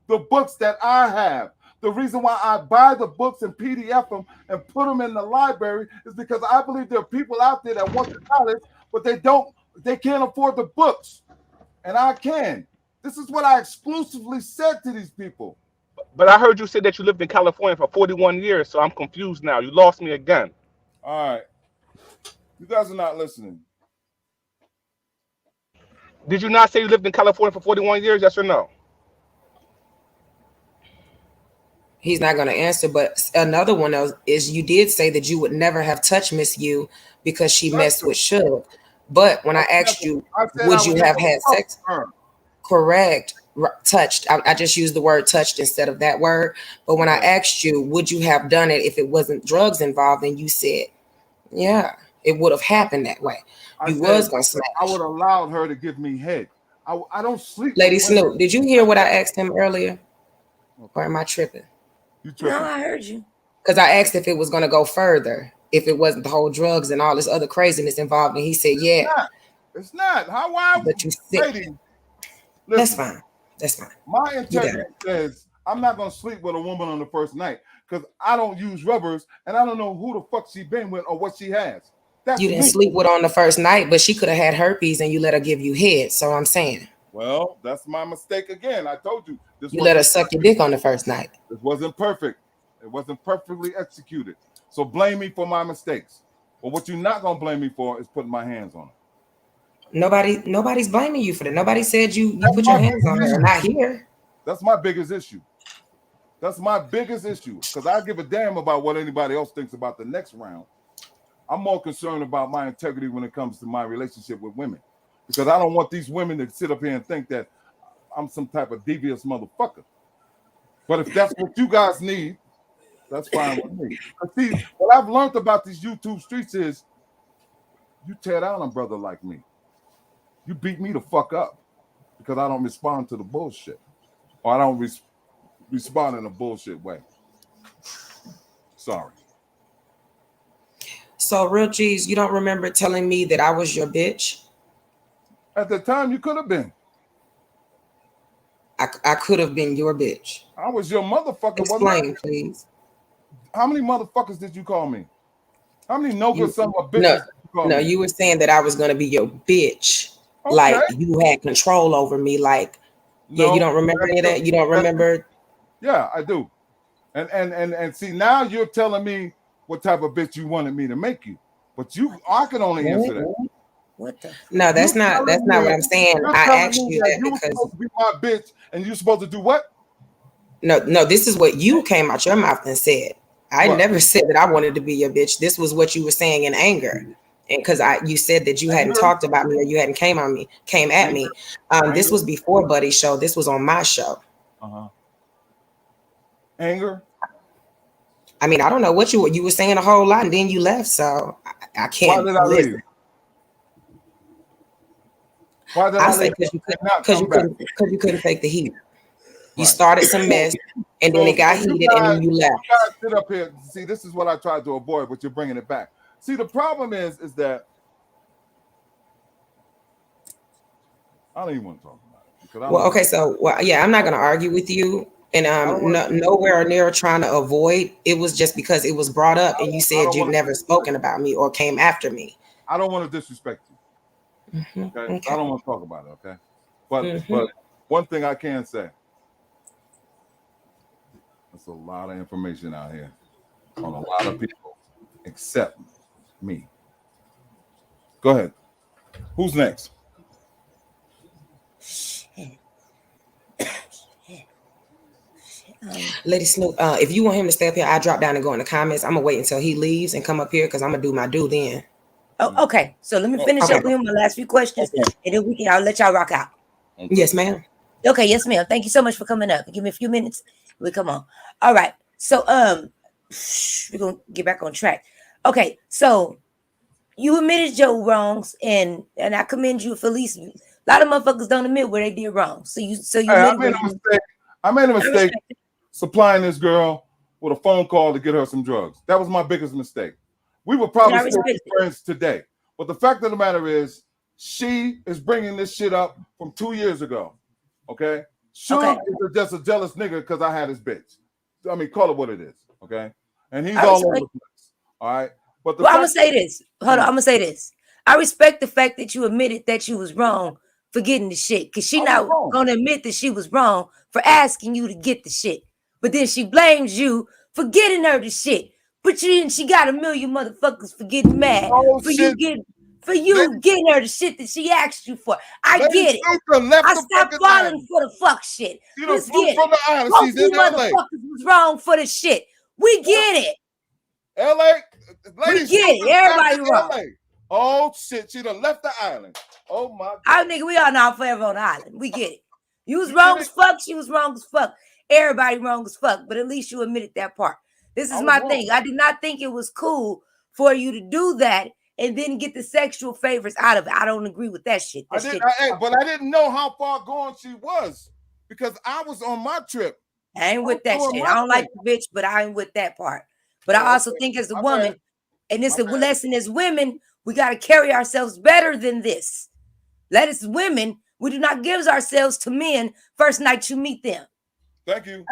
the books that I have. The reason why I buy the books and PDF them and put them in the library is because I believe there are people out there that want the knowledge, but they can't afford the books. And I can. This is what I exclusively said to these people. But I heard you say that you lived in California for 41 years, so I'm confused now. You lost me again. All right. You guys are not listening. Did you not say you lived in California for 41 years? Yes or no? He's not going to answer. But another one is you did say that you would never have touched Miss You because she messed with Suge. But when I asked you, would you have had sex? Correct. Touched. I just used the word touched instead of that word. But when I asked you, would you have done it if it wasn't drugs involved? And you said, yeah, it would have happened that way. You was going to smash. I would have allowed her to give me head. I don't sleep. Lady Snoop, did you hear what I asked him earlier? Or am I tripping? You tripping. No, I heard you. Because I asked if it was going to go further, if it wasn't the whole drugs and all this other craziness involved. And he said, yeah. It's not. Why? But you said, that's fine. That's fine. My integrity says I'm not going to sleep with a woman on the first night because I don't use rubbers and I don't know who the fuck she been with or what she has. That's you didn't sleep with her on the first night, but she could have had herpes and you let her give you head. So I'm saying. Well, that's my mistake again. I told you. You let her suck your dick on the first night. This wasn't perfect. It wasn't perfectly executed. So blame me for my mistakes. But what you're not going to blame me for is putting my hands on her. Nobody's blaming you for that. Nobody said you put your hands on her. Not here. That's my biggest issue. That's my biggest issue. Because I give a damn about what anybody else thinks about the next round. I'm more concerned about my integrity when it comes to my relationship with women. Because I don't want these women to sit up here and think that I'm some type of devious motherfucker. But if that's what you guys need, that's fine with me. But see, what I've learned about these YouTube streets is you tear down a brother like me. You beat me the fuck up because I don't respond to the bullshit. Or I don't respond in a bullshit way. Sorry. So, Real Cheese, you don't remember telling me that I was your bitch? At the time, you could have been. I could have been your bitch. I was your motherfucker. Explain, please. How many motherfuckers did you call me? How many Noga son of a bitches did you call me? You were saying that I was going to be your bitch. Okay. Like you had control over me. Like, no, you don't remember any of that? You don't remember? Yeah, I do. And see, now you're telling me what type of bitch you wanted me to make you. But I can only answer that. What the? No, that's not what I'm saying. I asked you that because supposed to be my bitch and you're supposed to do what? No, this is what you came out your mouth and said. I never said that I wanted to be your bitch. This was what you were saying in anger. And because you said that you hadn't talked about me or you hadn't came at me. This was before Buddy's show. This was on my show. Anger? I mean, I don't know what you were saying a whole lot and then you left. So I can't. Why did I leave? Why did I say because you couldn't take the heat. You started some mess and then it got heated and then you left. You guys sit up here. See, this is what I tried to avoid, but you're bringing it back. See, the problem is that I don't even want to talk about it. Okay, so I'm not going to argue with you, and nowhere near trying to avoid. It was just because it was brought up, and you said you'd never spoken about me or came after me. I don't want to disrespect you. Okay? I don't want to talk about it. Okay, but one thing I can say. There's a lot of information out here on a lot of people except me. Go ahead. Who's next? Lady Snoop, if you want him to stay up here, I drop down and go in the comments. I'm gonna wait until he leaves and come up here because I'm gonna do my due then. Oh, okay. So let me finish Okay. up with him my last few questions, and then I'll let y'all rock out. Okay. Yes, ma'am. Okay, yes, ma'am. Thank you so much for coming up. Give me a few minutes. We come on. All right. So we're gonna get back on track. Okay, so you admitted your wrongs, and I commend you for at least a lot of motherfuckers don't admit where they did wrong. So you Hey, I admitted made where a you- mistake. I made a I mistake respect it. supplying this girl with a phone call to get her some drugs. That was my biggest mistake. We would And probably I still be respect it. friends today. But the fact of the matter is, she is bringing this shit up from 2 years ago. Okay? Suge Okay. is just a jealous nigga because I had his bitch. I mean, call it what it is. Okay? And he's I all over respect- the place. All right? But the Well, I'm fact gonna say this. Hold on, I'm gonna say this. I respect the fact that you admitted that you was wrong for getting the shit, because she I was not wrong. gonna admit that she was wrong for asking you to get the shit. But then she blames you for getting her the shit. But she got a million motherfuckers for getting mad Oh, for shit. you getting her the shit that she asked you for. I Lady get it. Snoop left I the stopped fucking falling island. for the fuck shit. She done Let's flew get from it. the island. Both She's you in LA. motherfuckers was wrong for the shit. We get it. LA. We Lady get Snoop it. is back Everybody in wrong. LA. Oh shit, she done left the island. Oh my god. I nigga, we all know I'm forever on the island. We get it. You was You wrong get as fuck. She was wrong as fuck. Everybody wrong as fuck. But at least you admitted that part. This I is was my wrong. thing. I did not think it was cool for you to do that and then get the sexual favors out of it. I don't agree with that shit. That shit. But I didn't know how far gone she was because I was on my trip. I ain't with that doing shit. my I don't like thing. the bitch, but I ain't with that part. But Oh, I also okay. think as a My woman, bad. and it's My a bad. lesson as women, we got to carry ourselves better than this. Let us women, we do not give ourselves to men first night you meet them. Thank you.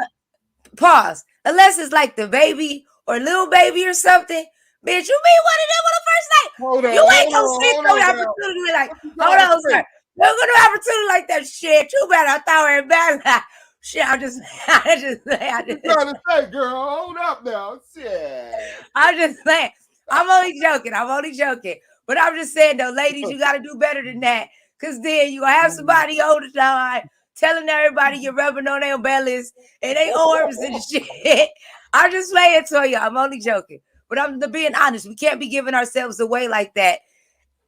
Pause. Unless it's like the baby or little baby or something. Bitch, you meet one of them on the first night. Hold on. You ain't gonna hold see on, no hold on. opportunity like, What you hold trying to on, say? sir. You're gonna opportunity like that shit. You better throw her back. Shit, I just What you trying to say, girl? Hold up now. Shit. I'm just saying. I'm only joking. But I'm just saying though, ladies, you gotta do better than that. Cause then you have somebody on the side telling everybody you're rubbing on their bellies and they arms and shit. I'm just saying to you, I'm only joking. But I'm being honest. We can't be giving ourselves away like that.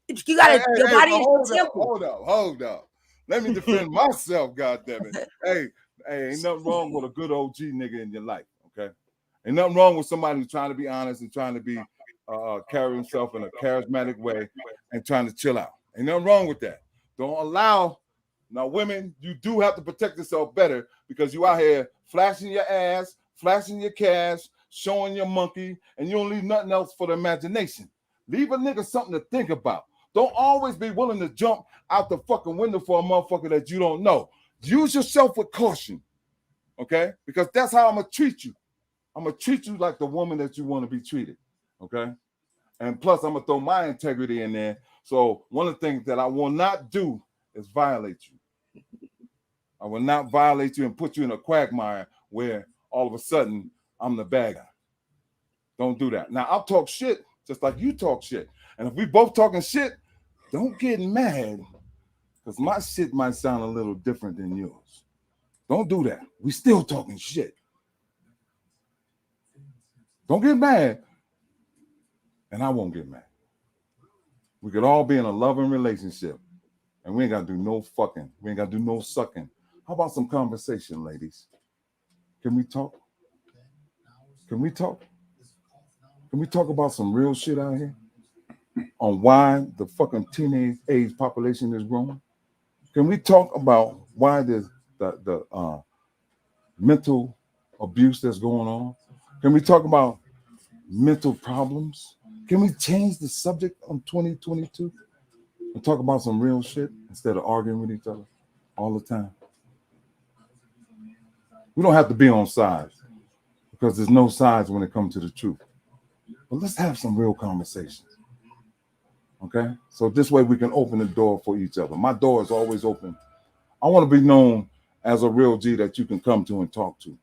You gotta your body is your temple. Hold up. Let me defend myself, goddammit. Hey, ain't nothing wrong with a good OG nigga in your life, okay? Ain't nothing wrong with somebody who's trying to be honest and trying to be carry himself in a charismatic way and trying to chill out. Ain't nothing wrong with that. Don't allow. Now, women, you do have to protect yourself better because you out here flashing your ass, flashing your cash, showing your monkey, and you don't leave nothing else for the imagination. Leave a nigga something to think about. Don't always be willing to jump out the fucking window for a motherfucker that you don't know. Use yourself with caution, okay? Because that's how I'm gonna treat you. I'm gonna treat you like the woman that you want to be treated, okay? And plus, I'm gonna throw my integrity in there. So one of the things that I will not do is violate you. I will not violate you and put you in a quagmire where all of a sudden I'm the bad guy. Don't do that. Now I'll talk shit just like you talk shit. And if we both talking shit, don't get mad because my shit might sound a little different than yours. Don't do that. We still talking shit. Don't get mad, and I won't get mad. We could all be in a loving relationship, and we ain't got to do no fucking. We ain't got to do no sucking. How about some conversation, ladies? Can we talk? Can we talk? Can we talk about some real shit out here? On why the fucking teenage age population is growing? Can we talk about why there's the mental abuse that's going on? Can we talk about mental problems? Can we change the subject on 2022 and talk about some real shit instead of arguing with each other all the time? We don't have to be on sides because there's no sides when it comes to the truth. But let's have some real conversations. Okay? So this way we can open the door for each other. My door is always open. I want to be known as a real G that you can come to and talk to.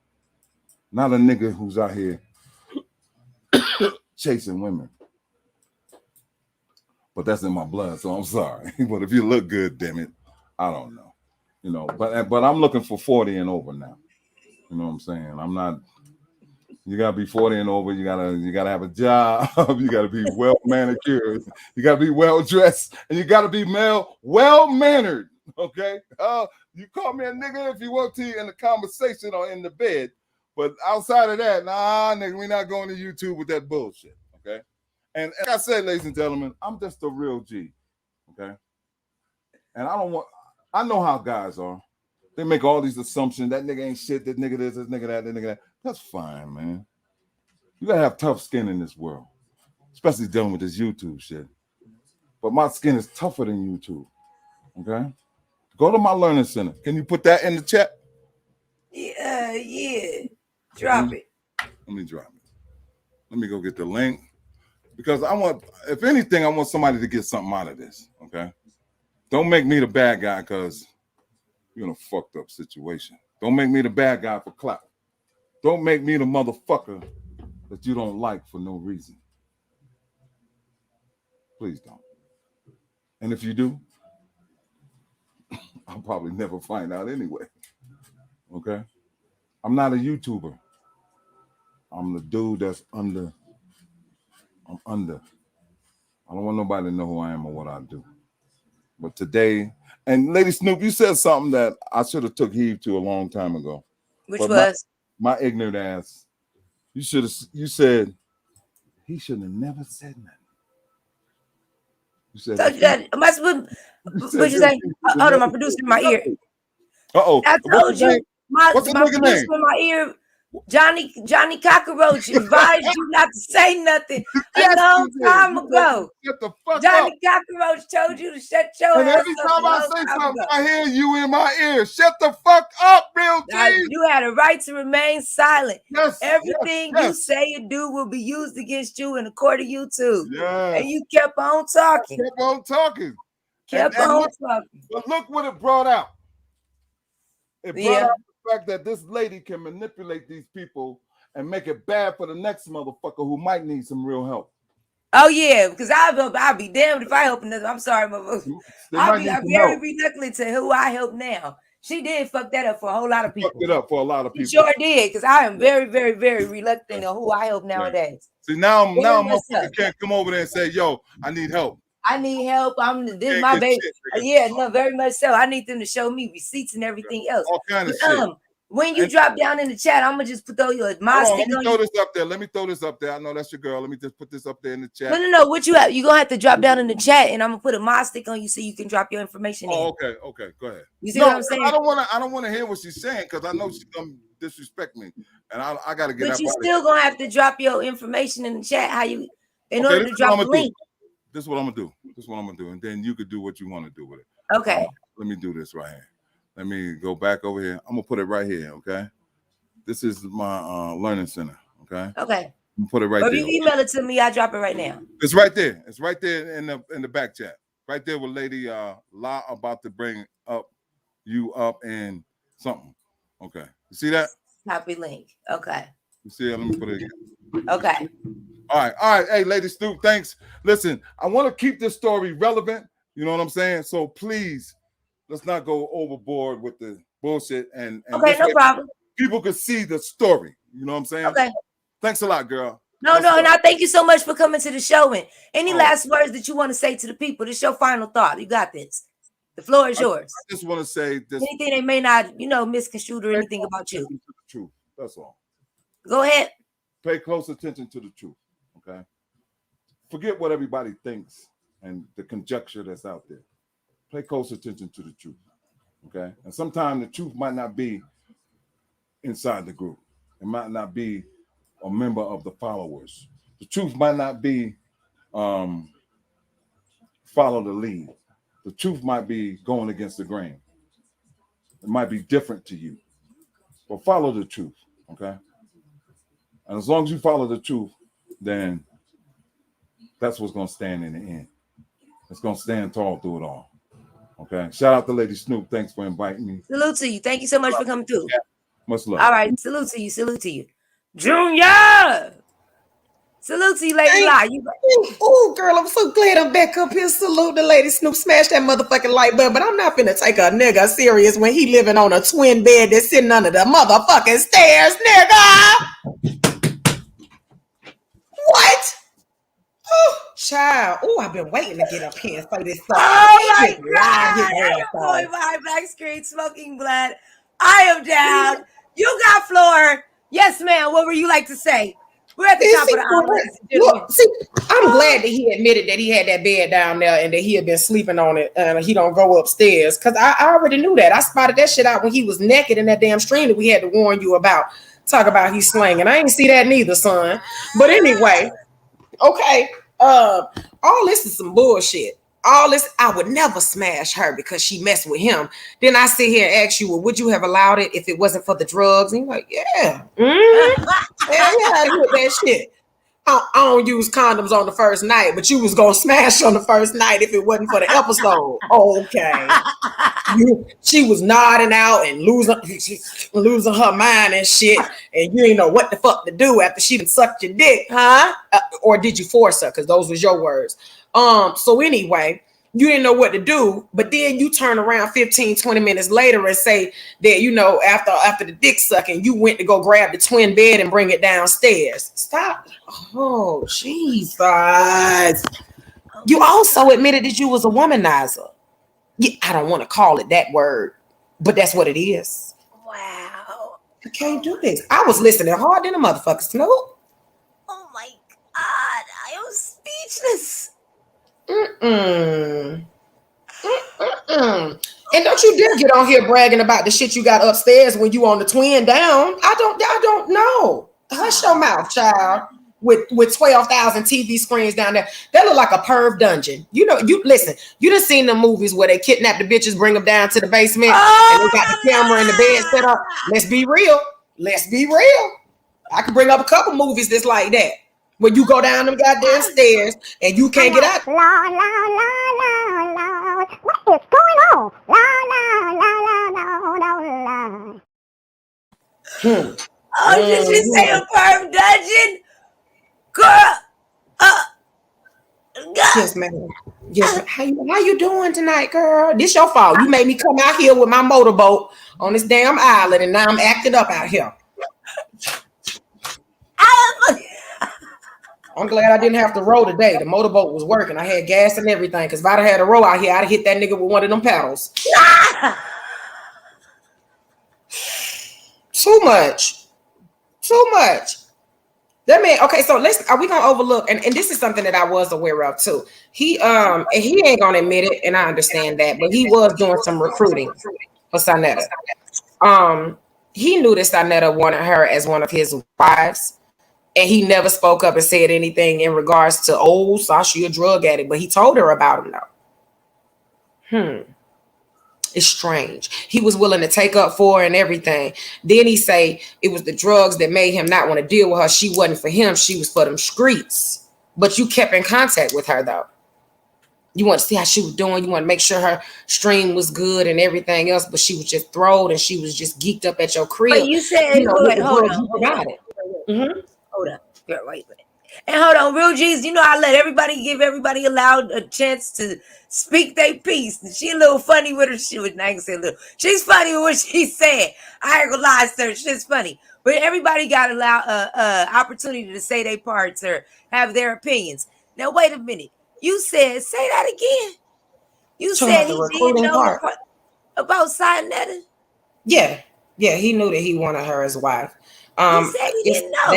Not a nigga who's out here chasing women. but that's in my blood, so I'm sorry. But if you look good, damn it, I don't know. You know, but I'm looking for 40 and over now. You know what I'm saying? I'm not. You gotta be 40 and over. You gotta have a job. You gotta be well manicured. You gotta be well dressed, and you gotta be well mannered. Okay. You call me a nigga if you want to in the conversation or in the bed, but outside of that, nah, nigga, we're not going to YouTube with that bullshit. Okay. And like I said, ladies and gentlemen, I'm just a real G. Okay. And I know how guys are. They make all these assumptions. That nigga ain't shit. That nigga this nigga that, that nigga that. That's fine, man. You gotta have tough skin in this world, especially dealing with this YouTube shit. But my skin is tougher than YouTube. Okay? Go to my learning center. Can you put that in the chat? Yeah. Drop it. Let me drop it. Let me go get the link. Because if anything, I want somebody to get something out of this. Okay? Don't make me the bad guy because you're in a fucked up situation. Don't make me the bad guy for clout. Don't make me the motherfucker that you don't like for no reason. Please don't. And if you do, I'll probably never find out anyway. Okay? I'm not a YouTuber. I'm the dude that's under. I'm under. I don't want nobody to know who I am or what I do. But today, and Lady Snoop, you said something that I should have took heed to a long time ago. Which but was? My ignorant ass. You said he should have never said nothing. You said that. What you say? Hold on, my producer in my ear. I told you, my producer in my ear, Johnny Cockroach advised you not to say nothing a long time ago. Shut the fuck Johnny up. Cockroach told you to shut your and ass up. Every time I say something, I hear you in my ear. Shut the fuck up, real G. You had a right to remain silent. Yes, Everything you say and do will be used against you in the court of YouTube. Yes. And you kept on talking. Kept on talking. But look what it brought out. It brought out the fact that this lady can manipulate these people and make it bad for the next motherfucker who might need some real help. Oh yeah, because I'll be damned if I help another. I'm sorry, motherfucker. I'll be very reluctant to who I help now. She did fuck that up for a whole lot of people. Fucked it up for a lot of people. She sure did, because I am very, very, very reluctant on who I help nowadays. See, now motherfucker can't come over there and say, yo, I need help. I need help. This is my baby. No, very much so. I need them to show me receipts and everything else. All kind of shit. When you drop down in the chat, I'm gonna just throw you a my stick on you. Let me throw this up there. I know that's your girl. Let me just put this up there in the chat. No. What you have? You're gonna have to drop down in the chat, and I'm gonna put a my stick on you so you can drop your information in. Okay. Go ahead. You see what I'm saying? I don't wanna hear what she's saying because I know she's gonna disrespect me, and I gotta get. But you still gonna have to drop your information in the chat. In order to drop the link. This is what I'm gonna do, and then you could do what you want to do with it. Okay. Let me do this right here. Let me go back over here. I'm gonna put it right here. Okay. This is my learning center. Okay. Okay. I'm put it right there. If you email it to me, I drop it right now. It's right there. It's right there in the back chat. Right there with Lady La about to bring you up in something. Okay. You see that? Copy link. Okay. You see it? Let me put it again. Okay. All right. Hey, Lady Snoop, thanks. Listen, I want to keep this story relevant. You know what I'm saying? So please, let's not go overboard with the bullshit. And okay, no problem. People could see the story. You know what I'm saying? Okay. Thanks a lot, girl. No, and I thank you so much for coming to the show. And any last words that you want to say to the people? This is your final thought. You got this. The floor is yours. I just want to say this. Anything they may not, misconstrued or anything about you. The truth. That's all. Go ahead. Pay close attention to the truth. Okay. Forget what everybody thinks and the conjecture that's out there. Pay close attention to the truth. Okay. And sometimes the truth might not be inside the group. It might not be a member of the followers. The truth might not be follow the lead. The truth might be going against the grain. It might be different to you. But follow the truth. Okay. And as long as you follow the truth, then that's what's going to stand in the end. It's going to stand tall through it all. Okay. Shout out to Lady Snoop. Thanks for inviting me. Salute to you. Thank you so much for coming through. Much love. All right. Salute to you. Junior. Salute to you, Lady Lie. You Oh, girl, I'm so glad I'm back up here. Salute the lady Snoop. Smash that motherfucking like button. But I'm not finna take a nigga serious when he living on a twin bed that's sitting under the motherfucking stairs, nigga. What? Oh, child. Oh, I've been waiting to get up here and say this stuff. oh my Just lie his God! I ass am going off. behind black screen, smoking blood. I am down. You got floor. Yes, ma'am. What would you like to say? We're at the Is top he of the for hour, real? ladies and gentlemen. Look, see, I'm glad that he admitted that he had that bed down there and that he had been sleeping on it and he don't go upstairs. Cause I already knew that. I spotted that shit out when he was naked in that damn stream that we had to warn you about. Talk about he's slanging. I ain't see that neither, son. But anyway, okay. All this is some bullshit. All this, I would never smash her because she messed with him. Then I sit here and ask you, well, would you have allowed it if it wasn't for the drugs? And you're like, yeah. Mm-hmm. Yeah, with that shit. I don't use condoms on the first night, but you was gonna smash on the first night if it wasn't for the episode. Okay. She was nodding out and losing her mind and shit, and you didn't know what the fuck to do after she done sucked your dick, huh? Or did you force her? Because those was your words. So anyway, you didn't know what to do, but then you turn around 15, 20 minutes later and say that, you know, after the dick sucking, you went to go grab the twin bed and bring it downstairs. Stop. Oh, Jesus. You also admitted that you was a womanizer. Yeah, I don't want to call it that word, but that's what it is. Wow. You can't do this. I was listening hard than a motherfucker, Snoop. Oh my God. I am speechless. Mm-mm. Mm-mm. And don't you dare get on here bragging about the shit you got upstairs when you on the twin down. I don't know. Hush your mouth, child. With 12,000 TV screens down there, that look like a perv dungeon. You know, you listen. You done seen the movies where they kidnap the bitches, bring them down to the basement, and they got the camera and the bed set up. Let's be real. Let's be real. I can bring up a couple movies that's like that. When you go down them goddamn stairs and you can't get out. La la la la la. What is going on? La la la la la la. Oh, did you say a perv dungeon? Girl. Yes, ma'am. Yes, ma'am. How you doing tonight, girl? This your fault. You made me come out here with my motorboat on this damn island, and now I'm acting up out here. I'm glad I didn't have to row today. The motorboat was working. I had gas and everything. Because if I'd have had a row out here, I'd have hit that nigga with one of them paddles. Too much. Too much. That man, okay, so are we gonna overlook, and this is something that I was aware of too. He and he ain't gonna admit it, and I understand that, but he was doing some recruiting for Sanetta. He knew that Sanetta wanted her as one of his wives. And he never spoke up and said anything in regards to, oh, Sasha, you're a drug addict. But he told her about him, though. It's strange. He was willing to take up for her and everything. Then he say it was the drugs that made him not want to deal with her. She wasn't for him. She was for them streets. But you kept in contact with her, though. You want to see how she was doing. You want to make sure her stream was good and everything else. But she was just thrilled and she was just geeked up at your crib. But you said, you know, wait, hold on. Hold up. Girl, wait. And hold on, real G's, you know I let everybody give everybody allowed a chance to speak their piece. And she a little funny with her shit. I ain't gonna say a little. She's funny with what she said. I ain't gonna lie, sir. She's funny. But everybody got allowed opportunity to say their parts or have their opinions. Now wait a minute. You said, say that again. You said he didn't know about Sanetta? Yeah, he knew that he wanted her as wife. He said he didn't know.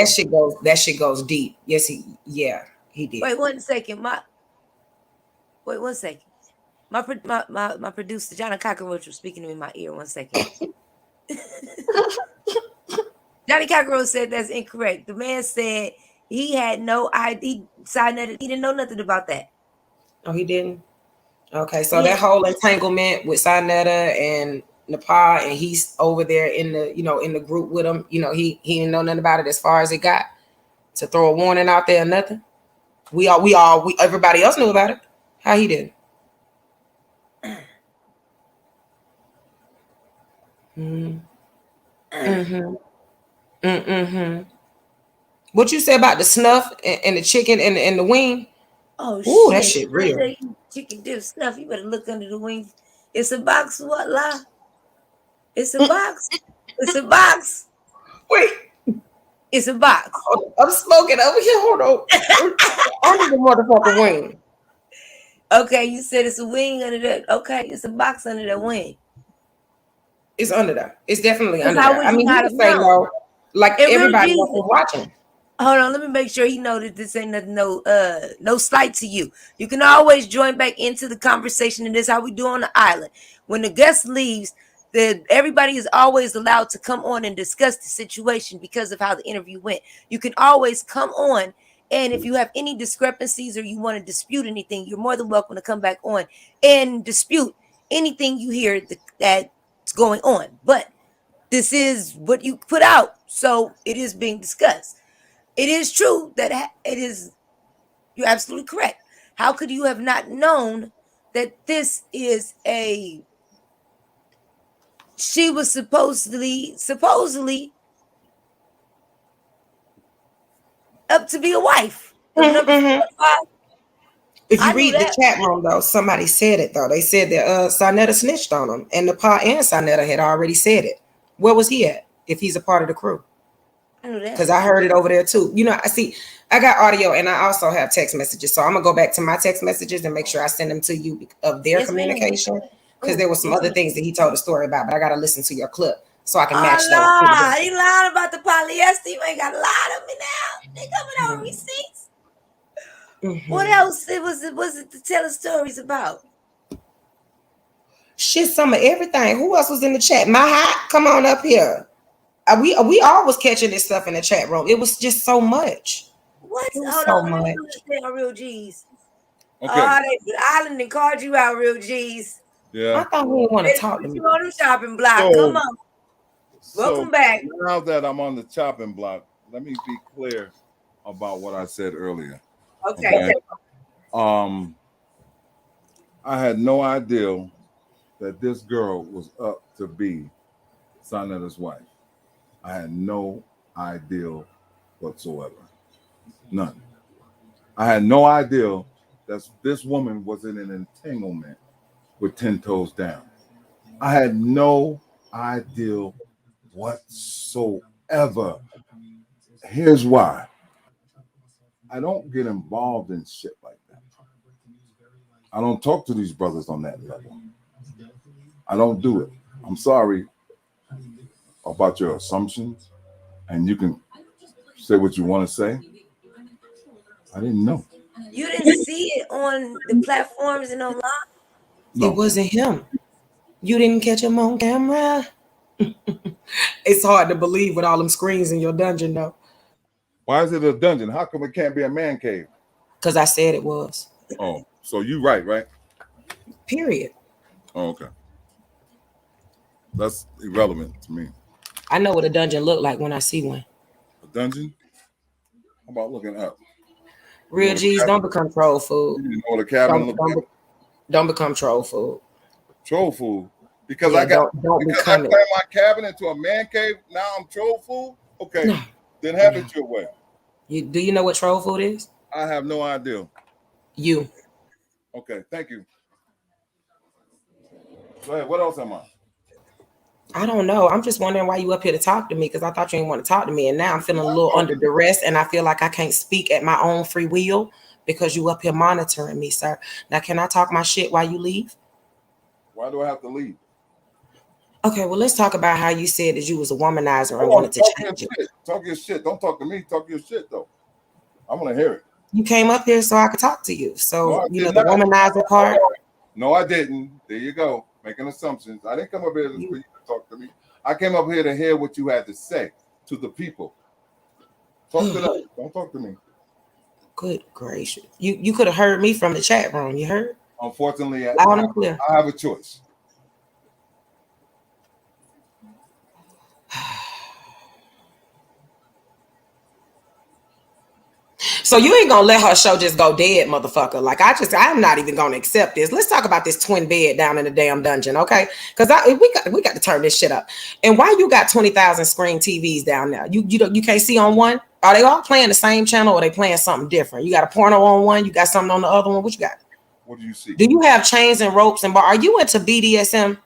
That shit goes deep. Yes, he did. Wait 1 second. Wait 1 second. My producer, Johnny Cockroach, was speaking to me in my ear. 1 second. Johnny Cockroach said that's incorrect. The man said he had no idea. He didn't know nothing about that. Oh, he didn't? Okay, so that whole entanglement with Sanetta and Nepal, and he's over there in the group with him. You know, he didn't know nothing about it as far as it got to throw a warning out there or nothing. We everybody else knew about it. How he did? What you say about the snuff and the chicken and the wing? Oh Ooh, that shit! shit I real. say you chicken dip stuff. You better look under the wings. It's a box. What lie? It's a box. It's a box. Wait, It's a box. I'm smoking over here. Hold on. Under the motherfucking wing. Okay, you said it's a wing under that. Okay, it's a box under that wing. It's under there. It's definitely Because under how there. would I you mean, not you have can say known? no. Like And real everybody else Jesus, is watching. hold on, let me make sure he know that this ain't no slight to you. You can always join back into the conversation, and this is how we do on the island. When the guest leaves, everybody is always allowed to come on and discuss the situation because of how the interview went. You can always come on, and if you have any discrepancies or you want to dispute anything, you're more than welcome to come back on and dispute anything you hear that's going on. But this is what you put out, so it is being discussed. It is true that it is. You're absolutely correct. How could you have not known that this is a? She was supposedly up to be a wife. Mhm. If I you knew read the that. chat room, though, somebody said it, though. They said that Sarnetta snitched on him, and the Pa and Sarnetta had already said it. Where was he at if he's a part of the crew? I knew that. Because I heard it over there, too. You know, I got audio, and I also have text messages. So I'm going to go back to my text messages and make sure I send them to you of their Yes, ma'am. communication. Because there was some other things that he told a story about, but I got to listen to your clip so I can Oh, match those. Lord, he lied about the polyester. You ain't got to lie to me now. They coming out with receipts. Mhm. What else was it to tell the stories about? Shit, some of everything. Who else was in the chat? My Hot, come on up here. We all was catching this stuff in the chat room. It was just so much. What? It was Hold so on, let me much. do this thing on Real G's. Okay. The island and called you out, Real G's. I Yeah. thought he didn't want to They talk to put me. you on the shopping block. So- Come on. Welcome So back. now that I'm on the chopping block, let me be clear about what I said earlier. Okay. I had no idea that this girl was up to be Sarnetta's wife. I had no idea whatsoever. None. I had no idea that this woman was in an entanglement with 10 Toes Down. I had no idea whatsoever. Here's why. I don't get involved in shit like that. I don't talk to these brothers on that level. I don't do it. I'm sorry about your assumptions, and you can say what you want to say. I didn't know. You didn't see it on the platforms and online? No. It wasn't him. You didn't catch him on camera. It's hard to believe with all them screens in your dungeon, though. Why is it a dungeon? How come it can't be a man cave? Because I said it was. Oh, so you right? Period. Oh, okay. That's irrelevant to me. I know what a dungeon look like when I see one. A dungeon? How about looking up? Real You know, G's, don't become troll food. You know what a cabin looks like? Don't become troll food. Troll food. Because Yeah, I got don't because become I it. turned my cabin into a man cave. Now I'm troll food. Okay, No. then have it your way. Do you know what troll food is? I have no idea. You. Okay, thank you. Go ahead. What else am I? I don't know. I'm just wondering why you up here to talk to me because I thought you didn't want to talk to me. And now I'm feeling a little under duress and I feel like I can't speak at my own free will because you up here monitoring me, sir. Now, can I talk my shit while you leave? Why do I have to leave? Okay, well, let's talk about how you said that you was a womanizer and Oh, wanted to talk your change it. shit. Talk your shit. Don't talk to me. Talk your shit though. I want to hear it. You came up here so I could talk to you. So, No, I you know, did the not. womanizer part. No, I didn't. There you go. Making assumptions. I didn't come up here for you to talk to me. I came up here to hear what you had to say to the people. Talk to them. Don't talk to me. Good gracious. You could have heard me from the chat room. You heard? Unfortunately, Loud and clear. I have a choice. So you ain't gonna let her show just go dead, motherfucker. Like I'm not even gonna accept this. Let's talk about this twin bed down in the damn dungeon, okay? Because we got to turn this shit up. And why you got 20,000 screen TVs down there? You can't see on one? Are they all playing the same channel or are they playing something different? You got a porno on one, you got something on the other one. What you got? What do you see? Do you have chains and ropes and bar? Are you into BDSM?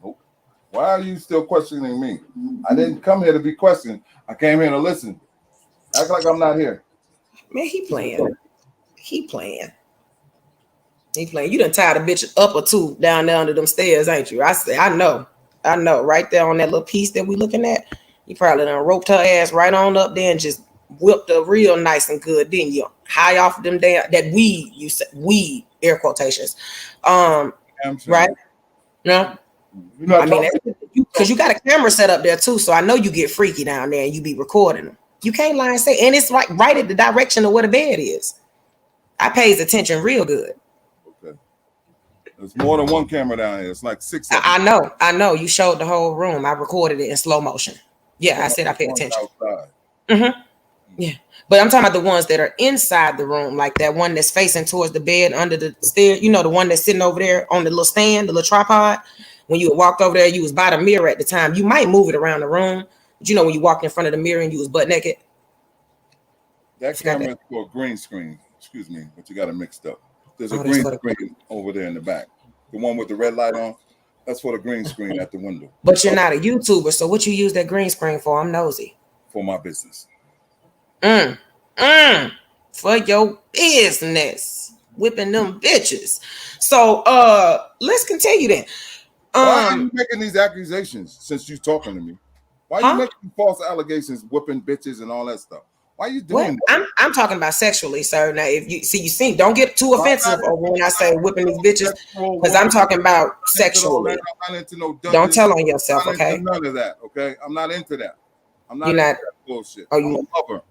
Nope. Why are you still questioning me? I didn't come here to be questioned. I came here to listen. Act like I'm not here. Man, he playing. He playing. He playing. You done tied a bitch up or two down there under them stairs, ain't you? I say, I know. Right there on that little piece that we looking at. You probably done roped her ass right on up there and just whipped her real nice and good, didn't you? High off of them damn that weed, you said weed, air quotations. Right? No. I mean, because you got a camera set up there too, so I know you get freaky down there and you be recording them. You can't lie and say, and it's right at the direction of where the bed is. I pays attention real good. Okay. There's more than one camera down here. It's like 6 of them. I know. You showed the whole room. I recorded it in slow motion. Yeah, I said I pay attention. Yeah, but I'm talking about the ones that are inside the room, like that one that's facing towards the bed under the stair. You know, the one that's sitting over there on the little stand, the little tripod. When you walked over there, you was by the mirror at the time. You might move it around the room, but you know when you walked in front of the mirror and you was butt naked. That camera is for a green screen. Excuse me, but you got it mixed up. There's a green screen over there in the back. The one with the red light on. That's for the green screen at the window. But you're not a YouTuber, so what you use that green screen for? I'm nosy. For my business. For your business. Whipping them bitches. So let's continue then. Why are you making these accusations since you're talking to me? Why are you making false allegations, whipping bitches and all that stuff? Why are you doing that? I'm talking about sexually, sir. Now, if you see, don't get too offensive over when I say whipping these bitches, because I'm talking about sexually. I'm not into no don't tell on yourself, okay? None of that, okay? I'm not into that. I'm not into that bullshit. I'm a lover.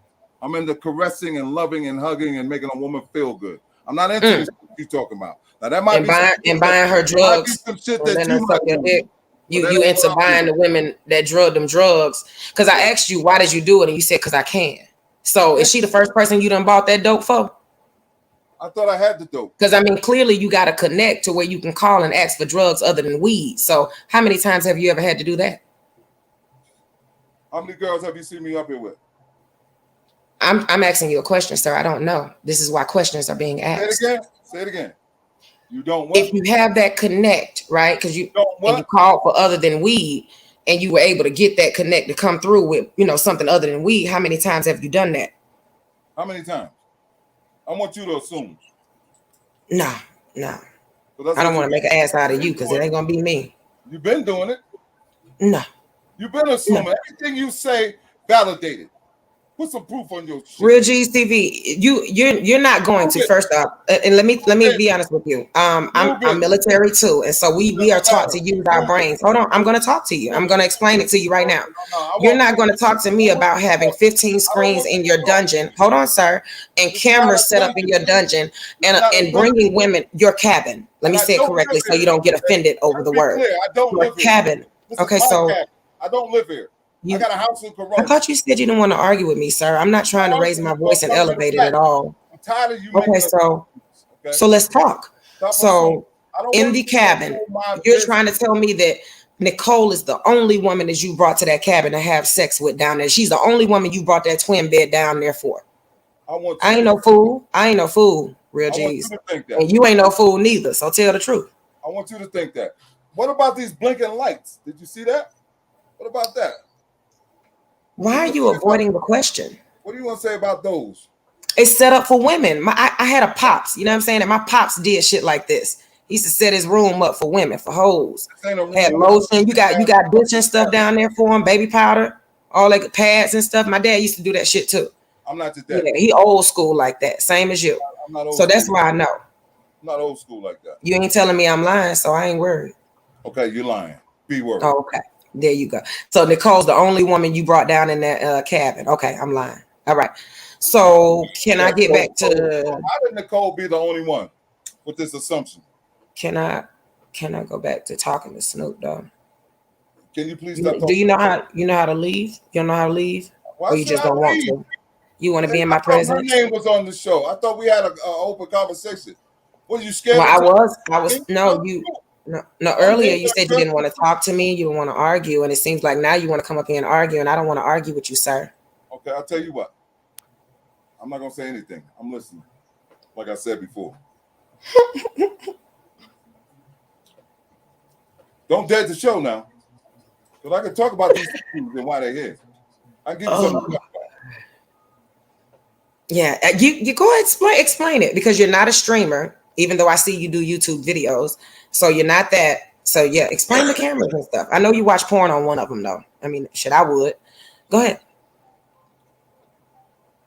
I'm into caressing and loving and hugging and making a woman feel good. I'm not into this you talking about. Now that might be buying her drugs. Some shit that you into buying the women that drug them drugs. Because I asked you, why did you do it? And you said, because I can. So is she the first person you done bought that dope for? I thought I had the dope. Because I mean, clearly you got to connect to where you can call and ask for drugs other than weed. So how many times have you ever had to do that? How many girls have you seen me up here with? I'm asking you a question, sir. I don't know. This is why questions are being asked. Say it again. You don't what? If you have that connect, right? Because you called for other than weed, and you were able to get that connect to come through with, something other than weed. How many times have you done that? How many times? I want you to assume. No. I don't want to make an ass out of you because it ain't gonna be me. You've been doing it. No. You've been assuming everything you say validated. Put some proof on your shit. Real G's TV. You're not going to first off, and let me be honest with you. I'm military too, and so we are taught to use our brains. Hold on, I'm going to talk to you. I'm going to explain it to you right now. You're not going to talk to me about having 15 screens in your dungeon. Hold on, sir, and cameras set up in your dungeon, and bringing women your cabin. Let me say it correctly so you don't get offended over the word. I don't live here. Cabin. Okay, so I don't live here. I got a house in Corona. I thought you said you didn't want to argue with me, sir. I'm not trying to raise my voice and elevate it at all. I'm tired of you. Okay, so let's talk. So in the cabin, you're trying to tell me that Nicole is the only woman that you brought to that cabin to have sex with down there. She's the only woman you brought that twin bed down there for. I ain't no fool. Real G's. And you ain't no fool neither. So tell the truth. I want you to think that. What about these blinking lights? Did you see that? What about that? Why are you avoiding the question? What do you want to say about those? It's set up for women. I had a pops, you know what I'm saying? And my pops did shit like this. He used to set his room up for women, for hoes. Had lotion. You got bitch and stuff down there for him, baby powder, all like pads and stuff. My dad used to do that shit too. I'm not your dad. Yeah, he old school like that, same as you. I'm not old so that's why I know. I'm not old school like that. You ain't telling me I'm lying, so I ain't worried. Okay, you're lying. Be worried. Oh, okay. There you go. So Nicole's the only woman you brought down in that cabin. Okay, I'm lying. All right. So can I get back to? How did Nicole be the only one with this assumption? Can I go back to talking to Snoop though? Can you please stop? Do you know how to leave? You don't know how to leave, or you just don't want to? You want to be in my presence? Her name was on the show. I thought we had an open conversation. Was you scared? Well, I was. No, you. No, earlier you said you didn't want to talk to me, you don't want to argue, and it seems like now you want to come up here and argue, and I don't want to argue with you, sir. Okay, I'll tell you what. I'm not gonna say anything. I'm listening. Like I said before. Don't dead the show now. Because I can talk about these things and why they're here. I can give you something to talk about. Yeah, you go ahead explain it, because you're not a streamer, even though I see you do YouTube videos. So you're not that. So yeah, explain the cameras and stuff. I know you watch porn on one of them though. I mean, shit, I would. Go ahead.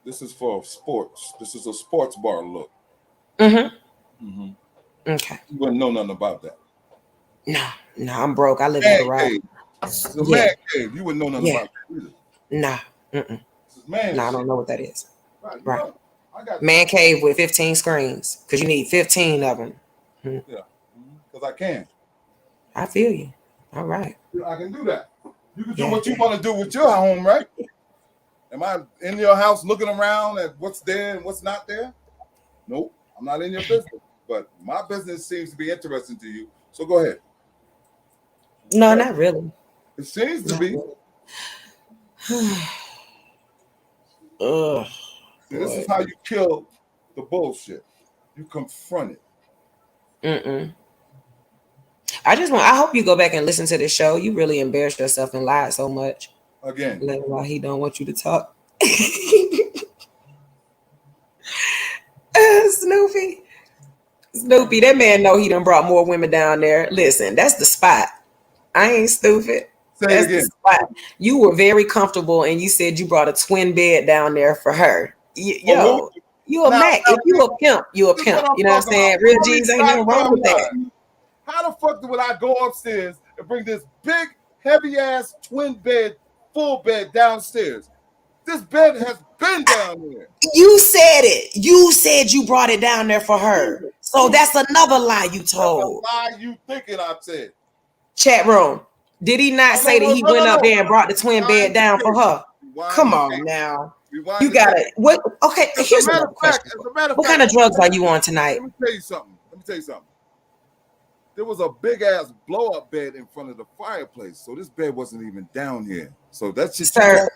This is for sports. This is a sports bar look. Mm-hmm. Mm-hmm. Okay. You wouldn't know nothing about that. No, I'm broke. I live in the garage. It's a man cave. You wouldn't know nothing about that either. Nah. This is man. No, I don't know what that is. Right. I got man cave with 15 screens, because you need 15 of them. Yeah, because I can. I feel you. All right. I can do that. You can do what you want to do with your home, right? Am I in your house looking around at what's there and what's not there? Nope, I'm not in your business. But my business seems to be interesting to you. So go ahead. No, not really. It seems to be. Ugh. See, this is how you kill the bullshit. You confront it. I hope you go back and listen to the show. You really embarrassed yourself and lied so much. Again. Why he don't want you to talk. Snoopy, that man know he done brought more women down there. Listen, that's the spot. I ain't stupid. Say it again. The spot. You were very comfortable, and you said you brought a twin bed down there for her. Yo, you a Mac. If you a pimp, you a pimp. You know what I'm saying? Real G's ain't nothing wrong with that. How the fuck would I go upstairs and bring this big, heavy ass twin bed, full bed downstairs? This bed has been down there. You said it. You said you brought it down there for her. So that's another lie you told. That's a lie you thinking I said. Chat room. Did he not say that he went up there and brought the twin bed down for her? Come on now. You got it. What? Okay, here's another question. What kind of drugs are you on tonight? Let me tell you something. There was a big ass blow up bed in front of the fireplace, so this bed wasn't even down here. So that's just. Sir,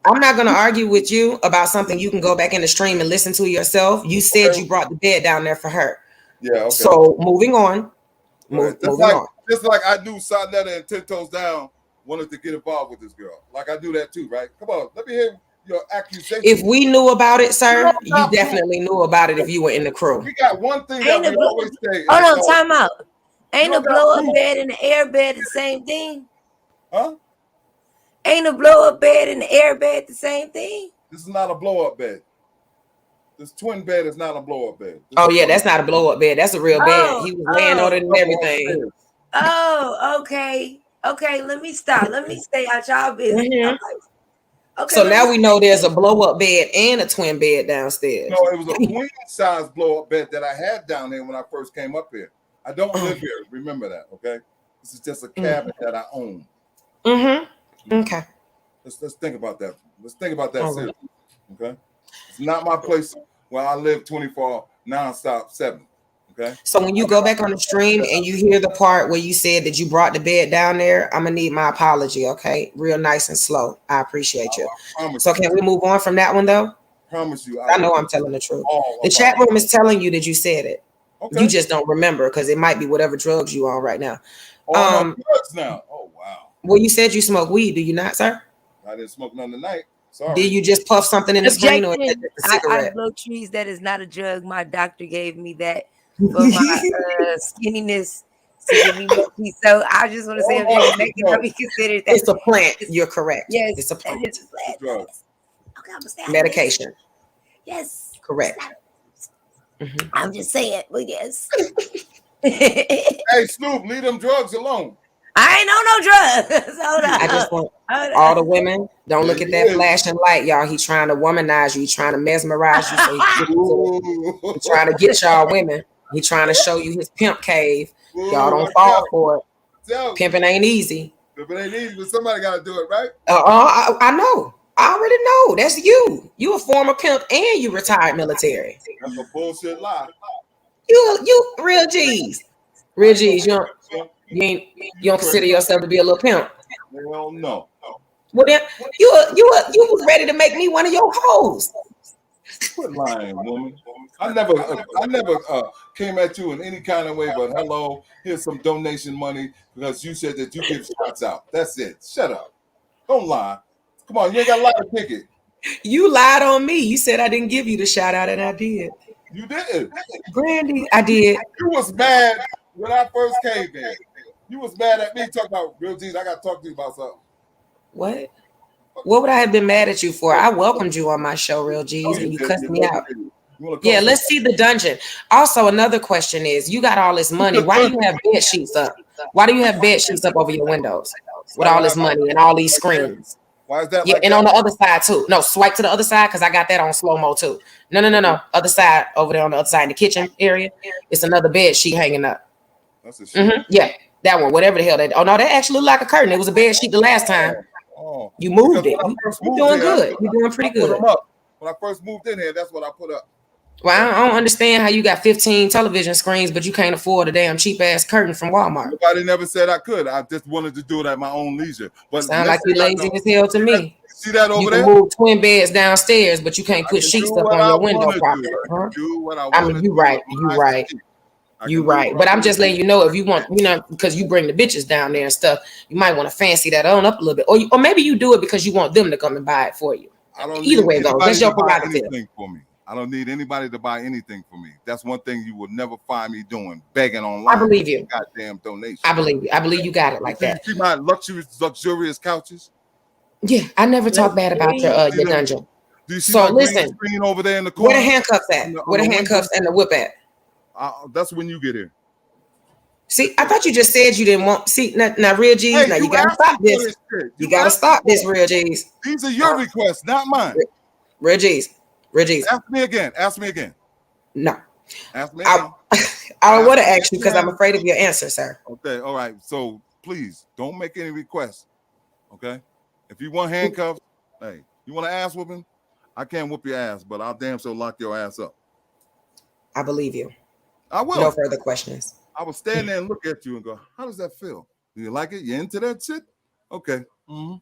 I'm not going to argue with you about something you can go back in the stream and listen to yourself. You said you brought the bed down there for her. Yeah. Okay. So moving on. Moving on. Just like I knew Sonetta and 10 Toes Down wanted to get involved with this girl. Like I do that too, right? Come on, let me hear your accusation. If we knew about it, sir, you definitely knew about it if you were in the crew. We got one thing that we always say. Hold on, time out. Ain't a blow-up bed and the air bed the same thing? Huh? Ain't a blow-up bed and the air bed the same thing? This is not a blow-up bed. This twin bed is not a blow-up bed. Oh, yeah, that's not a blow-up bed. That's a real bed. He was laying on it and everything. Oh, okay. Okay, let me stop. Let me stay out y'all business. Okay, so now we know there's a blow-up bed and a twin bed downstairs. No, it was a queen-size blow-up bed that I had down there when I first came up here. I don't live here. Remember that, okay? This is just a cabin that I own. Okay. Let's think about that. Let's think about that seriously. Okay. It's not my place where I live 24 nonstop 7. Okay. So when you go back on the stream and you hear the part where you said that you brought the bed down there, I'm gonna need my apology. Okay, real nice and slow. I appreciate you. So can we move on from that one though? Promise you. I know I'm telling the truth. The chat room is telling you that you said it. Okay. You just don't remember because it might be whatever drugs you on right now. Drugs now. Oh wow. Well, you said you smoke weed. Do you not, sir? I didn't smoke none tonight. Sorry. Did you just puff something in the screen or a cigarette? I blow trees. That is not a drug. My doctor gave me that for my skinniness. So I just want to say it cannot be considered that. It's a plant. You're correct. Yes, it's a plant. It's a plant. Okay, medication. Yes. Correct. I'm just saying, but yes. Hey, Snoop, leave them drugs alone. I ain't on no drugs. Hold on. I just want all the women, don't look at that flashing light, y'all. He's trying to womanize you. He's trying to mesmerize you. So he's trying to get y'all women. He's trying to show you his pimp cave. Y'all don't fall for it. Pimping ain't easy. Pimping ain't easy, but somebody got to do it, right? I know. I already know. That's you. You a former pimp and you retired military. That's a bullshit lie. You real G's. Real G's. You don't consider yourself to be a little pimp. Well, no. Well, then you was ready to make me one of your hoes. Quit lying, woman. I never came at you in any kind of way, but hello, here's some donation money because you said that you give shots out. That's it. Shut up. Don't lie. Come on, you ain't got a lot to pick it. You lied on me. You said I didn't give you the shout out, and I did. You did. Brandy, I did. You was mad when I first came there. You was mad at me talking about Real G's. I got to talk to you about something. What? What would I have been mad at you for? I welcomed you on my show, Real G's, and you cussed me out. Yeah, let's see the dungeon. Also, another question is, you got all this money. Why do you have bed sheets up? Why do you have bed sheets up over your windows with all this money and all these screens? Why is that? Yeah, and on the other side too. No, swipe to the other side because I got that on slow-mo too. No. Other side, over there on the other side in the kitchen area. It's another bed sheet hanging up. That's a shit. Yeah, that one, whatever the hell that. Oh no, that actually looked like a curtain. It was a bed sheet the last time. Oh, you moved it. You're doing good. You're doing pretty good. When I first moved in here, that's what I put up. Well, I don't understand how you got 15 television screens, but you can't afford a damn cheap ass curtain from Walmart. Nobody never said I could. I just wanted to do it at my own leisure. But sound like you lazy as hell to me. See that over there? You can move twin beds downstairs, but you can't put sheets up on your window properly. Huh? I mean, you right. You right. But I'm just letting you know, if you want, because you bring the bitches down there and stuff, you might want to fancy that on up a little bit, or maybe you do it because you want them to come and buy it for you. Either way, though, that's your prerogative. For me. I don't need anybody to buy anything for me. That's one thing you will never find me doing, begging online. I believe you. Goddamn donation. I believe you. I believe you got it like that. You see my luxurious couches? Yeah, I never talk bad about your dungeon. Do you see so my listen, screen over there in the corner? Where the handcuffs at? Where the handcuffs and the whip at? That's when you get here. See, I thought you just said you didn't want. See, now Real G's. Hey, now you gotta stop this. You gotta stop this, Real G's. These are your requests, not mine. Real G's. Ask me again. No. Ask me again. I don't want to ask you because I'm afraid of your answer, sir. Okay, all right. So please don't make any requests. Okay? If you want handcuffs, hey, you want an ass whooping? I can't whoop your ass, but I'll damn sure lock your ass up. I believe you. I will. No further questions. I will stand there and look at you and go, how does that feel? Do you like it? You into that shit? Okay. Mm-hmm.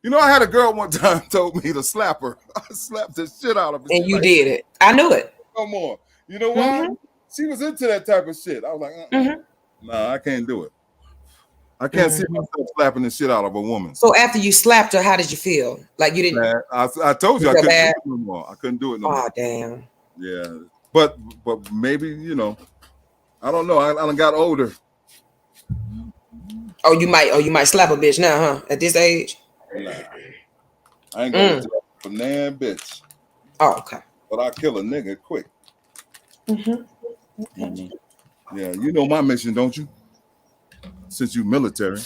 You know, I had a girl one time told me to slap her. I slapped the shit out of her. And you did it. I knew it. Come on. You know what? Mm-hmm. She was into that type of shit. I was like, nah, I can't do it. I can't see myself slapping the shit out of a woman. So after you slapped her, how did you feel? Like you didn't? I told you I couldn't do it no more. I couldn't do it no more. Oh, damn. Yeah. But maybe, I don't know. I done got older. Oh, you might slap a bitch now, huh? At this age? Nah. I ain't going to for nan bitch. Oh, okay. But I'll kill a nigga quick. Yeah, you know my mission, don't you? Since you military.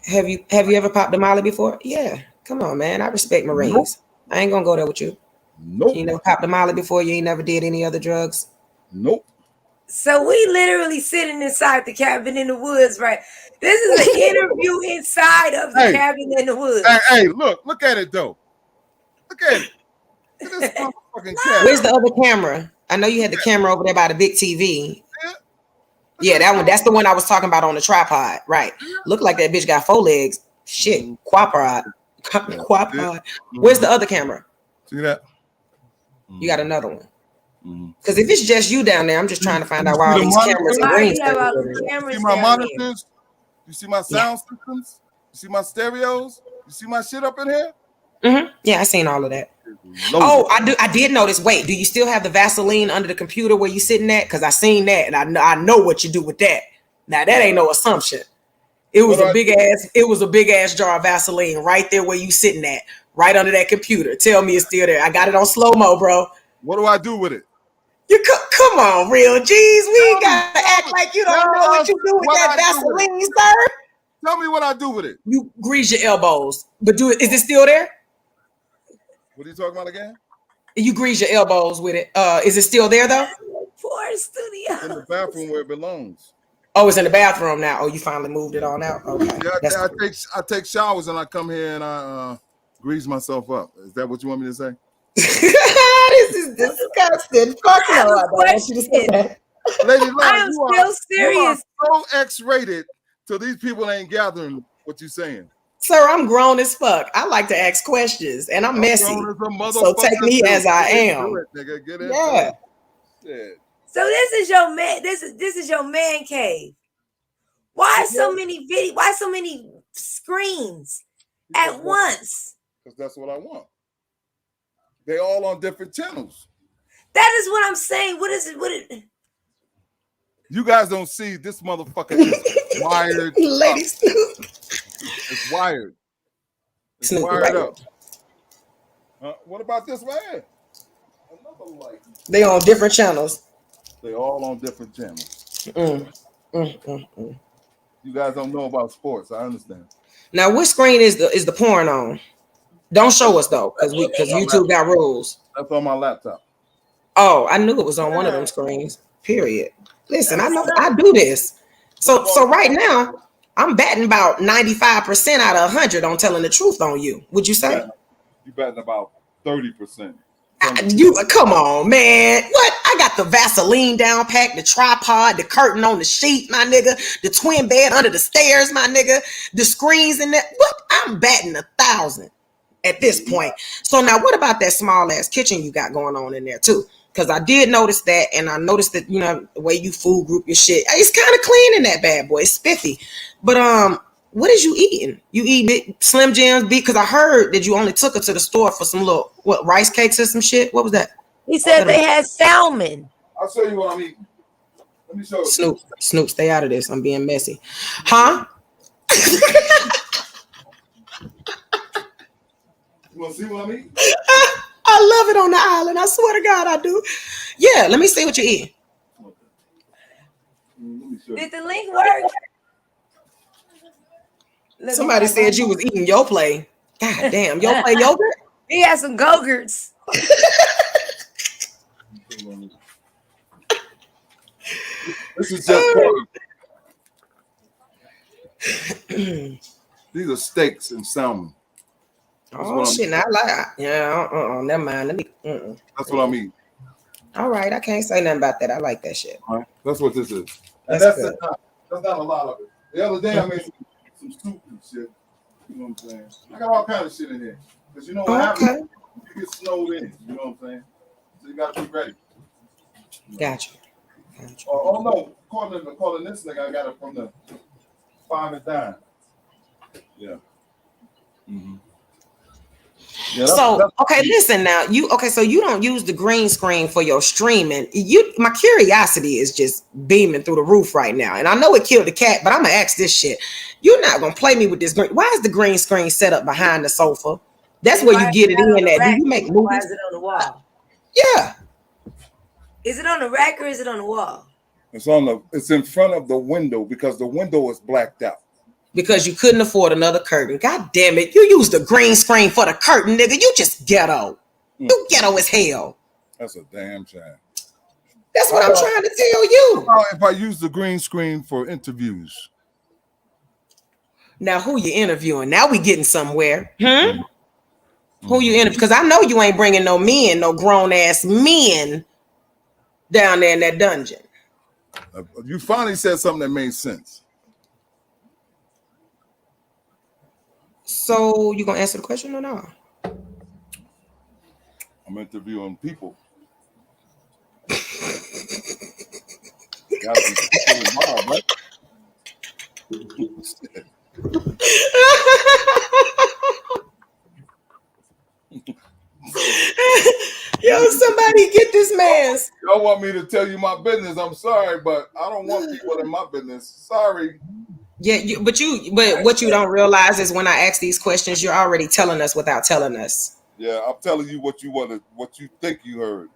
Have you ever popped a molly before? Yeah. Come on, man. I respect Marines. Nope. I ain't gonna go there with you. Nope. You never popped a molly before? You ain't never did any other drugs? Nope. So we literally sitting inside the cabin in the woods, right? This is an interview inside of the cabin in the woods. Hey, look at it though. Look at it. Look at this motherfucking cabin. Where's the other camera? I know you had the camera over there by the big TV. Yeah, that one. That's the one I was talking about on the tripod. Right. Look like that bitch got 4 legs. Shit. Quadrod. Where's the other camera? See that? You got another one. Because if it's just you down there, I'm just trying to find out why all these cameras and rings. You see my monitors? You see my sound systems? You see my stereos? You see my shit up in here? Yeah, I seen all of that. Oh, I did notice. Wait, do you still have the Vaseline under the computer where you sitting at? Because I seen that, and I know what you do with that. Now that ain't no assumption. It was a big ass jar of Vaseline right there where you sitting at, right under that computer. Tell me it's still there. I got it on slow mo, bro. What do I do with it? You come on, Real G's. We gotta act like you don't know what you do with that Vaseline, sir. Tell me what I do with it. You grease your elbows, but is it still there? What are you talking about again? You grease your elbows with it. Is it still there though? Poor studio. In the bathroom where it belongs. Oh, it's in the bathroom now. Oh, you finally moved it on out. Okay. Yeah, I take showers and I come here and I grease myself up. Is that what you want me to say? This is disgusting. Fuck no, I don't want you to say that. Lady Love, I am still serious. You are so X-rated, so these people ain't gathering what you're saying. Sir, I'm grown as fuck. I like to ask questions, and I'm messy. So take me as I am. Nigga. Get into Yeah. it. Shit. So this is your man. This is your man cave. Why so many video? Why so many screens at once? Because that's what I want. They all on different channels. That is what I'm saying. What is it? What it? You guys don't see this motherfucker is wired. Lady Snoop. It's wired. It's Snoop, wired right. up. What about this right here? Another light. They on different channels. They all on different channels. You guys don't know about sports. I understand. Now, what screen is the porn on? Don't show us though, because YouTube got rules. That's on my laptop. Oh, I knew it was on one of them screens. Period. Listen, I know I do this. So right now, I'm batting about 95% out of 100 on telling the truth on you. Would you say? You batting about 30%. You come on, man. What? I got the Vaseline down pack, the tripod, the curtain on the sheet, my nigga, the twin bed under the stairs, my nigga, the screens in there. What? I'm batting 1,000 at this point. So now what about that small ass kitchen you got going on in there too? Because I did notice that, and I noticed that, you know, the way you food group your shit, it's kind of clean in that bad boy. It's spiffy. But what is you eating? You eat Slim Jims? Because I heard that you only took her to the store for some little rice cakes or some shit. What was that? He said they had salmon. I'll show you what I'm eating. Let me show you. Snoop, stay out of this. I'm being messy. Huh? You want to see what I'm eating? I love it on the island. I swear to God, I do. Yeah, let me see what you're eating. Did the link work? Somebody said you was eating your play. God damn, your play yogurt? He had some Go-Gurts. This is just part of these are steaks and salmon. Oh shit! Now I like. Yeah. Never mind. Let me. That's what I mean. All right, I can't say nothing about that. I like that shit. All right. That's what this is. And That's that's not a lot of it. The other day I made some soup and shit. You know what I'm saying? I got all kinds of shit in here. Because you know what happens? You get snowed in. You know what I'm saying? So you got to be ready. Gotcha. Oh no! Calling this nigga, I got it from the 5 and dime. Yeah. Mm-hmm. Yeah, so okay, listen now. So you don't use the green screen for your streaming. My curiosity is just beaming through the roof right now, and I know it killed the cat, but I'm gonna ask this shit. You're not gonna play me with this green. Why is the green screen set up behind the sofa? That's where you get it in. That do you make movies? Why is it on the wall? Yeah. Is it on the rack or is it on the wall? It's in front of the window because the window is blacked out. Because you couldn't afford another curtain. God damn it. You used the green screen for the curtain, nigga. You just ghetto. You ghetto as hell. That's a damn shame. That's what I'm trying to tell you. If I use the green screen for interviews. Now, who you interviewing? Now we getting somewhere. Who you interviewing? Because I know you ain't bringing no grown-ass men down there in that dungeon. You finally said something that made sense. So you gonna answer the question or not? I'm interviewing people. Gotta be people involved, right? Yo, somebody get this man's. Y'all want me to tell you my business? I'm sorry, but I don't want people in my business. Sorry. Yeah, but what you don't realize is when I ask these questions, you're already telling us without telling us. Yeah, I'm telling you what you think you heard.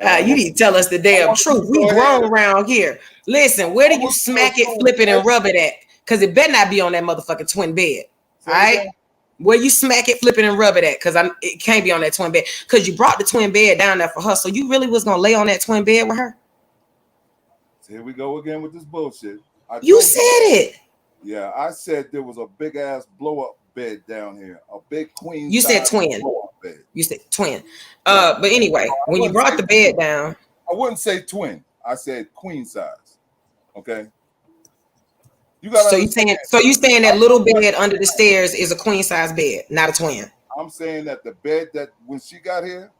You need to tell us the damn truth. We grown around here. Listen, where do you smack it, flip it, and rub it at? Because it better not be on that motherfucking twin bed. All right? Where you smack it, flip it, and rub it at? Because it can't be on that twin bed. Because you brought the twin bed down there for her. So you really was gonna lay on that twin bed with her? Here we go again with this bullshit. You said it. Yeah, I said there was a big ass blow up bed down here, a big queen. You said twin. Bed. You said twin. But anyway, when you brought the bed down, I wouldn't say twin. I said queen size. Okay. You gotta So you understand. saying that little bed under the stairs is a queen size bed, not a twin. I'm saying that the bed that when she got here,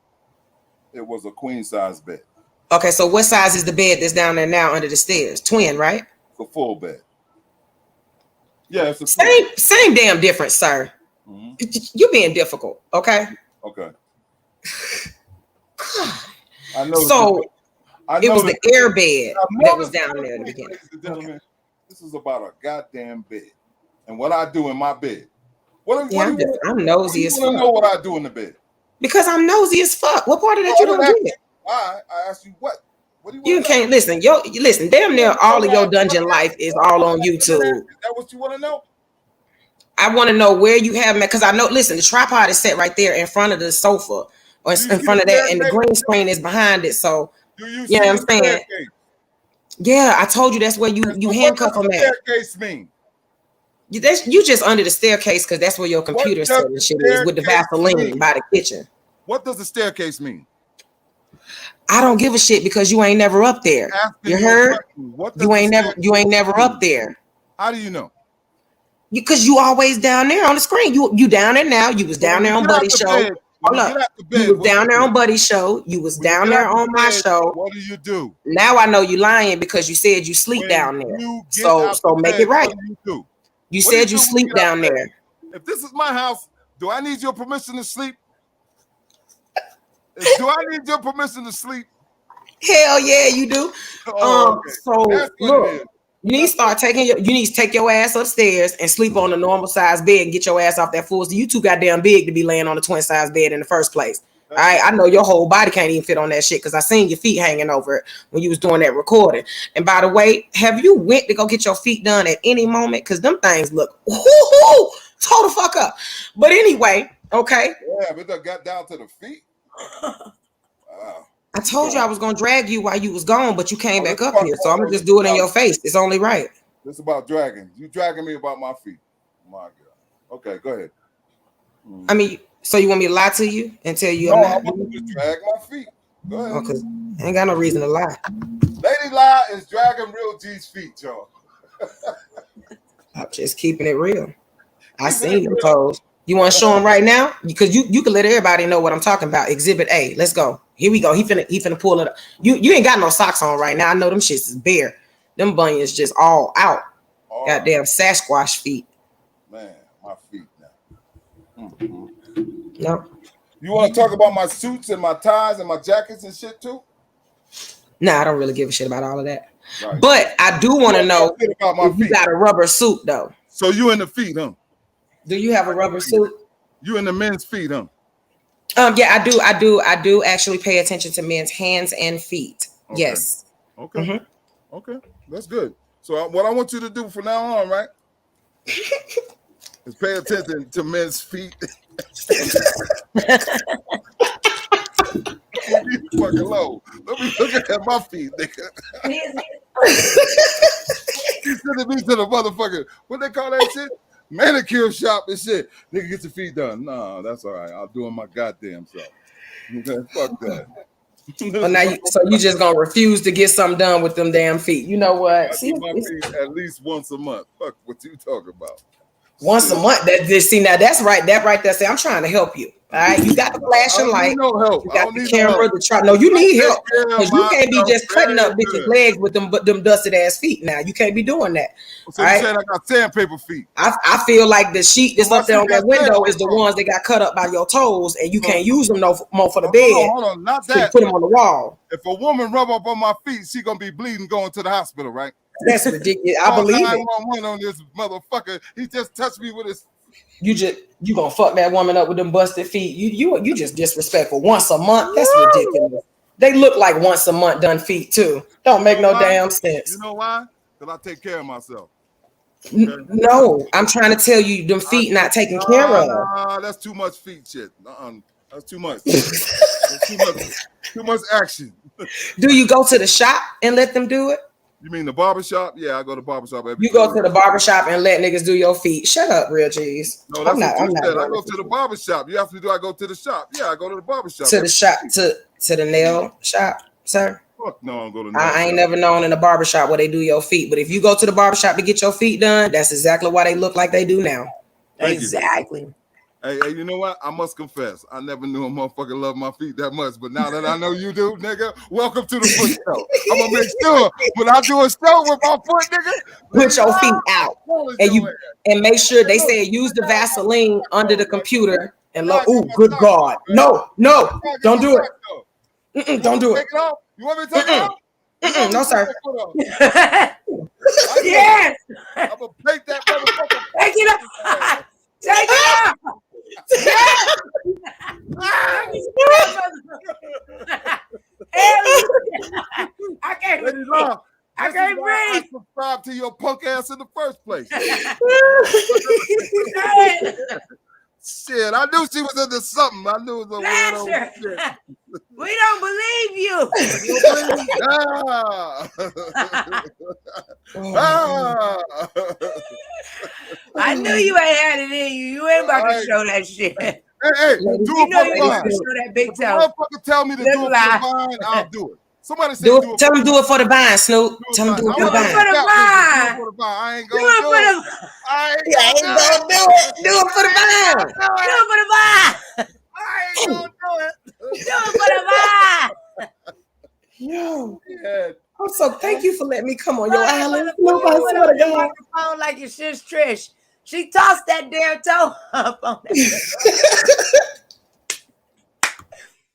it was a queen size bed. Okay, so what size is the bed that's down there now under the stairs? Twin, right? It's a full bed. Yeah, it's a full. Same damn difference, sir. You being difficult, okay? Okay. I know. So it was the air bed that was Mother- down there in the beginning. Ladies and gentlemen, this is about a goddamn bed and what I do in my bed. What Yeah, I'm nosy as You want to fuck. know what I do in the bed? Because I'm nosy as fuck. What part of that Oh, you don't get? Why? I asked you what. What do you You want to can't listen. Listen. Damn near all of your dungeon life is all on YouTube. Is that what you want to know? I want to know where you have them because I know. Listen, the tripod is set right there in front of the sofa or in front of that, and the green screen is behind it. So Do you you know what I'm see the saying? staircase? Yeah, I told you that's where you So handcuff what them does at. the staircase mean? You just under the staircase because that's where your computer does set the and shit is with the staircase Vaseline mean? by the kitchen. What does the staircase mean? I don't give a shit because you ain't never up there. Asking You a heard? question. What does You the ain't never staircase up there. How do you know? Because you always down there on the screen. You down there now. You was down there on Buddy's show. Hold up. You was down there on Buddy's show. You was down there on my show. What do you do? Now I know you lying because you said you sleep When down there. you get So out the make bed, it right. What do you do? You What do said you you do when you sleep get out down the bed? there. If this is my house, do I need your permission to sleep? Do I need your permission to sleep? Hell yeah, you do. Oh, okay. So That's what it look, is. you need to take your ass upstairs and sleep on a normal size bed and get your ass off that fool. So you too goddamn big to be laying on a twin size bed in the first place. All right, I know your whole body can't even fit on that shit because I seen your feet hanging over it when you was doing that recording. And by the way, have you went to go get your feet done at any moment? Because them things look toe the fuck up. But anyway, okay. Yeah, but that got down to the feet. Wow. I told you I was gonna drag you while you was gone, but you came back up fuck here, so I'm gonna off. just do it in your face. It's only right. This about dragging. You dragging me about my feet. My God. Okay, go ahead. I mean, so you want me to lie to you and tell you No, I'm I not? want you to drag my feet. Go ahead. Oh, 'cause I ain't got no reason to lie. Lady Lie is dragging Real G's feet, y'all. I'm just keeping it real. I seen them toes. You want to show them right now? Because you can let everybody know what I'm talking about. Exhibit A. Let's go. Here we go. He finna pull it up. You ain't got no socks on right now. I know them shits is bare. Them bunions just all out. Oh, Goddamn Sasquatch feet. man, my feet now. No. You want to talk about my suits and my ties and my jackets and shit too? Nah, I don't really give a shit about all of that. Right. But I do want to know Shit about my if you feet. got a rubber suit though. So you in the feet, huh? Do you have a rubber suit? You in the men's feet, huh? Yeah, I do actually pay attention to men's hands and feet. Okay. Yes. Okay. Mhm. Okay. That's good. So what I want you to do from now on, right? is pay attention to men's feet. Fucking low. Let me look at my feet, nigga. You sending me to the motherfucker. What they call that shit? Manicure shop and shit. Nigga, get your feet done. No, that's all right. I'll do it my goddamn self. Okay, fuck that. Well, now you just gonna refuse to get something done with them damn feet. You know what? I See, do my feet at least once a month. Fuck what you talking about. once a month. That's right. That right there. Say, I'm trying to help you. All right, you got the flashing light. No help. You got the camera. No, you need help because you can't be just myself cutting up very bitches' good. legs with them dusted ass feet. Now you can't be doing that. So all you right? saying I got sandpaper feet? I feel like the sheet that's My up there on feet that got window is the sandpaper. ones that got cut up by your toes, and you can't use them no more for the Hold bed. on, not So you that. put them on the wall. If a woman rub up on my feet, she gonna be bleeding going to the hospital, right? That's ridiculous. I believe it. 911 on this motherfucker. He just touched me with his. You gonna fuck that woman up with them busted feet. You just disrespectful. Once a month, that's ridiculous. They look like once a month done feet too. Don't make no damn sense. You know why? Because I take care of myself. No, I'm trying to tell you, them feet not taken care of. Nah, that's too much feet shit. That's too much. That's too much action. Do you go to the shop and let them do it? You mean the barbershop? Yeah, I go to barbershop every You go to the barbershop and let niggas do your feet. Shut up, real cheese. No, that's what you said. I going go to the barbershop. You ask me, do I go to the shop? Yeah, I go to the barbershop. to the shop to the nail shop, sir. Of Fuck no, I don't go to no I ain't salon. never known in a barbershop where they do your feet. But if you go to the barbershop to get your feet done, that's exactly why they look like they do now. Thank you. Exactly. Hey, you know what? I must confess, I never knew a motherfucker loved my feet that much. But now that I know you do, nigga, welcome to the foot show. I'm gonna make sure when I do a show with my foot, nigga, Put your feet out. polish And your you ass. and make sure they say use the Vaseline under the computer and look. Nah, Ooh, get my good sock God. off, man. No, Nah, get don't my do it. sock off. You Don't want do me to it. take it off? You want me to take it off? You want me No, to sir. take that foot off? Yes. I'm gonna take that motherfucker. Take it off. Take it off. Yes. I can't. Lady Law, I this can't is why I breathe. subscribed to your punk ass in the first place. Shit, I knew she was into something. I knew it was a weirdo Lasher. shit. We don't believe you. Ah. I knew you ain't had it in you. You ain't about to Alright. show that shit. Hey, do You it You know for you the ain't about to vine. show that big If the toe. motherfucker tell me to do it That's for lie. the vine, I'll do it. Somebody say Do do it. it Tell for them do it for the vine, Snoop. Tell them do it Do for the it vine. for the vine. Do it for the vine. I ain't Do gonna it do for it. the. I ain't I ain't gonna gonna do it. Do it for the vine. Do it for the vine. I ain't gonna do it. Do it for the vine. Yo, Yeah. I'm so thank you for letting me come on your Put island. it Snoop, I on swear to the God. microphone like your sis Trish. She tossed that damn toe up on that.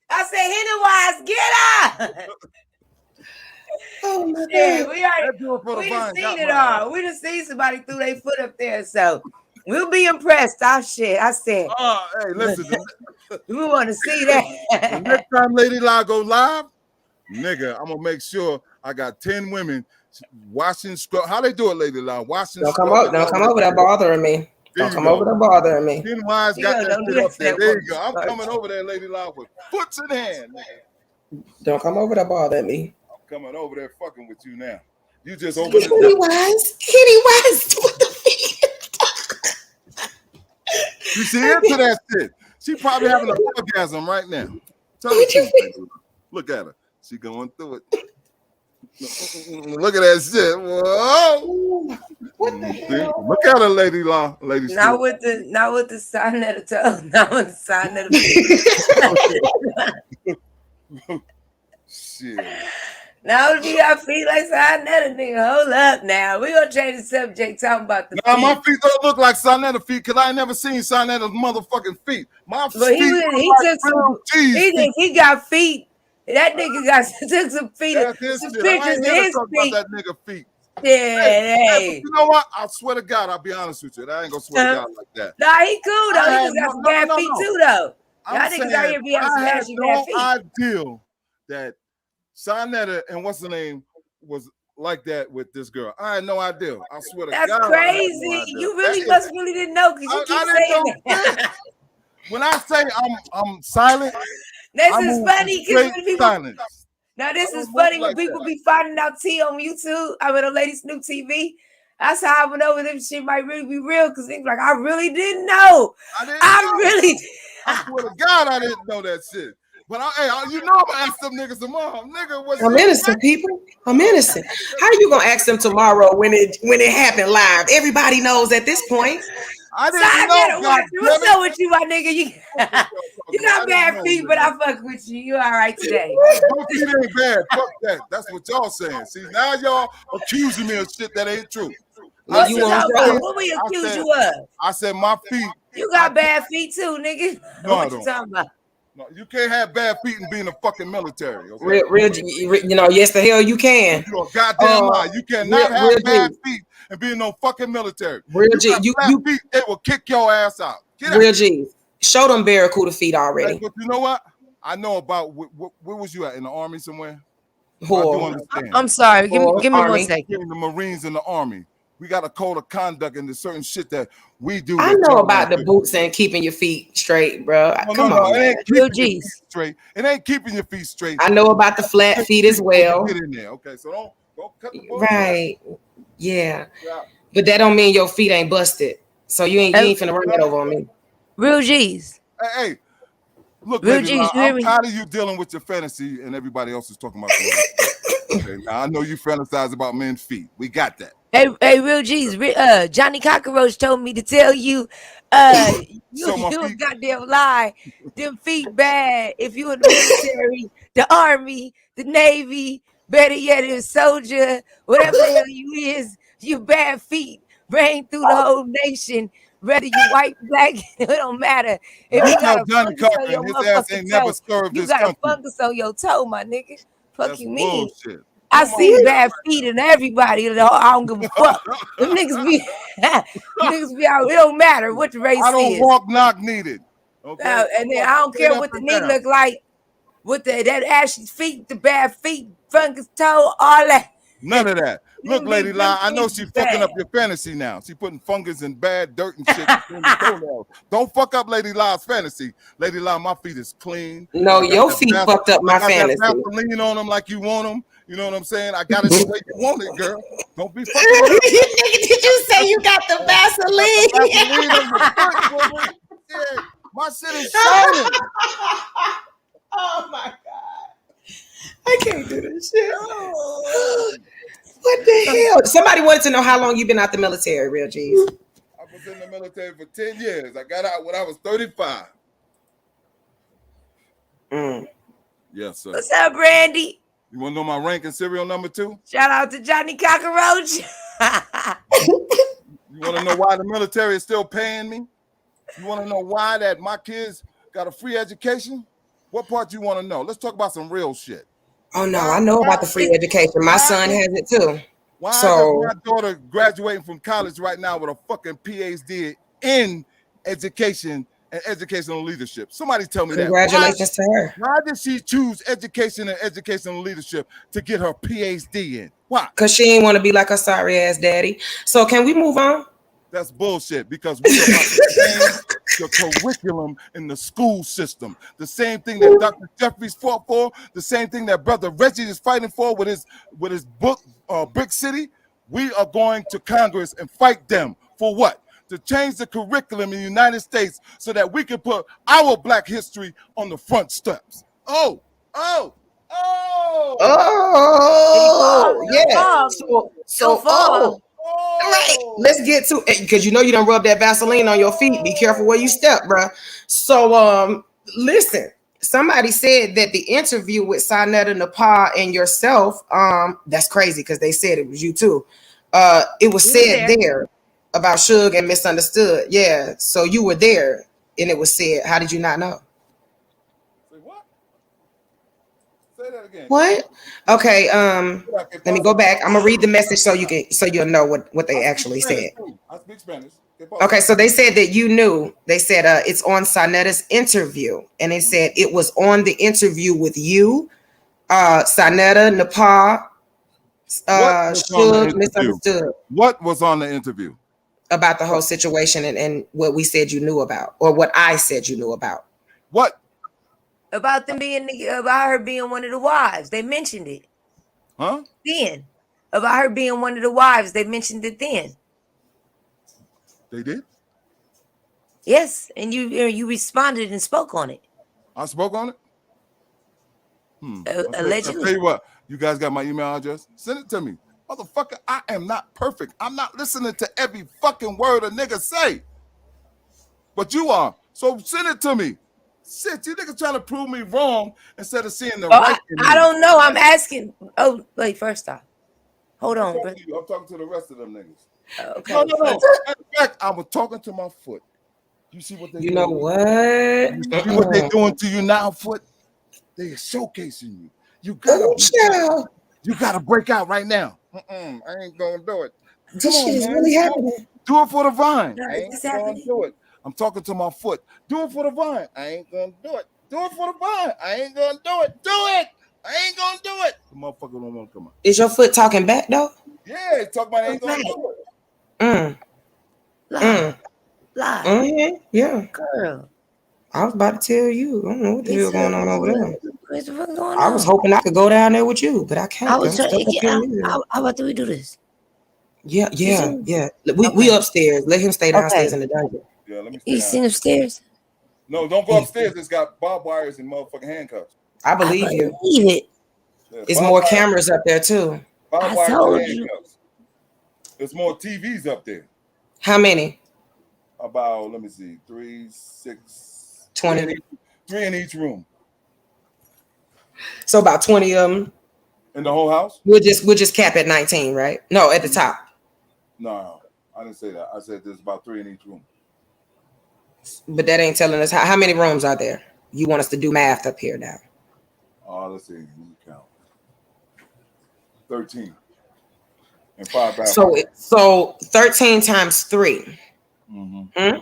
I said, Hennywise, get up. Oh my Yeah, God. we already Let's do it for the we done vine. seen Got it my ass. all. We done seen somebody threw their foot up there, so we'll be impressed. Oh shit, I said Hey, listen. we want to see The that. next time Lady La go live, nigga, I'm gonna make sure I got 10 women washing scrub. How they do it, Lady La? Washing Don't come scrub. up. Don't come over there bothering me. There Don't you come go. over there bothering me. Ken Wise got Yeah, that don't shit do up that there. to There that you go. I'm woman. coming over there, Lady La, with foots in hand, nigga. Don't come over there bothering me. I'm coming over there fucking with you now. You just open the door. Pennywise. Pennywise. What the You see into that shit. She probably having an orgasm right now. Tell the What you truth, Lady La. Look at her. She going through it. Look at that shit. Whoa. What the See? hell? Look at her, Lady La. Lady Not Snoop. with the sign of the toe. Not with the sign of the feet. Shit. Now if you got feet like sign of the nigga, hold up now. We gonna change the subject talking about the Now feet. my feet don't look like Sonetta feet because I ain't never seen Sonetta's motherfucking feet. My But feet he look like took some real cheese he feet. think he got feet. That nigga got took some feet, That's his some shit. I pictures ain't of here to his talk about feet. that nigga feet. Yeah, But hey. you know what? I swear to God, I'll be honest with you. I ain't gonna swear to God like that. Nah, he cool though. I He had just got no- some no, bad no, feet no. too though. I'm Y'all niggas out here be having I some had ashy bad no feet. idea that Sonetta and what's the name was like that with this girl. I had no idea. I swear to That's God, I had crazy. no idea. You That really is- must really didn't know because you I keep didn't saying know that. shit. When I say I'm silent, This I'm is funny because straight when people silence. now this I is don't funny move when like people that. be finding out T on YouTube. I mean on Lady Snoop TV. That's how I went over them shit might really be real because things like I really didn't know. I didn't I know. really I swear to God, I didn't know that shit. But you know I'm gonna ask them niggas tomorrow. Nigga, was I'm you innocent, people. I'm innocent. How you gonna ask them tomorrow when it happened live? Everybody knows at this point. I didn't Side know. better watch God it. What's damn up with you, my nigga? You, you got bad feet, but I fuck with you. You all right today. My feet ain't bad. Fuck that. That's what y'all saying. See, now y'all accusing me of shit that ain't true. Well, What you you want talking to about? know? What we I accuse said- you of? I said my feet. You got bad feet too, nigga. No, I What you don't. talking about? No, you can't have bad feet and be in the fucking military. Okay? Real, yes, the hell you can. You a goddamn lie. You cannot real have bad G. feet and be in no fucking military. Real you G, got you- flat you- feet, they will kick your ass out. Get out. Real G. Show them Barracuda feet already. But you know what? I know about where was you at in the army somewhere? I do Whore. understand. I'm sorry. Give Or me one Army. second. in the Marines and the Army. We got a code of conduct and there's certain shit that we do. I that know y'all about the don't do. boots and keeping your feet straight, bro. Come on, it man. ain't Real keeping your feet G's. straight. It ain't keeping your feet straight. I know about the flat feet as well. Get in there, okay? So don't cut the bullshit. Right. Yeah. Yeah. But that don't mean your feet ain't busted. So you ain't finna run that over on me. Real G's. Hey, look, Real lady, G's, you hear I'm me? tired of you dealing with your fantasy and everybody else is talking about you. Okay, now I know you fantasize about men's feet. We got that. Hey, real G's, Johnny Cockroach told me to tell you, you So my a feet. goddamn lie. Them feet bad. If you in the military, the army, the navy, better yet, a soldier, whatever the hell you is, you bad feet ring through the whole nation. Whether you white, black, it don't matter. If You you got tell a Johnny fungus on Cochran your his ass motherfucking ain't never toe, served you this got a country. fungus on your toe, my nigga. Fuck That's you mean? bullshit. I Come on, see man. bad feet in everybody. I don't give a fuck. Them niggas be niggas be out. It don't matter what the race I don't is. walk knock needed. Okay. And then I don't Straight care up what the and knee down. look like. With that ashy feet, the bad feet, fungus toe, all that. None of that. Look, Them Lady big- Lie, them I know feet she's bad. fucking up your fantasy now. She putting fungus and bad dirt and shit between the toenails. Don't fuck up Lady Lie's fantasy. Lady Lie, my feet is clean. No, I got your that feet fucked up my I got fantasy. that Vaseline on them like you want them. You know what I'm saying? I got it the way you want it, girl. Don't be fucking with Nigga, did you say you got the Vaseline? Vaseline on your foot, woman. Yeah, my shit is shining. Oh my god. I can't do this shit. What the hell? Somebody wanted to know how long you been out the military, real G's. I was in the military for 10 years. I got out when I was 35. Yes, sir. What's up, Brandy? You want to know my rank and serial number 2? Shout out to Johnny Cockroach. You want to know why the military is still paying me? You want to know why that my kids got a free education? What part do you want to know? Let's talk about some real shit. Oh no, I know about the free education. My son has it too. Why So- is my daughter graduating from college right now with a fucking PhD in education and educational leadership? Somebody tell me Congratulations to her. Why did she choose education and educational leadership to get her PhD in? Why? Because she ain't want to be like her sorry ass daddy. So can we move on? That's bullshit because we're about to change the curriculum in the school system. The same thing that Dr. Jeffries fought for, the same thing that Brother Reggie is fighting for with his book, Brick City. We are going to Congress and fight them for what? To change the curriculum in the United States so that we can put our Black history on the front steps. Oh, yeah. So right. Let's get to it because you know you don't rub that Vaseline on your feet. Be careful where you step, bro. So listen. Somebody said that the interview with Sinetta Nepal and yourself, that's crazy because they said it was you too. It was said there about Suge and Misunderstood. Yeah. So you were there and it was said. How did you not know? Say what? Say that again. What? Okay. Let me go back. I'm gonna read the message so you'll know what they actually said. I speak Spanish. Okay, so they said that you knew. They said it's on Sinetta's interview, and they said it was on the interview with you, Sinetta, Nepal, Suge, Misunderstood. What was on the interview? About the whole situation and what we said you knew about, or what I said you knew about. What? About her being one of the wives. They mentioned it. Huh? Then. About her being one of the wives. They mentioned it then. They did? Yes, and you responded and spoke on it. I spoke on it? Allegedly. I'll tell you what, you guys got my email address? Send it to me. Motherfucker, I am not perfect. I'm not listening to every fucking word a nigga say. But you are. So send it to me. Shit, you niggas trying to prove me wrong instead of seeing the right in me. I don't know. I'm asking. Oh, wait, first off. Hold on, bro. I'm talking to the rest of them niggas. Okay. No. In fact, I was talking to my foot. You see what they You doing? know what? You see what they doing to you now, foot? They are showcasing you. You gotta break out right now. I ain't gonna do it. This shit is really happening. Do it for the vine. No, I ain't it's gonna happening. do it. I'm talking to my foot. Do it for the vine. I ain't gonna do it. Do it for the vine. I ain't gonna do it. Do it. I ain't gonna do it. The motherfucker don't want to come out. Is your foot talking back though? Yeah, he's talking about I ain't gonna do it. Lie. Yeah. Girl. I was about to tell you. I don't know what the hell going on over there. What's the fuck going on? I was hoping I could go down there with you, but I can't. I was I'm stuck up here. how about we do this? Yeah. We upstairs. Let him stay downstairs in the dungeon. Yeah, let me You stay seen down. upstairs? No, don't go upstairs. It's got barbed wires and motherfucking handcuffs. I believe you. Believe it. Yeah, It's barbed more wire- cameras up there too. barbed I wire told and you. handcuffs. There's more TVs up there. How many? About, let me see, 3, 6, 20. three in each room. So about 20 of them. In the whole house? We'll just cap at 19, right? No, at the top. No, I didn't say that. I said there's about 3 in each room. But that ain't telling us how many rooms are there. You want us to do math up here now. Let's see. Let me count. 13. And 5 bathrooms. So 13 times 3. Mm-hmm.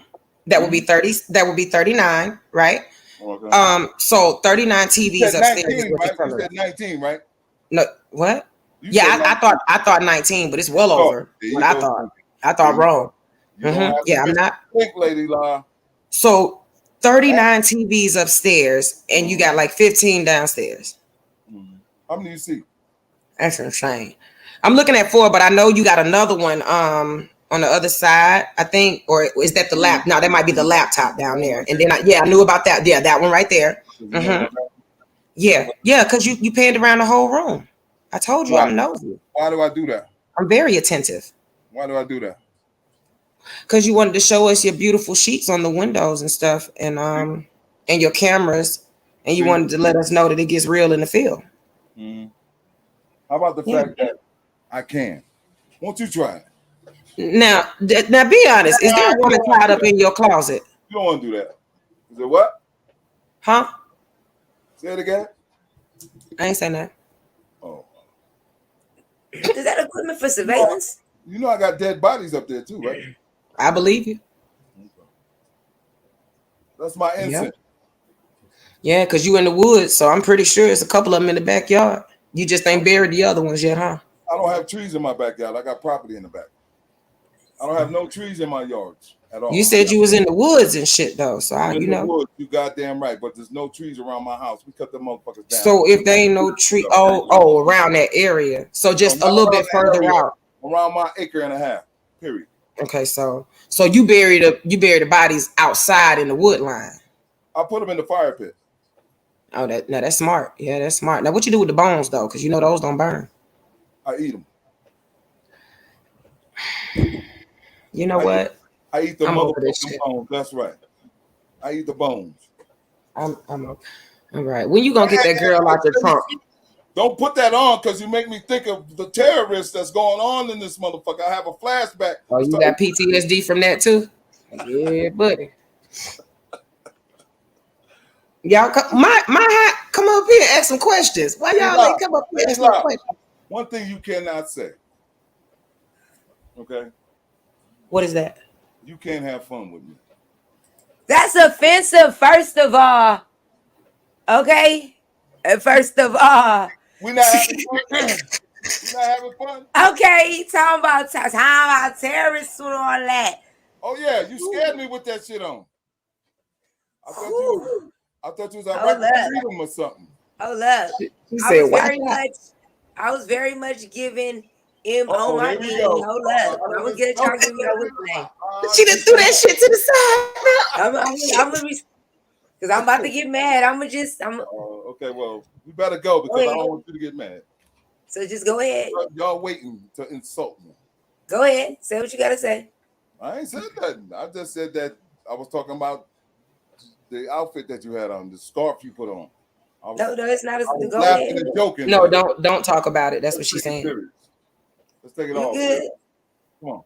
That would be 30. That would be 39, right? Okay. So 39 TVs You said upstairs. 19, right? You said 19, right? No, what? You Yeah, said I thought 19, but it's well over what I thought. I thought wrong. Yeah, I'm not. Think, Lady La. So 39 TVs upstairs, and you got like 15 downstairs. How many you see? That's insane. I'm looking at 4, but I know you got another one on the other side, I think, or is that the lap? No, that might be the laptop down there. And then I knew about that. Yeah, that one right there. Yeah, because you panned around the whole room. I told you I'm nosy. Why do I do that? I'm very attentive. Why do I do that? Because you wanted to show us your beautiful sheets on the windows and stuff, and your cameras, and you wanted to let us know that it gets real in the field. How about the fact that I can? Won't you try it? Now, be honest. Is there a woman tied up in your closet? You don't want to do that. Is it what? Huh? Say it again. I ain't saying that. Oh. Is that equipment for surveillance? You know I got dead bodies up there too, right? I believe you. That's my incense. Yeah, because you in the woods, so I'm pretty sure it's a couple of them in the backyard. You just ain't buried the other ones yet, huh? I don't have trees in my backyard. I got property in the back. I don't have no trees in my yards at all. You said you was in the woods and shit though, so woods, you goddamn right, but there's no trees around my house. We cut them motherfuckers down. So if they ain't no tree, around that area, so just a little bit further out, around my acre and a half. Period. Okay, so you buried the bodies outside in the wood line. I put them in the fire pit. Oh, that's smart. Yeah, that's smart. Now, what you do with the bones though? Because you know those don't burn. I eat them. You know what? I eat the motherfucking bones. That's right. I eat the bones. I'm all right. When you gonna get that girl out the trunk? Don't put that on because you make me think of the terrorists that's going on in this motherfucker. I have a flashback. Oh, you got PTSD from that too? Yeah, buddy. Y'all, my hat, come up here and ask some questions. Why y'all ain't come up here and ask some questions? One thing you cannot say. Okay. What is that? You can't have fun with me. That's offensive, first of all. Okay? First of all. We're not having fun. We're not having fun. Okay, he talking about terrorists and all that. Oh, yeah. You scared me with that shit on. I thought you was out to freedom or something. Hold up. I was very much giving him on my knee. Hold up. I was getting talking to your name. She just threw that shit to the side. I'm gonna be, because I'm about to get mad. Okay, well, you better go because I don't want you to get mad. So just go ahead. Y'all waiting to insult me. Go ahead. Say what you gotta say. I ain't said nothing. I just said that I was talking about the outfit that you had on, the scarf you put on. No, it's not. Go laughing ahead. and joking. No, don't talk about it. That's what she's saying. Let's take it off. Good. Come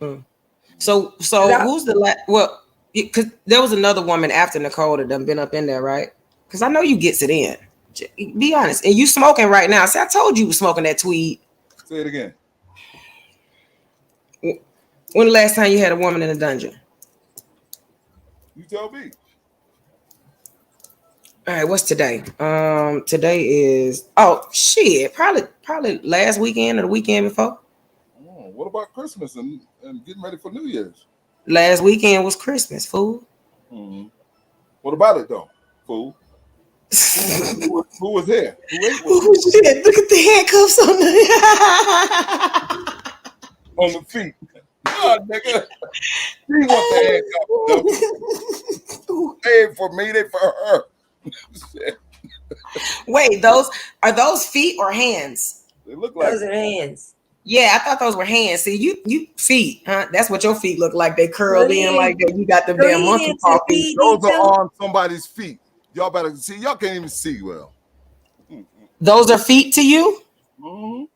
on. So who's the last? Well, because there was another woman after Nicole that done been up in there, right? Because I know you gets it in. Be honest. And you smoking right now. See, I told you was smoking that tweed. Say it again. When the last time you had a woman in a dungeon? You tell me. All right, what's today? Today is probably last weekend or the weekend before. Oh, what about Christmas and getting ready for New Year's? Last weekend was Christmas, fool. Mm-hmm. What about it though, fool? Who was there? Who ate with you? Shit, look at the handcuffs on the feet. God, nigga. She want the handcuffs. They ain't for me, they for her. Wait, those are those feet or hands? They look like Those are hands. Yeah, I thought those were hands. See, you feet, huh? That's what your feet look like. They curled in like that. You got them So damn he monkey into paw feet. feet, those he are too? on somebody's feet. Y'all better see. Y'all can't even see well. Those are feet to you? Mhm.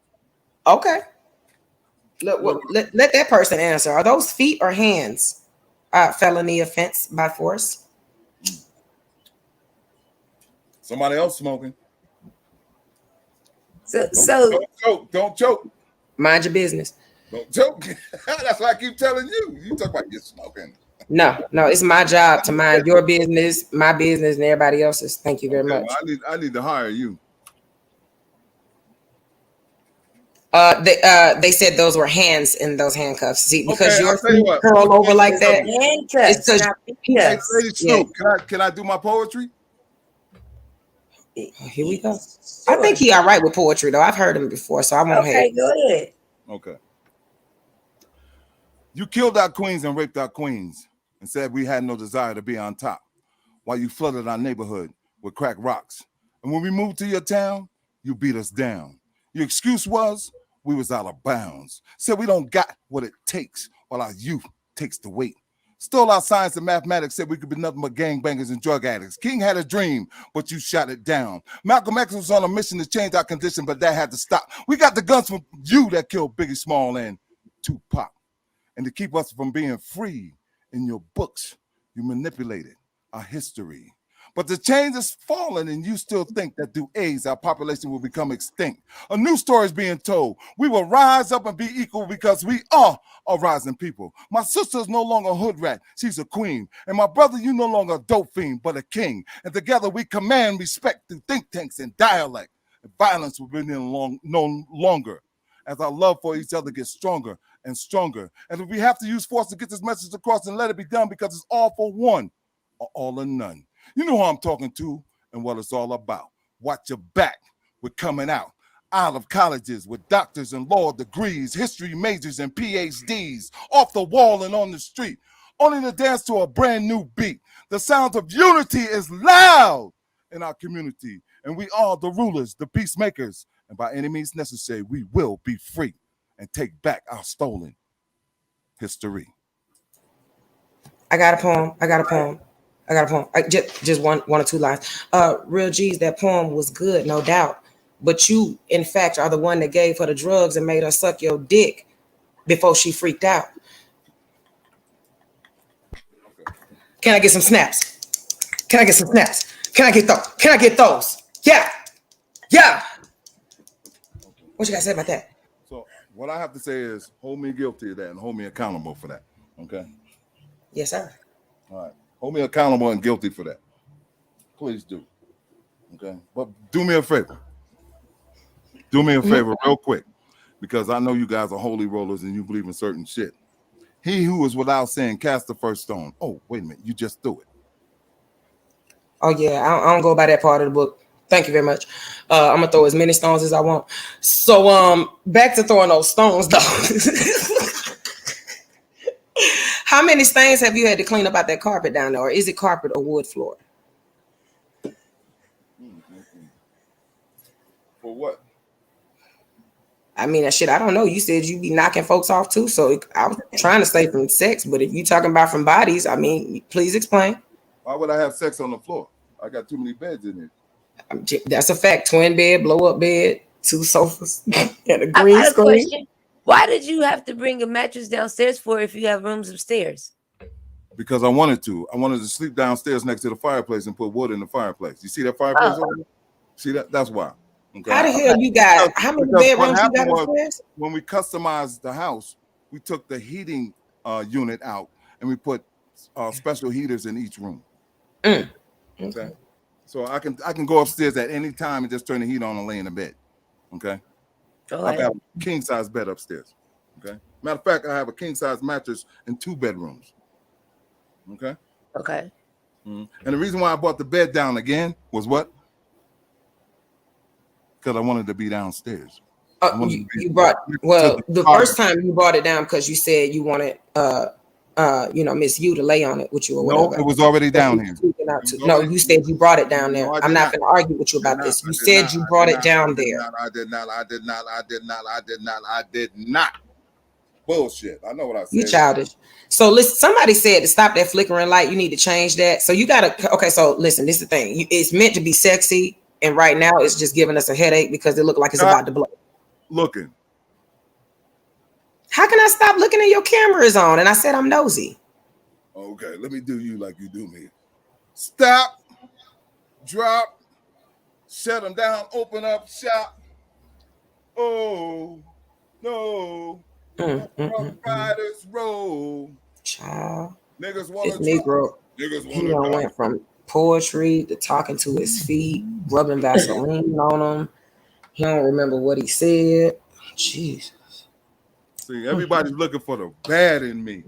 Okay. Let that person answer. Are those feet or hands? Felony offense by force. Somebody else smoking. So Don't choke. Don't choke. Mind your business. Don't choke. That's why I keep telling you. You talk about you smoking. No, it's my job to mind your business, my business, and everybody else's. Thank you very Okay, much. well, I need to hire you. They said those were hands in those handcuffs. See, because Okay, your I'll tell you feet what. curl over like so that. handcuffs, It's 'cause- not Hey, handcuffs. Lady Yeah. Snoop, can I do my poetry? Here we go. I think he all right with poetry though. I've heard him before, so I won't Okay, hate. go ahead. Okay. You killed our queens and raped our queens and said we had no desire to be on top while you flooded our neighborhood with crack rocks. And when we moved to your town, you beat us down. Your excuse was we was out of bounds. Said we don't got what it takes while our youth takes the weight. Stole our science and mathematics, said we could be nothing but gangbangers and drug addicts. King had a dream, but you shot it down. Malcolm X was on a mission to change our condition, but that had to stop. We got the guns from you that killed Biggie Small and Tupac. And to keep us from being free in your books, you manipulated our history. But the change is falling, and you still think that through AIDS, our population will become extinct. A new story is being told. We will rise up and be equal because we are a rising people. My sister is no longer a hood rat. She's a queen. And my brother, you no longer a dope fiend, but a king. And together we command respect through think tanks and dialect. And violence will be no longer as our love for each other gets stronger and stronger. And if we have to use force to get this message across, and let it be done because it's all for one or all or none. You know who I'm talking to and what it's all about. Watch your back. We're coming out of colleges with doctors and law degrees, history majors and PhDs, off the wall and on the street, only to dance to a brand new beat. The sound of unity is loud in our community, and we are the rulers, the peacemakers, and by any means necessary, we will be free and take back our stolen history. I got a poem. Just one or two lines. Real G's, that poem was good, no doubt. But you, in fact, are the one that gave her the drugs and made her suck your dick before she freaked out. Can I get some snaps? Can I get some snaps? Can I get those? Can I get those? Yeah. What you got to say about that? So what I have to say is hold me guilty of that and hold me accountable for that. Okay? Yes, sir. All right. Hold me accountable and guilty for that. Please do. Okay? But do me a favor. Do me a favor real quick, because I know you guys are holy rollers and you believe in certain shit. He who is without sin cast the first stone. Oh, wait a minute. You just threw it. Oh, yeah. I don't go by that part of the book. Thank you very much. I'm going to throw as many stones as I want. So back to throwing those stones, though. How many stains have you had to clean up out that carpet down there? Or is it carpet or wood floor? For what? I mean, that shit, I don't know. You said you be knocking folks off too. So I was trying to stay from sex. But if you talking about from bodies, I mean, please explain. Why would I have sex on the floor? I got too many beds in here. That's a fact. Twin bed, blow up bed, 2 sofas, and a I green got a screen. question. Why did you have to bring a mattress downstairs for if you have rooms upstairs? Because I wanted to. I wanted to sleep downstairs next to the fireplace and put wood in the fireplace. You see that fireplace over there? See that? That's why. Okay. How the hell you got? How many bedrooms you got upstairs? When we customized the house, we took the heating unit out and we put special heaters in each room. Okay. So I can go upstairs at any time and just turn the heat on and lay in the bed. Okay. I have a king size bed upstairs. Okay. Matter of fact, I have a king size mattress in 2 bedrooms. Okay. Okay. And the reason why I brought the bed down again was what? Because I wanted to be downstairs. You brought, well, the first time you brought it down because you said you wanted Miss You to lay on it with you or No, whatever. it was already down here. No, you said you brought it down there. No, I I'm did not not. going to argue with you about this. You said you brought it down there. I did not. Bullshit. I know what I said. You childish. So listen, somebody said to stop that flickering light, you need to change that. So you gotta, okay, so listen, this is the thing. It's meant to be sexy, and right now it's just giving us a headache because it looked like it's about to blow. Looking. How can I stop looking at your camera is on? And I said I'm nosy. Okay, let me do you like you do me. Stop, drop, shut them down, open up shop. Oh, no. Riders roll. Child. Niggas want This Negro, he done went from poetry to talking to his feet, rubbing Vaseline on him. He don't remember what he said. Jesus. See, everybody's looking for the bad in me.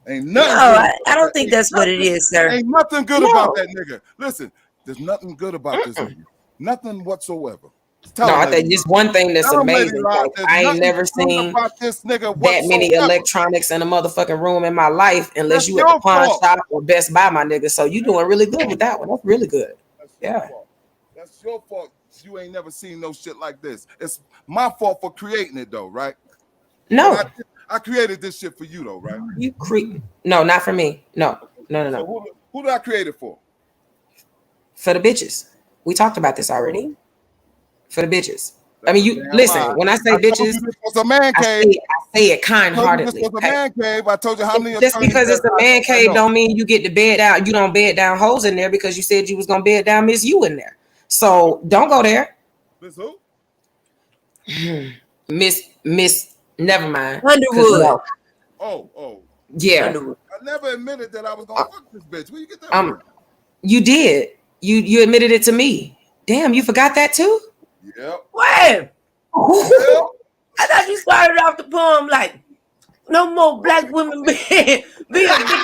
Ain't nothing. No, I don't think that's what it is, sir. Ain't nothing good about that nigga. Listen, there's nothing good about this nigga. Nothing whatsoever. I think just one thing that's amazing. Like, I ain't never seen this nigga that many electronics in a motherfucking room in my life, unless you at the pawn shop or Best Buy, my nigga. So you doing really good with that one. That's really good. That's your fault. You ain't never seen no shit like this. It's my fault for creating it though, right? No. I created this shit for you though, right? No, not for me. No. So who did I create it for? For the bitches. We talked about this already. For the bitches. I mean, you listen. When I say bitches, it's a man cave. I say it kind-heartedly. It's a man cave. I told you how many. Just because it's a man cave don't mean you get to bed down. You don't bed down hoes in there because you said you was gonna bed down Miss You in there. So don't go there. Miss who? Miss. Never mind. Underwood. Oh. Yeah. Underwood. I never admitted that I was gonna fuck this bitch. Where you get that from? You did. You admitted it to me. Damn, you forgot that too? Yep. Wait. I thought you started off the poem like, no more black women being bitches.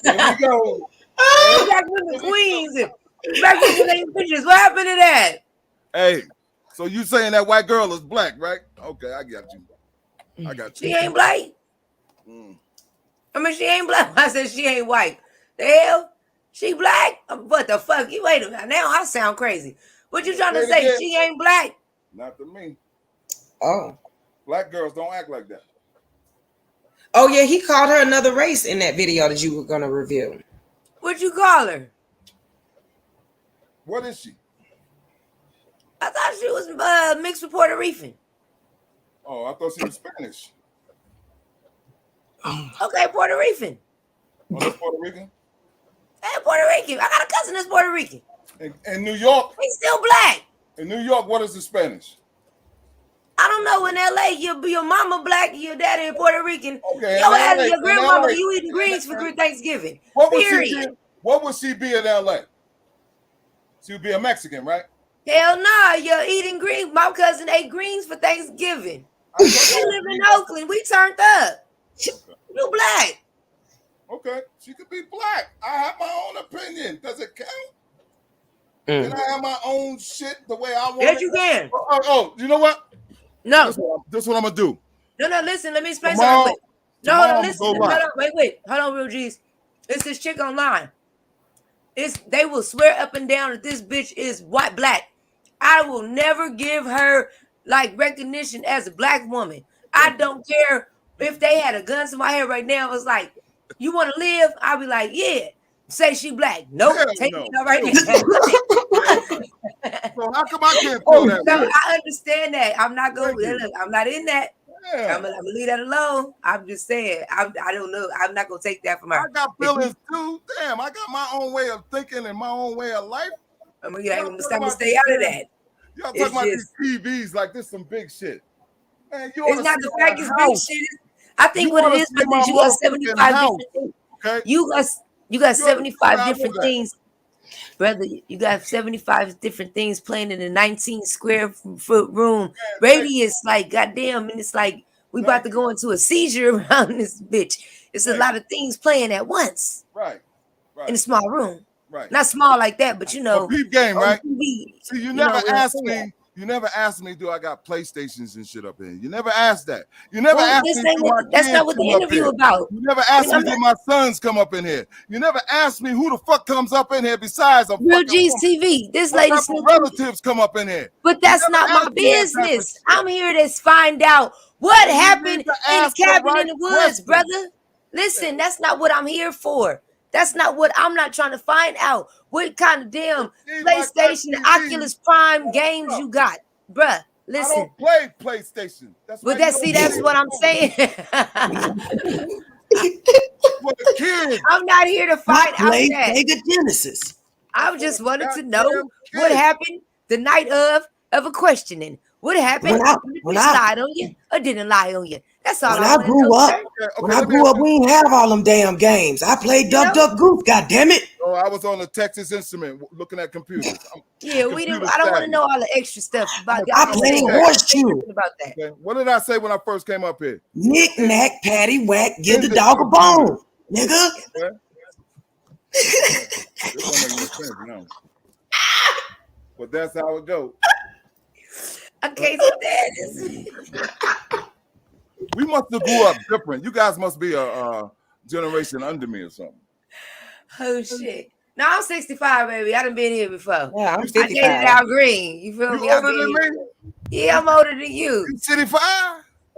There we go. Black women queens and black women ain't bitches. What happened to that? Hey, so you saying that white girl is black, right? Okay, I got you. She ain't black. I mean, she ain't black. I said she ain't white. The hell? She black? What the fuck? You wait a minute. Now I sound crazy. What you trying to say? She ain't black? Not to me. Oh. Black girls don't act like that. Oh, yeah, he called her another race in that video that you were going to review. What'd you call her? What is she? I thought she was mixed with Puerto Rican. Oh, I thought she was Spanish. Okay, Puerto Rican. Oh, that's Puerto Rican? Hey, Puerto Rican. I got a cousin that's Puerto Rican. In New York? He's still black. In New York, what is the Spanish? I don't know. In LA, your mama black, your daddy Puerto Rican. Okay, Your ass, your grandmama, you eating greens for Thanksgiving. What would she be in LA? She would be a Mexican, right? Hell nah, you're eating green. My cousin ate greens for Thanksgiving. We live in Oakland. We turned up. You black. Okay, she could be black. I have my own opinion. Does it count? Can I have my own shit the way I want? Yes, you can. Oh, you know what? No. This is what I'm gonna do. No, listen, let me explain something. No, listen. Hold on, wait. Hold on, real G's. It's this chick online. They will swear up and down that this bitch is white black. I will never give her like recognition as a black woman. I don't care if they had a gun to my head right now. It's like, you want to live? I'll be like, yeah. Say she black. Nope. Take it out right now. So how come I can't feel that? No, I understand that. I'm not going. Look, I'm not in that. Yeah. I'm gonna leave that alone. I'm just saying. I don't know. I'm not gonna take that from her. I got feelings too. Damn, I got my own way of thinking and my own way of life. I'm gonna stay out of that. Y'all talking about these TVs like this some big shit. Man, it's not the fact it's big shit. I think what it is, because you got 75 different things. Okay. You got 75 different things. Brother, you got 75 different things playing in a 19 square foot room. Radius, like, goddamn, and it's like we about to go into a seizure around this bitch. It's a lot of things playing at once. Right. In a small room. Right. Not small like that, but you know. A peep game, right? See, you never asked me You never asked me, do I got PlayStations and shit up here? You never asked that. You never Well, asked this me, ain't do my that's kids not what the come up interview here? about. You never asked me, I'm did not- my sons come up in here? You never asked me who the fuck comes up in here besides a Real fucking G's woman. TV. This What lady type of Snoop. relatives come up in here? But that's never not my asked me that type of business. shit. I'm here to find out what Well, you happened need to in the ask the cabin right in the woods, question. brother. Listen, that's not what I'm here for. That's not what I'm not trying to find out. What kind of damn seems like PlayStation, that TV Oculus Prime games you got, bruh? I Listen, don't play PlayStation. That's why but you that's don't see, that's see what it. I'm saying. For the kids. I'm not here to I find out played that. Sega Genesis. I That's just for wanted to goddamn know what kids. happened the night of a questioning. What happened? When I- Did the when bitch I- lied on you or didn't lie on you? That's all When I I want to grew know, up, sir. When I let me grew ask up, you- we didn't have all them damn games. I played Duck know? Duck Goose. God damn it! Oh, I was on the Texas Instrument looking at computers. Yeah, we Computer didn't. I don't want to savvy. know all the extra stuff about that. I I'm played saying horseshoe. nothing about that. Okay. What did I say when I first came up here? Knick knack, patty whack, give the In the dog a computer. bone, nigga. Okay? This don't make no sense now. But that's how it goes. Okay, so that is. We must have grew up different. You guys must be a generation under me or something. Oh shit! No, I'm 65, baby. I done been here before. Yeah, I'm I dated 55. Al Green. You feel You me? I've older been than here. me? Yeah, I'm older than you. You 65?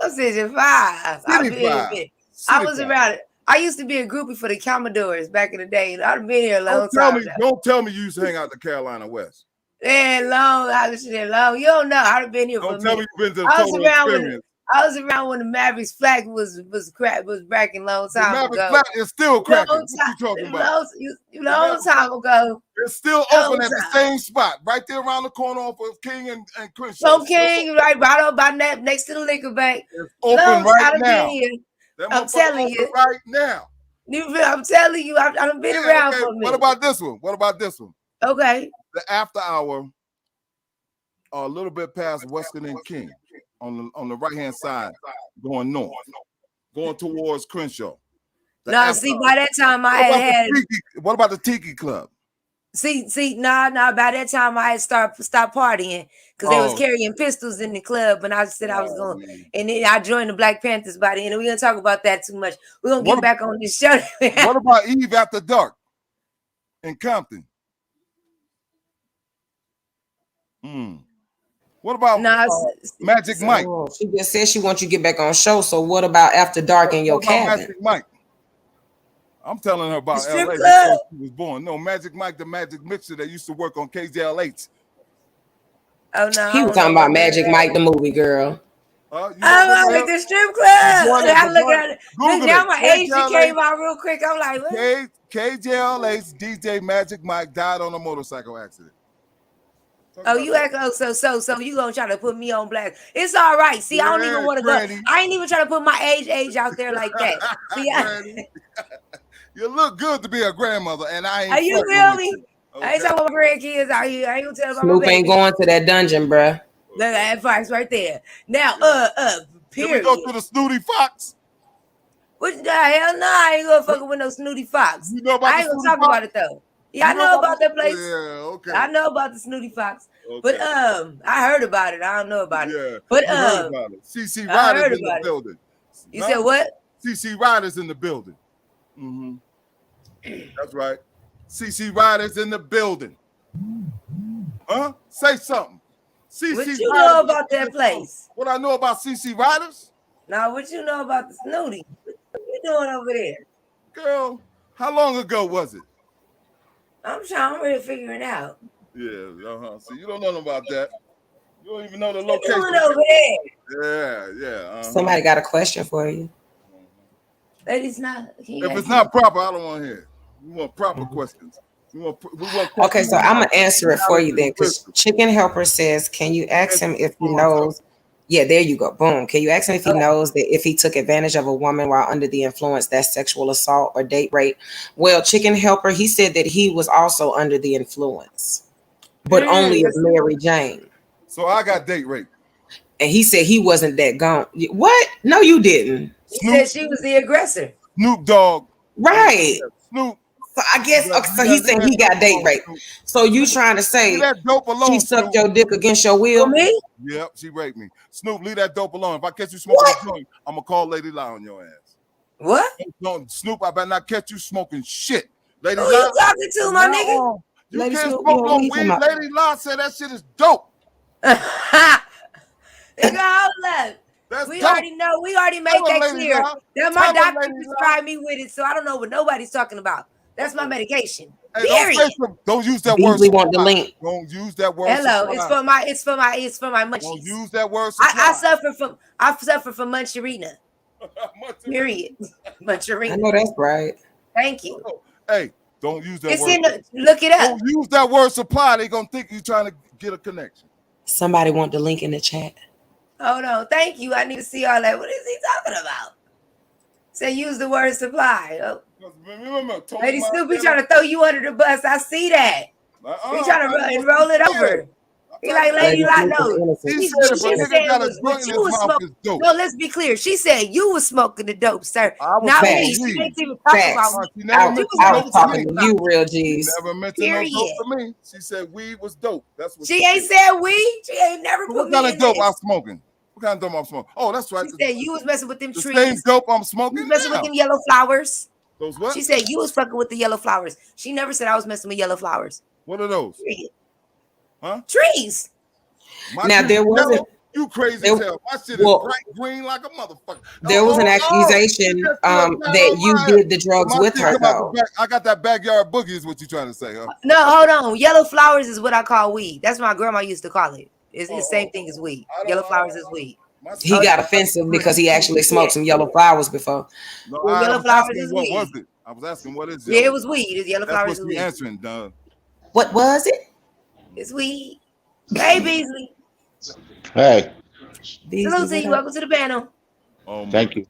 I'm 65. I've been 65. here. I was 65. around it. I used to be a groupie for the Commodores back in the day. I've been here a long time. now. Don't tell me you used to hang out the Carolina West. Man, long. I was there long. You don't know. I've been here for a Don't tell me minute. you've been to the I was total around when experience. I was around when the Mavericks flag was cracking long The time Maverick ago. Flat is still cracking. Long What you time- talking about? long time ago. It's still long open at the time. same spot, right there around the corner off of King and Crenshaw. From King, right on by that next to the liquor bank. It's open Long right time I've now. been here. That I'm motherfucker telling open you. right now. I'm telling you, I've been Yeah, around okay. for a minute. What about this one? What about this one? Okay. The after hour, a little bit past Western and King, on the right hand side, going north, going towards Crenshaw. The No, after see, hour. by that time I What about had the what about the Tiki Club? see, nah. By that time I had stopped partying because they was Oh. carrying pistols in the club, and I said I was Oh, going. man. And then I joined the Black Panthers by the end. We're gonna talk about that too much. We're gonna get What back on this show. What about Eve After Dark in Compton? What about Nah, Magic Mike? Oh, she just said she wants you to get back on show. So what about after dark in your What about cabin? Magic Mike? I'm telling her about The strip LA club? before she was born. No, Magic Mike, the Magic Mixer that used to work on KJL8. oh no, He was talking about Magic Mike, the movie girl. You know Oh, what like the the strip club. Join it, I look join at it. it. Google Now it. my age KJL8. came out real quick. I'm like, what? KJL8's DJ Magic Mike died on a motorcycle accident. Talk Oh, about you that. act so you gonna try to put me on blast? It's all right. See, I don't even Yeah, want to Granny. go. I ain't even trying to put my age out there like that. See, Granny. You look good to be a grandmother, and I ain't. are you flirting feel with me? you, I ain't okay? talking about my grandkids out here. I ain't gonna tell about Snoop my ain't baby. going to that dungeon, bruh. Look at that advice right there. Now, Can we period. go to the Snooty Fox? What the hell? No, I ain't gonna fuck with no snooty fox. You know about I ain't the gonna Snooty talk Fox? about it though. Yeah, I You know about that place. Yeah, okay. I know about the snooty fox. Okay. But I heard about it. I don't know about it. Yeah, But you heard about it. CC I heard Riders in the about it. building. You said what? CC Riders in the building. That's right. CC Riders in the building. Huh? Say something. CC What you Riders know in about the that building. place? What I know about CC Riders? Now, what you know about the snooty? What you doing over there? Girl, how long ago was it? I'm really figuring out. Yeah, So you don't know about that. You don't even know the What you doing location. over there? Yeah. Somebody got a question for you. Ladies, not. If it's not proper, I don't want to hear it. We want proper questions. We want Okay, so I'm gonna answer it for you then, because Chicken Helper says, "Can you ask him if he knows?" Yeah, there you go. Boom. Can you ask him if he knows that if he took advantage of a woman while under the influence, that's sexual assault or date rape? Well, Chicken Helper, he said that he was also under the influence, but only of Mary Jane. So I got date rape. And he said he wasn't that gone. What? No, you didn't. He said she was the aggressor. Snoop Dogg. Right. Snoop So I guess You okay, so he said he got date rape. So you trying to say Leave that dope alone. she sucked Snoop. your dick against your will? For me? Yep, she raped me. Snoop, leave that dope alone. If I catch you smoking a joint, I'm gonna call Lady Lie on your ass. What? No, Snoop, I better not catch you smoking shit. Lady Who Lie, you talking to, my nigga? you Lady can't Snoop, smoke you no don't need weed. some- Lady Lie said that shit is dope. Nigga, hold up. That's We dope. already know. We already made Tell her, that Lady clear. Lie. That my Tell her, doctor Lady Lie. prescribed me with it, so I don't know what nobody's talking about. That's my medication. Hey, Period. don't use that word. Beasley want the supply. link. Don't use that word. Hello, supply. it's for my Don't munchies. use that word. I supply. suffer from muncharina. Period. I Muncharina. know that's right. Thank you. Hey, don't use that It's word. in the look it up. Don't use that word supply. They gonna think you trying to get a connection. Somebody want the link in the chat. Hold on. Thank you. I need to see all that. What is he talking about? Say use the word supply. Oh. Remember, Tony Lady Snoop, he Montana- trying to throw you under the bus. I see that. He trying to roll it over. He like, Lady Lie, no. He She said if a said nigga got a was joint what in you his was mouth, smoking. it's dope. No, let's be clear. She said you was smoking the dope, sir. I was Not smoking me. She weed. ain't even talk Facts. about She me. never I mentioned was dope talking to to me. you, real She G's. never mentioned no Period. dope to me. She said weed was dope. That's what She ain't said we. She ain't never So put what kind me of in dope this. I'm smoking? What kind of dope I'm smoking? Oh, that's right. She said you was messing with them The trees. same dope I'm You smoking was messing with now. them yellow flowers. Those what? She said you was fucking with the yellow flowers. She never said I was messing with yellow flowers. What are those? Period. Huh? Trees. My Now, shit there is wasn't- yellow. You crazy there- as hell. My shit is well, bright green like a motherfucker. There was an accusation you just put a that you flag on did the drugs my with shit her, come out though. the back. I got that backyard boogie is what you trying to say, huh? No, hold on. Yellow flowers is what I call weed. That's what my grandma used to call it. It's the same thing as weed. Yellow flowers is weed. My shit- He got offensive because he actually smoked some yellow flowers before. No, Well, I yellow was flowers asking is what weed. was it? I was asking what is Yeah, yellow? it was weed. It's yellow That's flowers what is you weed. answering, done. What was it? It's weed. Hey, Beasley. Hey, Beasley, Salute to what you. up? Welcome to the panel. Oh, my thank you.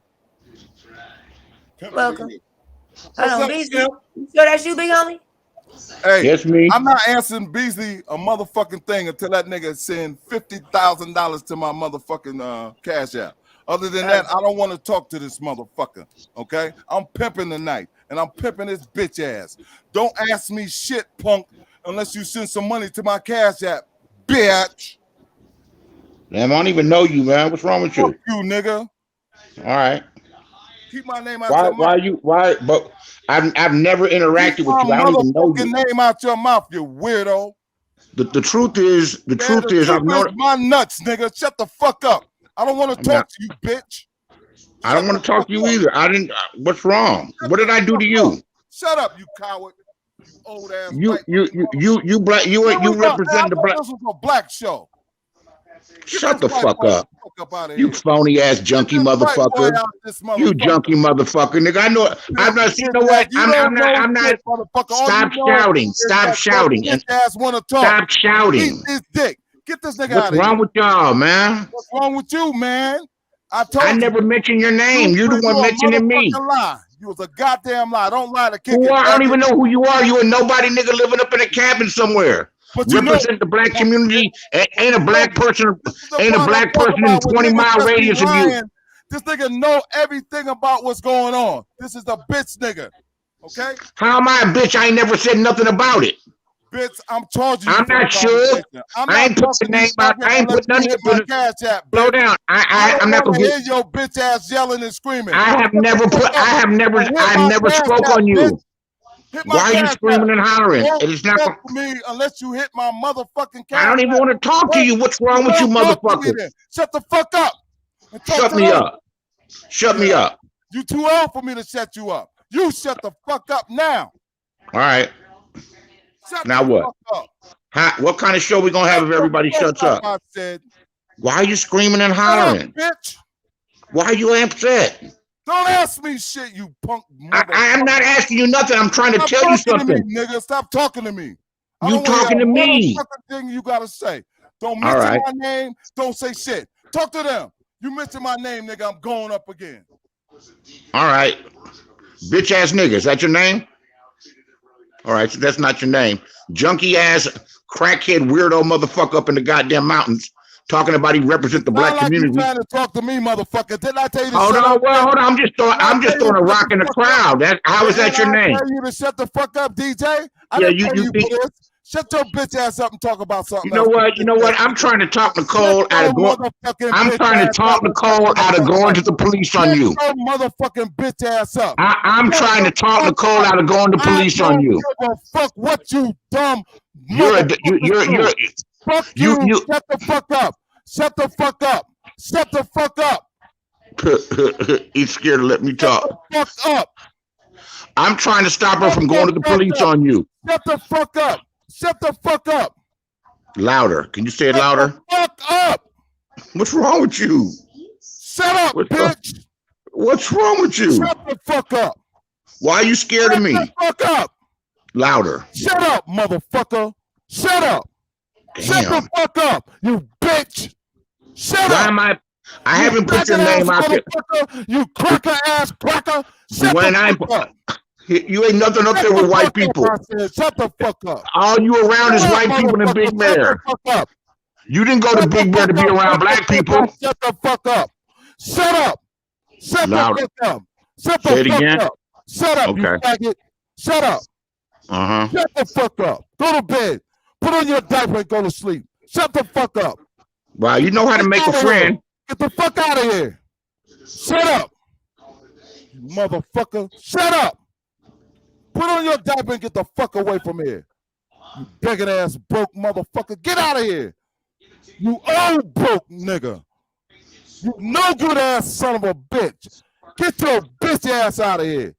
God. Welcome. What's Hold on, up, Beasley. Skip? You sure that's you, big homie? Hey, Yes, me. I'm not answering Beasley a motherfucking thing until that nigga send $50,000 to my motherfucking Cash App. Other than that, I don't want to talk to this motherfucker. Okay, I'm pimping tonight, and I'm pimping his bitch ass. Don't ask me shit, punk, unless you send some money to my Cash App, bitch. Damn, I don't even know you, man. What's wrong with Fuck you? you, nigga. All right. Keep my name out your mouth. Why? But I've never interacted Keep with you. my I don't even know motherfucking you. name out your mouth, you weirdo. The truth is, I've known. my nuts, nigga. Shut the fuck up. I don't want to talk to you, bitch. I don't want to talk to you either. I didn't. What's wrong? What did I do to you? Shut up, you coward. You old ass. You black. You represent the black. This was a black show. Shut the fuck up. Out of You here. phony ass junkie Get this white boy motherfucker. out of this You motherfucker. junkie motherfucker, nigga. I know. I'm not. You know what? You I'm don't know not. shit, motherfucker. All Stop you know shouting. is Stop that shouting. Bitch ass want to talk. Stop Eat shouting. this dick. Get this nigga What's out of wrong here. with y'all, man? What's wrong with you, man? I told I you. never mentioned your name. You're the one a mentioning me. motherfucking lie. You was a goddamn lie. Don't lie to kick Who it. are? I don't faggot. even know who you are. You a nobody nigga living up in a cabin somewhere. But you know, Represent the black community. Ain't a black person. this is the Ain't a part black I'm talking person in about when 20-mile niggas just be radius of you. lying. This nigga know everything about what's going on. This is a bitch nigga. Okay? How am I a bitch? I ain't never said nothing about it. Bitch, I'm charging you I'm for the not sure. conversation. I'm I not ain't put the talking to you name out. I ain't unless put none you of hit it. my Cash App, Slow bitch. down. I I'm don't not want gonna to get. hear your bitch ass yelling and screaming. I have never spoke on you. Hit my Why are you Cash screaming App. and hollering? Don't It is not. talk to me unless you hit my motherfucking Cash I don't even App. want to talk to you. What's wrong with you, Don't talk to me motherfucker? then. Shut the fuck up. And talk Shut to me them. up. Shut me up. You too old for me to shut you up. You shut the fuck up now. All right. Shut Now the what? fuck up. What kind of show we gonna have if everybody shuts up? I said, Why are you screaming and shut up, hollering? bitch. Why are you upset? Don't ask me shit, you punk motherfucker. I am not asking you nothing. I'm trying to Stop tell you talking to something. me, nigga. Stop talking to me. I You don't wanna talking hear to a me. motherfucking thing you gotta say. Don't All mention right. my name. Don't say shit. Talk to them. You mention my name, nigga. I'm going up again. All right. Bitch ass nigga. Is that your name? All right. So that's not your name. Junkie ass, crackhead, weirdo motherfucker up in the goddamn mountains talking about he represent the black Sound like you community. trying to talk to me, motherfucker. Didn't I tell you to Hold shut on, up? well, hold on. I'm just throwing a rock in the crowd. How is that your name? I tell you to shut the fuck up, DJ. I Yeah, didn't you pay you think- for this. Shut your bitch ass up and talk about something. You know what? You know what? I'm trying to talk Nicole out of going. I'm trying to talk Nicole out of going to the police on you. Shut your motherfucking bitch ass up. I'm trying to talk Nicole out of going to police on you. I don't give a fuck what you dumb. You're Fuck you- you. Shut the fuck up. Shut the fuck up. Shut the fuck up. He's scared to let me talk. Shut the fuck up. I'm trying to stop her from going to the police on you. Shut the fuck up. Shut the fuck up. Louder. Can you say it Shut louder? the fuck up. What's wrong with you? Shut up, What's up? bitch. What's wrong with you? Shut the fuck up. Why are you scared of Shut me? the fuck up. Louder. Shut up, motherfucker. Shut up. Shut Damn. the fuck up, you bitch. Shut Why up. am I haven't put your name out there. Motherfucker, you cracker ass cracker. Shut When the I fuck up. You ain't nothing up Shut there the with white fuck people. up, I said. Shut the fuck up. All you around is Shut up, white people and motherfucker. Big Shut Bear. the fuck up. You didn't go to Shut the Big Bear to fuck be up. around Shut black the fuck people. up. Shut the fuck up. Shut up. Shut Louder. the fuck up. Shut the Say it fuck again. up. Shut up, you Okay. faggot. Shut up. Uh-huh. Shut the fuck up. Go to bed. Put on your diaper and go to sleep. Shut the fuck up. Wow, you know how to make a friend. Get the fuck out of here. Shut up. You motherfucker. Shut up. Put on your diaper and get the fuck away from here. You begging ass broke motherfucker. Get out of here. You old broke nigga. You no good ass son of a bitch. Get your bitch ass out of here.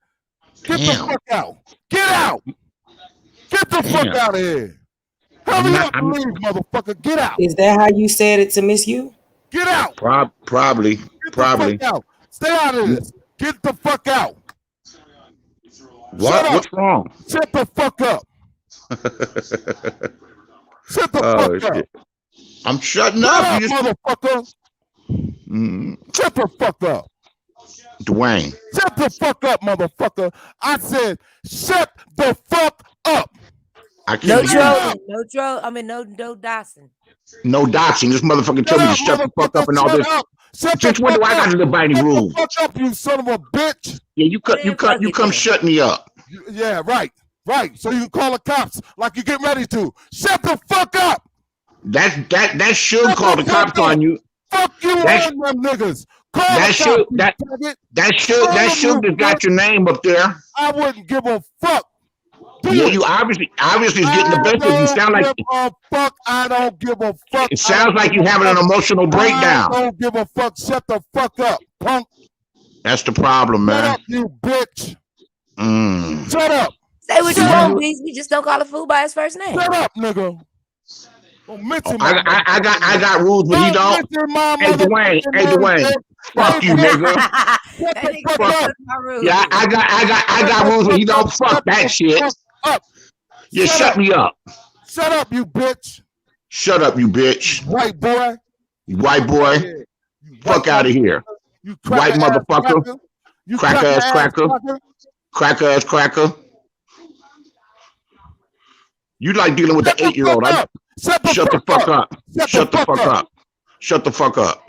Get the Damn. fuck out. Get out. Get the fuck Damn. out of here. Hurry up and leave, motherfucker. Get out. Is that how you said it to Miss You? Get out. Probably. Get the Probably. fuck out. Stay out of this. Get the fuck out. What? Shut up. What's wrong? Shut the fuck up. Shut the Oh, fuck up. shit. I'm shutting Shut up. up, You just, motherfucker. Shut the fuck up. Dwayne. Shut the fuck up, motherfucker. I said, shut the fuck up. I No can't hear you. trolling. No troll. I mean, no doxing. No doxing. This motherfucker told me to shut the fuck up and all this. Since when do I got to live by any Shut rules? the fuck up, you son of a bitch. Yeah, you come shut me up. Yeah, right. Right. So you can call the cops like you get ready to. Shut the fuck up. That should Shut call the the cops fuck up. on you. Fuck you That's- and them niggas. Call That the should cops, you that faggot. that should Call that should them, have got you your name up there. I wouldn't give a fuck. Do Yeah, it. you obviously is getting the best of you. Sound like I don't give a fuck. I don't give a fuck. it sounds like you having an emotional I breakdown. don't give a fuck. Shut the fuck up, punk. That's the problem, Shut man. up, you bitch. Mm. Shut up. Say what you Yeah. want, please. We just don't call a fool by his first name. Shut up, nigga. Don't mention my I got rules, but he don't. mention my Hey, Dwayne. motherfucking Hey, name, Dwayne. bitch. Fuck you, nigga. Shut That the nigga fuck said up. that's my rule. Yeah, I got rules, but he don't. Fuck that shit. Fuck up. Yeah, shut me up. Shut up, you bitch. Shut up, you bitch. White boy. You white boy. You Fuck out of here. You White cracker-ass motherfucker. cracker. You Cracker-ass cracker-ass cracker. Cracker ass cracker. You like dealing with the 8-year-old. Shut Shut the fuck up. Shut the fuck up. Shut the fuck up.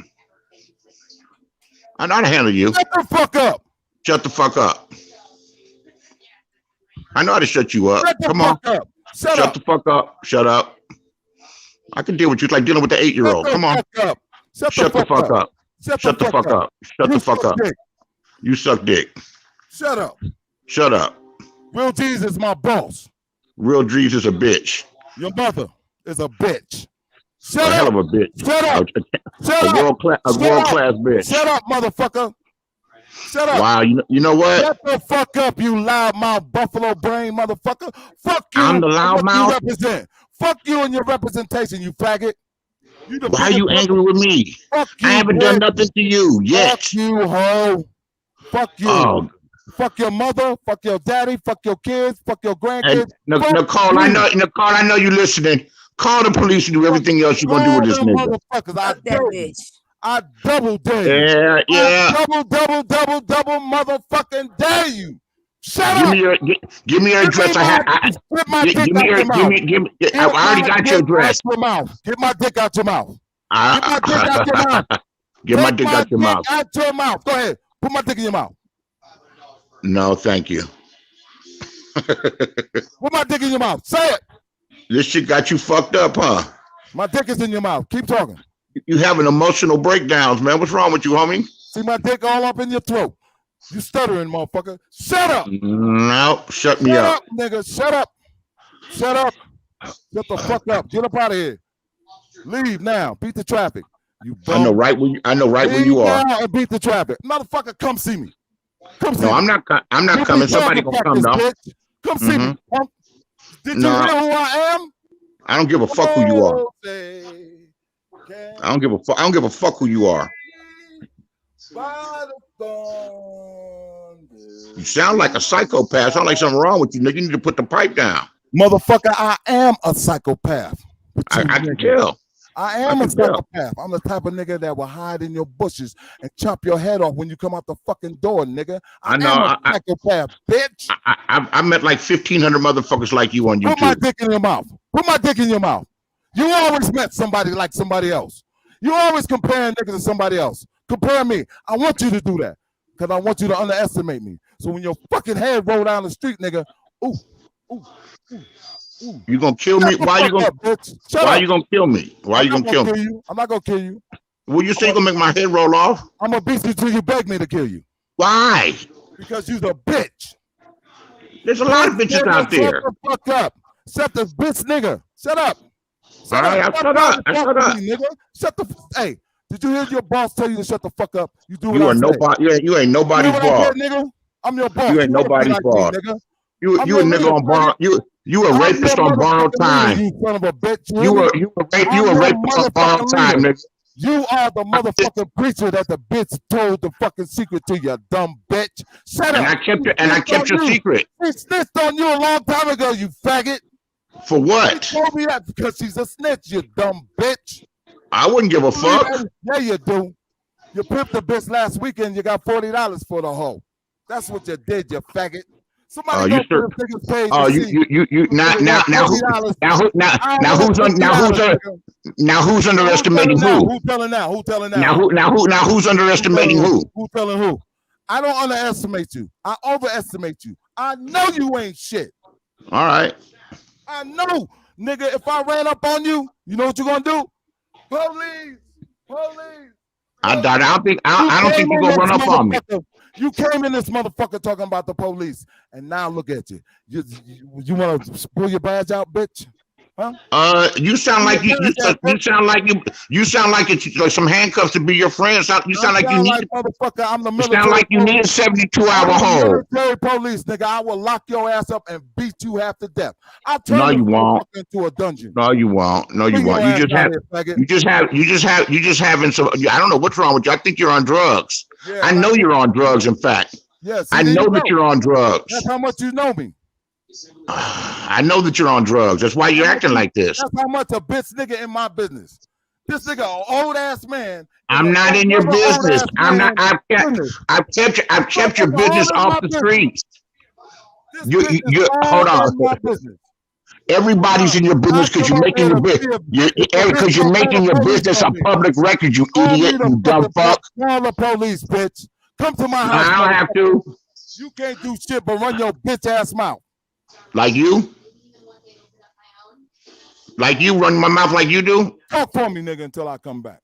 I know how to handle you. Shut the fuck up. Shut the fuck up. I know how to shut you up. Shut the Come on. fuck up. Shut Shut up. the fuck up. Shut up. I can deal with you. It's like dealing with the 8-year-old. Come on. Shut the fuck up. Shut the fuck up. Shut the fuck up. You Shut suck the fuck up. dick. You suck dick. Shut up. Shut up. Will Jesus is my boss. Real Drees is a bitch. Your mother is a bitch. A Shut hell up. of a bitch. Shut up. Shut A up. world class bitch. Shut up, motherfucker. Shut up. Wow, you know what? Shut the fuck up, you loudmouth buffalo brain motherfucker. Fuck you. I'm the and what loudmouth? you represent. Fuck you and your representation, you faggot. You the Why are biggest you angry with me? Fuck you. I haven't done bitch. nothing to you yet. Fuck you, hoe. Fuck you. Oh, Fuck your mother. Fuck your daddy. Fuck your kids. Fuck your and grandkids. Fuck Nicole, I know you listening. Call the police and do everything else you're gonna do with this nigga. Motherfuckers, Fuck that bitch. I double dare you. Yeah. I double motherfucking dare you. Shut Give up. me your address. Get my dick Give out me your mouth. I already got your address. Get my dick out your mouth. my dick out your mouth. Get my Take dick out your mouth. Out your mouth. Go ahead. Put my dick in your mouth. No, thank you. Put my dick in your mouth. Say it. This shit got you fucked up, huh? My dick is in your mouth. Keep talking. You having emotional breakdowns, man. What's wrong with you, homie? See my dick all up in your throat. You stuttering, motherfucker. Shut up. No, shut me Shut up. up, nigga. Shut up. Shut up. Shut the fuck up. Get up out of here. Leave now. Beat the traffic. You bum. I know right where you are. Now and beat the traffic. Motherfucker, come see me. Come see me. No, I'm not You coming. be Somebody gonna come motherfuckers, though. bitch. Come see me. Punk. Did No. you know who I am? I don't give a fuck who you are. Oh, say, can I don't give a fuck. I don't give a fuck who you are. by the thunder. You sound like a psychopath. Sound like something wrong with you. Nigga, you need to put the pipe down. Motherfucker, I am a psychopath. But you I can niggas. tell. I am I a can tell. psychopath. I'm the type of nigga that will hide in your bushes and chop your head off when you come out the fucking door, nigga. I know, am a psychopath, bitch. I met like 1,500 motherfuckers like you on Put my YouTube. dick in your mouth. Put my dick in your mouth. You always met somebody like somebody else. You always comparing niggas to somebody else. Compare me. I want you to do that because I want you to underestimate me. So when your fucking head roll down the street, nigga, ooh, ooh, ooh, ooh. You gonna kill me? Shut the Why you fuck gonna? up, bitch. Shut Why up. you gonna kill me? Why you I'm gonna kill me? you. I'm not gonna kill you. Well, you say you gonna make my head roll off? I'm gonna beat you till you beg me to kill you Why? because you're a bitch. There's a lot of bitches out there. Shut the fuck up. Shut the bitch, nigga. Shut up. All right, I shut up. I shut up. Nigga. Shut the. Hey, did you hear your boss tell you to shut the fuck up? You do. You what are I say. nobody. You ain't nobody's You know what I boss. said, nigga? I'm your boss. You ain't wanna be nobody's like me, boss. nigga. You I'm you a your nigga leader, on borrowed. You a I'm rapist your on borrowed motherfucking leader, time. You son of a bitch. You hear me? a you I'm a your rapist on borrowed motherfucking time, leader. nigga. You are the motherfucking preacher that the bitch told the fucking secret to, you dumb bitch. Shut And up. I kept your secret. She snitched on you a long time ago, you faggot. For She what? told me that because she's a snitch, you dumb bitch. I wouldn't give a fuck. Yeah, you do. You pimped the bitch last weekend, you got $40 for the hoe. That's what you did, you faggot. Somebody you go sure? to this nigga's page Oh, and you see. now who's underestimating who? Who telling now? Who telling now? Now who's underestimating who? Who telling who? I don't underestimate you. I overestimate you. I know you ain't shit. All right. I know, nigga. If I ran up on you, you know what you gonna do? Police, police. I don't think you're gonna run up on me. You came in this motherfucker talking about the police, and now look at you. You want to pull your badge out, bitch? Huh? You sound like you sound like it's like some handcuffs to be your friend. You sound like you need. Motherfucker. I'm the You military. sound like you need a 72-hour hold. Military police, nigga. I will lock your ass up and beat you half to death. I'll turn No, you won't. into a dungeon. No, you won't. No, you Bring won't. your You ass just out have. here, faggot. You just having some. I don't know what's wrong with you. I think you're on drugs. Yeah, I know you're on drugs. In fact, Yes, I know that you're on drugs. That's how much you know me. I know that you're on drugs. That's why you're acting like this. That's how much a bitch nigga in my business. This nigga, an old ass man. I'm not in your business. I'm not. I've kept your business off the streets. You hold on. Everybody's in your business because you're making your business. Because you're making your business a public record. You idiot. You dumb fuck. Call the police, bitch. Come to my house. I don't have to. You can't do shit but run your bitch ass mouth. Like you? Like you run my mouth like you do? Talk for me, nigga, until I come back.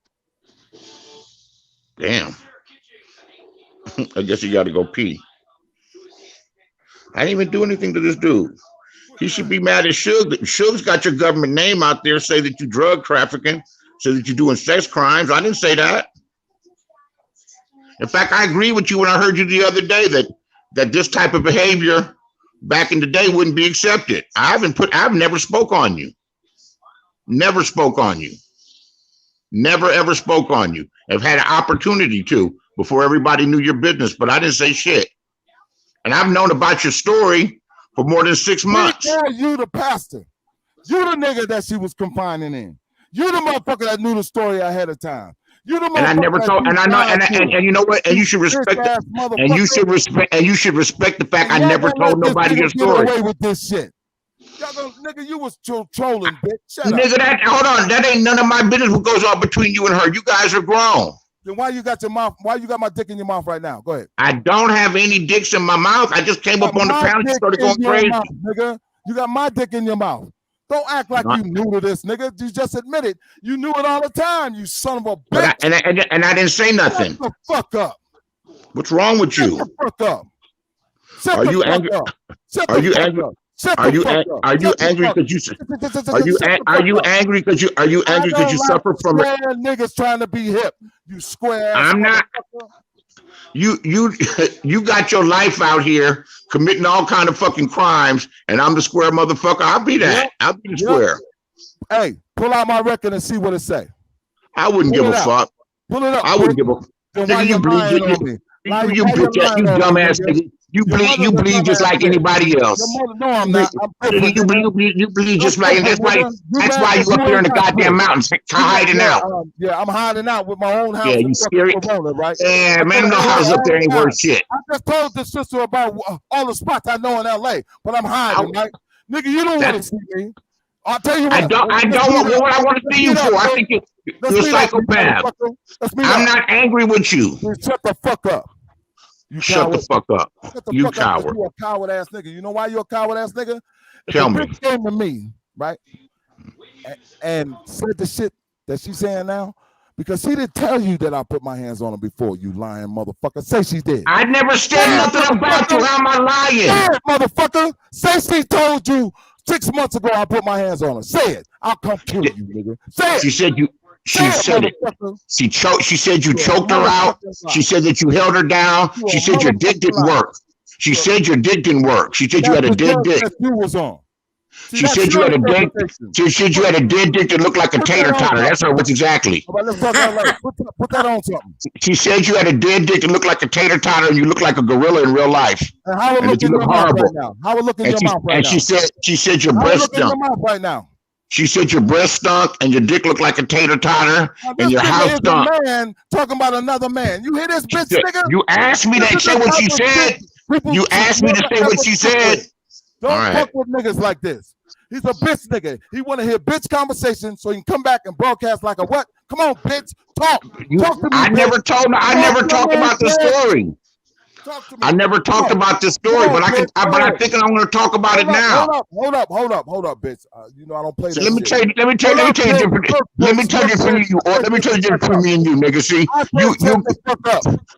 Damn. I guess you got to go pee. I didn't even do anything to this dude. He should be mad at Suge. Suge's got your government name out there, say that you drug trafficking, say that you're doing sex crimes. I didn't say that. In fact, I agree with you when I heard you the other day that this type of behavior back in the day wouldn't be accepted. I've never spoke on you. Never spoke on you. Never ever spoke on you. I've had an opportunity to before everybody knew your business, but I didn't say shit. And I've known about your story for more than 6 months. You the pastor. You the nigga that she was confining in. You the motherfucker that knew the story ahead of time. You the motherfucker. And I never told. And I know. And you know what? And you should respect that. And you should respect. And you should respect the fact I never told nobody your story. Away with this shit. Y'all gonna, nigga, you was trolling, bitch. Shut up. Nigga, hold on. That ain't none of my business what goes on between you and her. You guys are grown. Then why you got your mouth? Why you got my dick in your mouth right now? Go ahead. I don't have any dicks in my mouth. I just came up on the panel and started going crazy. Mouth, nigga. You got my dick in your mouth. Don't act like you new to this, nigga. You just admitted you knew it all the time, you son of a bitch. And I didn't say nothing. Shut the fuck up. What's wrong with you? Shut the fuck up. Are you angry? Are you angry? Are you angry because you are you angry because you suffer from it? Niggas trying to be hip. You square. I'm not. You got your life out here committing all kind of fucking crimes, and I'm the square motherfucker. I'll be that. Yep. I'll be the square. Hey, pull out my record and see what it say. I wouldn't give a fuck. Pull it up. I wouldn't give a. Nigga, you bleed. You bitch, you dumbass nigga. You bleed just like anybody else. No, I'm not. You bleed just like, that's why you up here in the goddamn mountains hiding out. Yeah, I'm hiding out with my own house. Yeah, you scary. Corona, right? Yeah, man, no house up there ain't worth shit. I just told the sister about all the spots I know in LA, but I'm hiding, right? Nigga, you don't want to see me. I'll tell you what. I don't want what I want to see you for. I think you're a psychopath. I'm not angry with you. Shut the fuck up. You shut the fuck up. You coward. You a coward ass nigga. You know why you a coward ass nigga? If Tell me. Bitch came to me, right, and said the shit that she's saying now, because she didn't tell you that I put my hands on her before, you lying motherfucker. Say she did. I never said nothing about you. How am I lying? Say it, motherfucker. Say she told you 6 months ago I put my hands on her. Say it. I'll come kill you, nigga. Say it. She said you. She said it. She said you choked her out. She said that you held her down. She said your dick didn't work. She said your dick didn't work. She said you had a dead dick. She said you had a dead. She said you had a dead dick that looked like a tater tot. That's her words exactly. Put that on something. She said you had a dead dick that looked like a tater tot, and you look like a gorilla in real life. And how it look in your mouth right now? How it look in your mouth right now? And she said your breast stunk. Right now. She said your breast stunk and your dick looked like a tater totter and your house stunk. Man talking about another man. You hear this bitch, nigga? You asked me to say what she said. You asked me to say what she said. Don't fuck with niggas like this. He's a bitch nigga. He want to hear bitch conversation so he can come back and broadcast like a what? Come on, bitch. Talk. Talk to me. I never talked about the story. I never talked about this story, but I think I'm going to talk about it now. Hold up, bitch. You know I don't play that. Let me tell you the difference between me and you, nigga. See,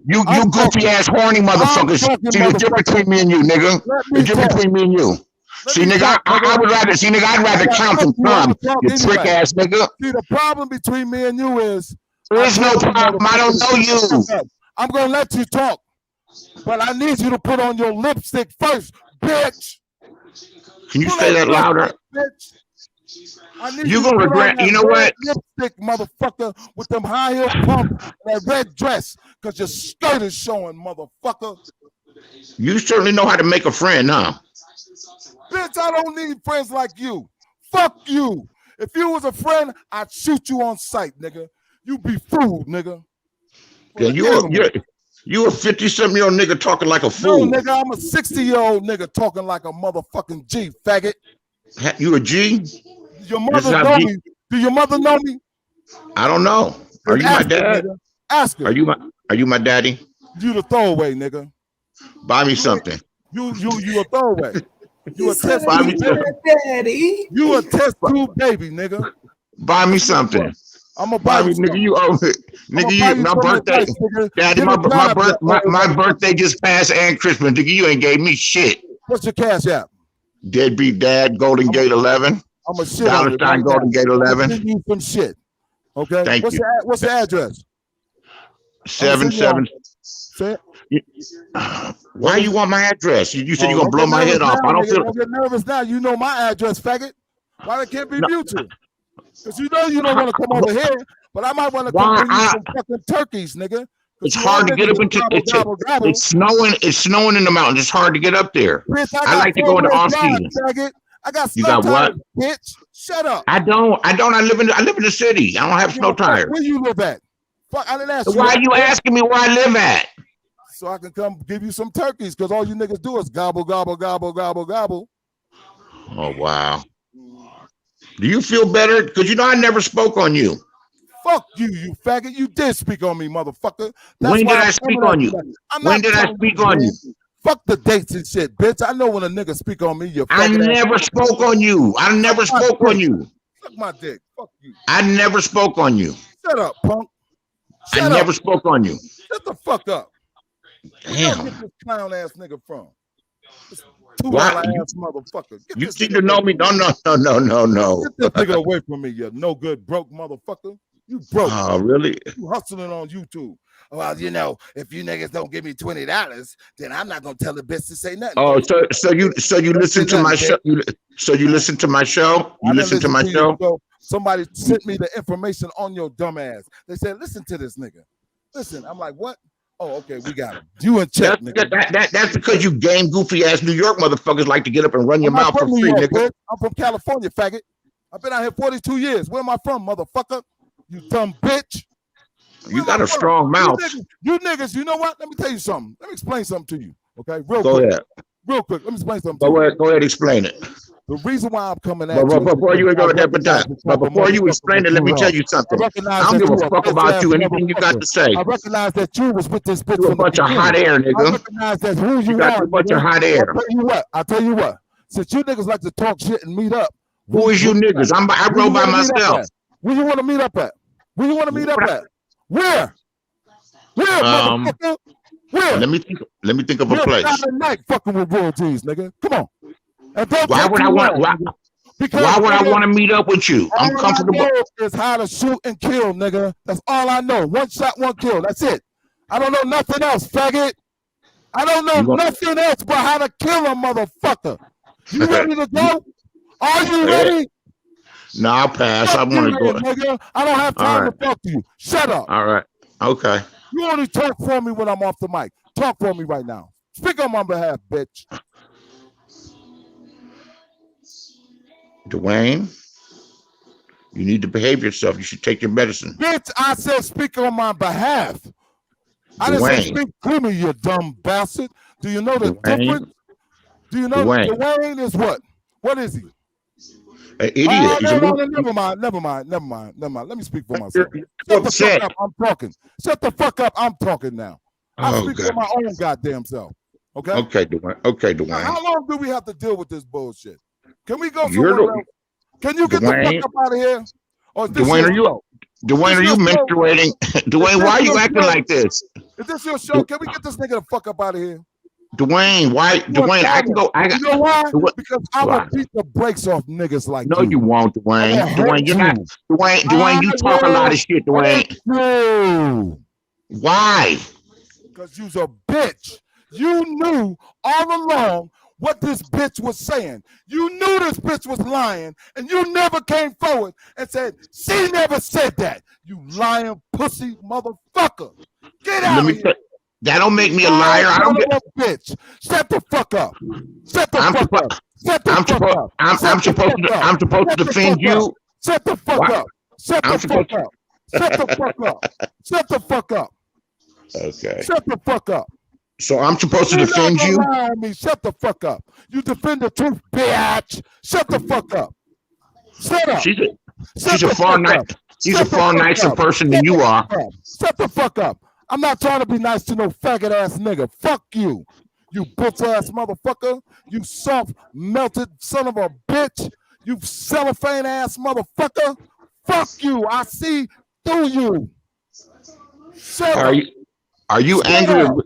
you goofy ass horny motherfuckers. See the difference between me and you, nigga. The difference between me and you. See, nigga, I'd rather count than come, you trick ass nigga. See, the problem between me and you is there is no problem. I don't know you. I'm gonna let you talk. But I need you to put on your lipstick first, bitch. Can you say that louder? You're gonna regret. You know what? Lipstick, motherfucker, with them high heel pumps and that red dress, because your skirt is showing, motherfucker. You certainly know how to make a friend, huh? Bitch, I don't need friends like you. Fuck you. If you was a friend, I'd shoot you on sight, nigga. You be fooled, nigga. Then you a 50-something-year-old nigga talking like a fool. No, nigga, I'm a 60-year-old nigga talking like a motherfucking G, faggot. You a G? Your mother know me. Do your mother know me? I don't know. Are you my dad? Ask her. Are you my daddy? You the throwaway, nigga. Buy me something. You a throwaway. You a test tube daddy. You a test tube baby, nigga. Buy me something. I'm gonna buy you, nigga. You owe it, nigga. You my birthday, daddy. My birthday just passed and Christmas, nigga. You ain't gave me shit. What's your cash app? Deadbeat Dad, Golden Gate 11. I'm a shit. Dollar Sign Golden Gate 11. Give you some shit. Okay. Thank you. What's your address? 77. Why you want my address? You said you're gonna blow my head off. I don't feel. I get nervous now. You know my address, faggot. Why it can't be mutual? Because you know you don't want to come over here, but I might want to come bring you some fucking turkeys, nigga. It's hard to get up into it's snowing. It's snowing in the mountains. It's hard to get up there. Bitch, I like to go in the off season. I got you got what? Bitch, shut up. I don't. I live in the city. I don't have snow tires. Where you live at? Fuck, I didn't ask you. Why are you asking me where I live at? So I can come give you some turkeys, because all you niggas do is gobble, gobble, gobble, gobble, gobble. Oh wow. Do you feel better? Because you know I never spoke on you. Fuck you, you faggot. You did speak on me, motherfucker. That's When why did I I'm speak coming on at you? like- I'm When not did I telling speak on man. you? Fuck the dates and shit, bitch. I know when a nigga speak on me, you I faggot ass never nigga. spoke on you. I never Suck my spoke on dick. you. Suck my dick. Fuck you. I never spoke on you. Shut up, punk. I Shut never up. spoke on you. Shut the fuck up. Where y'all Damn. get this clown ass nigga from? This Why? $2 ass motherfucker. Get You this seem nigga to know away me. from No. Get this nigga away from me, you no good broke motherfucker. You broke. Oh, really? You hustling on YouTube. Well, you know, if you niggas don't give me $20, then I'm not gonna tell the bitch to say nothing. Oh, so you listen to my show. So you listen to my show. You I didn't listen to my your show. Somebody sent me the information on your dumb ass. They said, listen to this nigga. Listen, I'm like, what? Oh, okay, we got him. You in check, nigga. That's because you game goofy ass New York motherfuckers like to get up and run your I'm not mouth for from New free, York, nigga. bitch. I'm from California, faggot. I've been out here 42 years. Where am I from, motherfucker? You dumb bitch. You got a strong mouth. You niggas, you know what? Let me tell you something. Let me explain something to you. Okay, Go ahead. Real quick. Let me explain something to you. Go ahead, explain it. The reason why I'm coming at But you. before you explain it, let me tell you something. I don't give a fuck about you. Anything you got to say. I recognize that you was with this bitch. You a bunch of hot air, I nigga. recognize that's who you got are. a bunch nigga. of hot air. I'll tell you what. Since you niggas like to talk shit and meet up. Who is you niggas? I rode by myself. Where you want to meet up at? Where you want to meet up at? Where? Motherfucker? Where? Let me think of a place. Saturday night fucking with Royal G's, nigga. Come on. And don't Why would I want? Why would I want to meet up with you? I'm comfortable. All I know is how to shoot and kill, nigga. That's all I know. One shot, one kill. That's it. I don't know nothing else, faggot. I don't know nothing else but how to kill a motherfucker. You ready to go? Are you ready? No, I'll pass. I want to go. Nigga. I don't have time to talk to you. Shut up. All right. Okay. You only talk for me when I'm off the mic. Talk for me right now. Speak on my behalf, bitch. Dwayne, you need to behave yourself. You should take your medicine. Bitch, I said speak on my behalf. I didn't say speak to me, you dumb bastard. Do you know the difference? Do you know Dwayne is what? What is he? An idiot. Never mind. Let me speak for myself. Shut the fuck up. I'm talking. Shut the fuck up. I'm talking now. I speak for my own goddamn self. Okay? Okay, Dwayne. Now, how long do we have to deal with this bullshit? Can we go somewhere else? Can you get the fuck up out of here? Or Dwayne, are you menstruating? Dwayne, why are you acting like this? Is this your show? Can we get this nigga the fuck up out of here? Dwayne, why? Dwayne, I can go. You know why? Because I will beat the brakes off niggas like you. No, you won't, Dwayne. Dwayne, you're not. Dwayne, you talk a lot of shit, Dwayne. No. Why? Because you's a bitch. You knew all along what this bitch was saying. You knew this bitch was lying, and you never came forward and said, she never said that. You lying pussy motherfucker. Get out of here. That don't make me a liar. I don't get. Bitch, shut the fuck up. Shut the fuck up. Shut the fuck up. I'm supposed to defend you. Shut the fuck up. Shut the fuck up. Shut the fuck up. Shut the fuck up. Okay. Shut the fuck up. So I'm supposed to defend you? Shut the fuck up. You defend the truth, bitch. Shut the fuck up. Shut up. She's a far nicer person than you are. Shut the fuck up. I'm not trying to be nice to no faggot ass nigga. Fuck you. You bitch ass motherfucker. You soft melted son of a bitch. You cellophane ass motherfucker. Fuck you. I see through you. Shut up. Are you angry?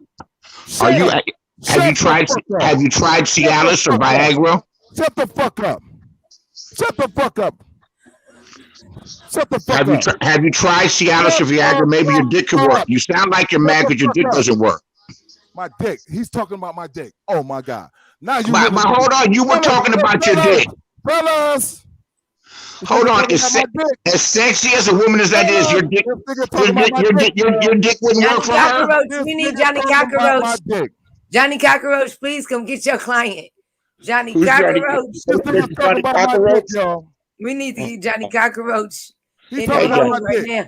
Have you tried Cialis or Viagra? Shut the fuck up. Shut the fuck up. Shut the fuck up. Have you tried Cialis or Viagra? Maybe your dick can work. You sound like you're mad because your dick doesn't work. My dick. He's talking about my dick. Oh my God. Now you. But hold on. You were talking about your dick. Fellas. Hold on. As sexy as a woman as that is, your dick wouldn't work for her. We need Johnny Cockroach. Johnny Cockroach, please come get your client. Johnny Cockroach. Johnny Cockroach? We need to get Johnny Cockroach. He's talking about my dick. Now.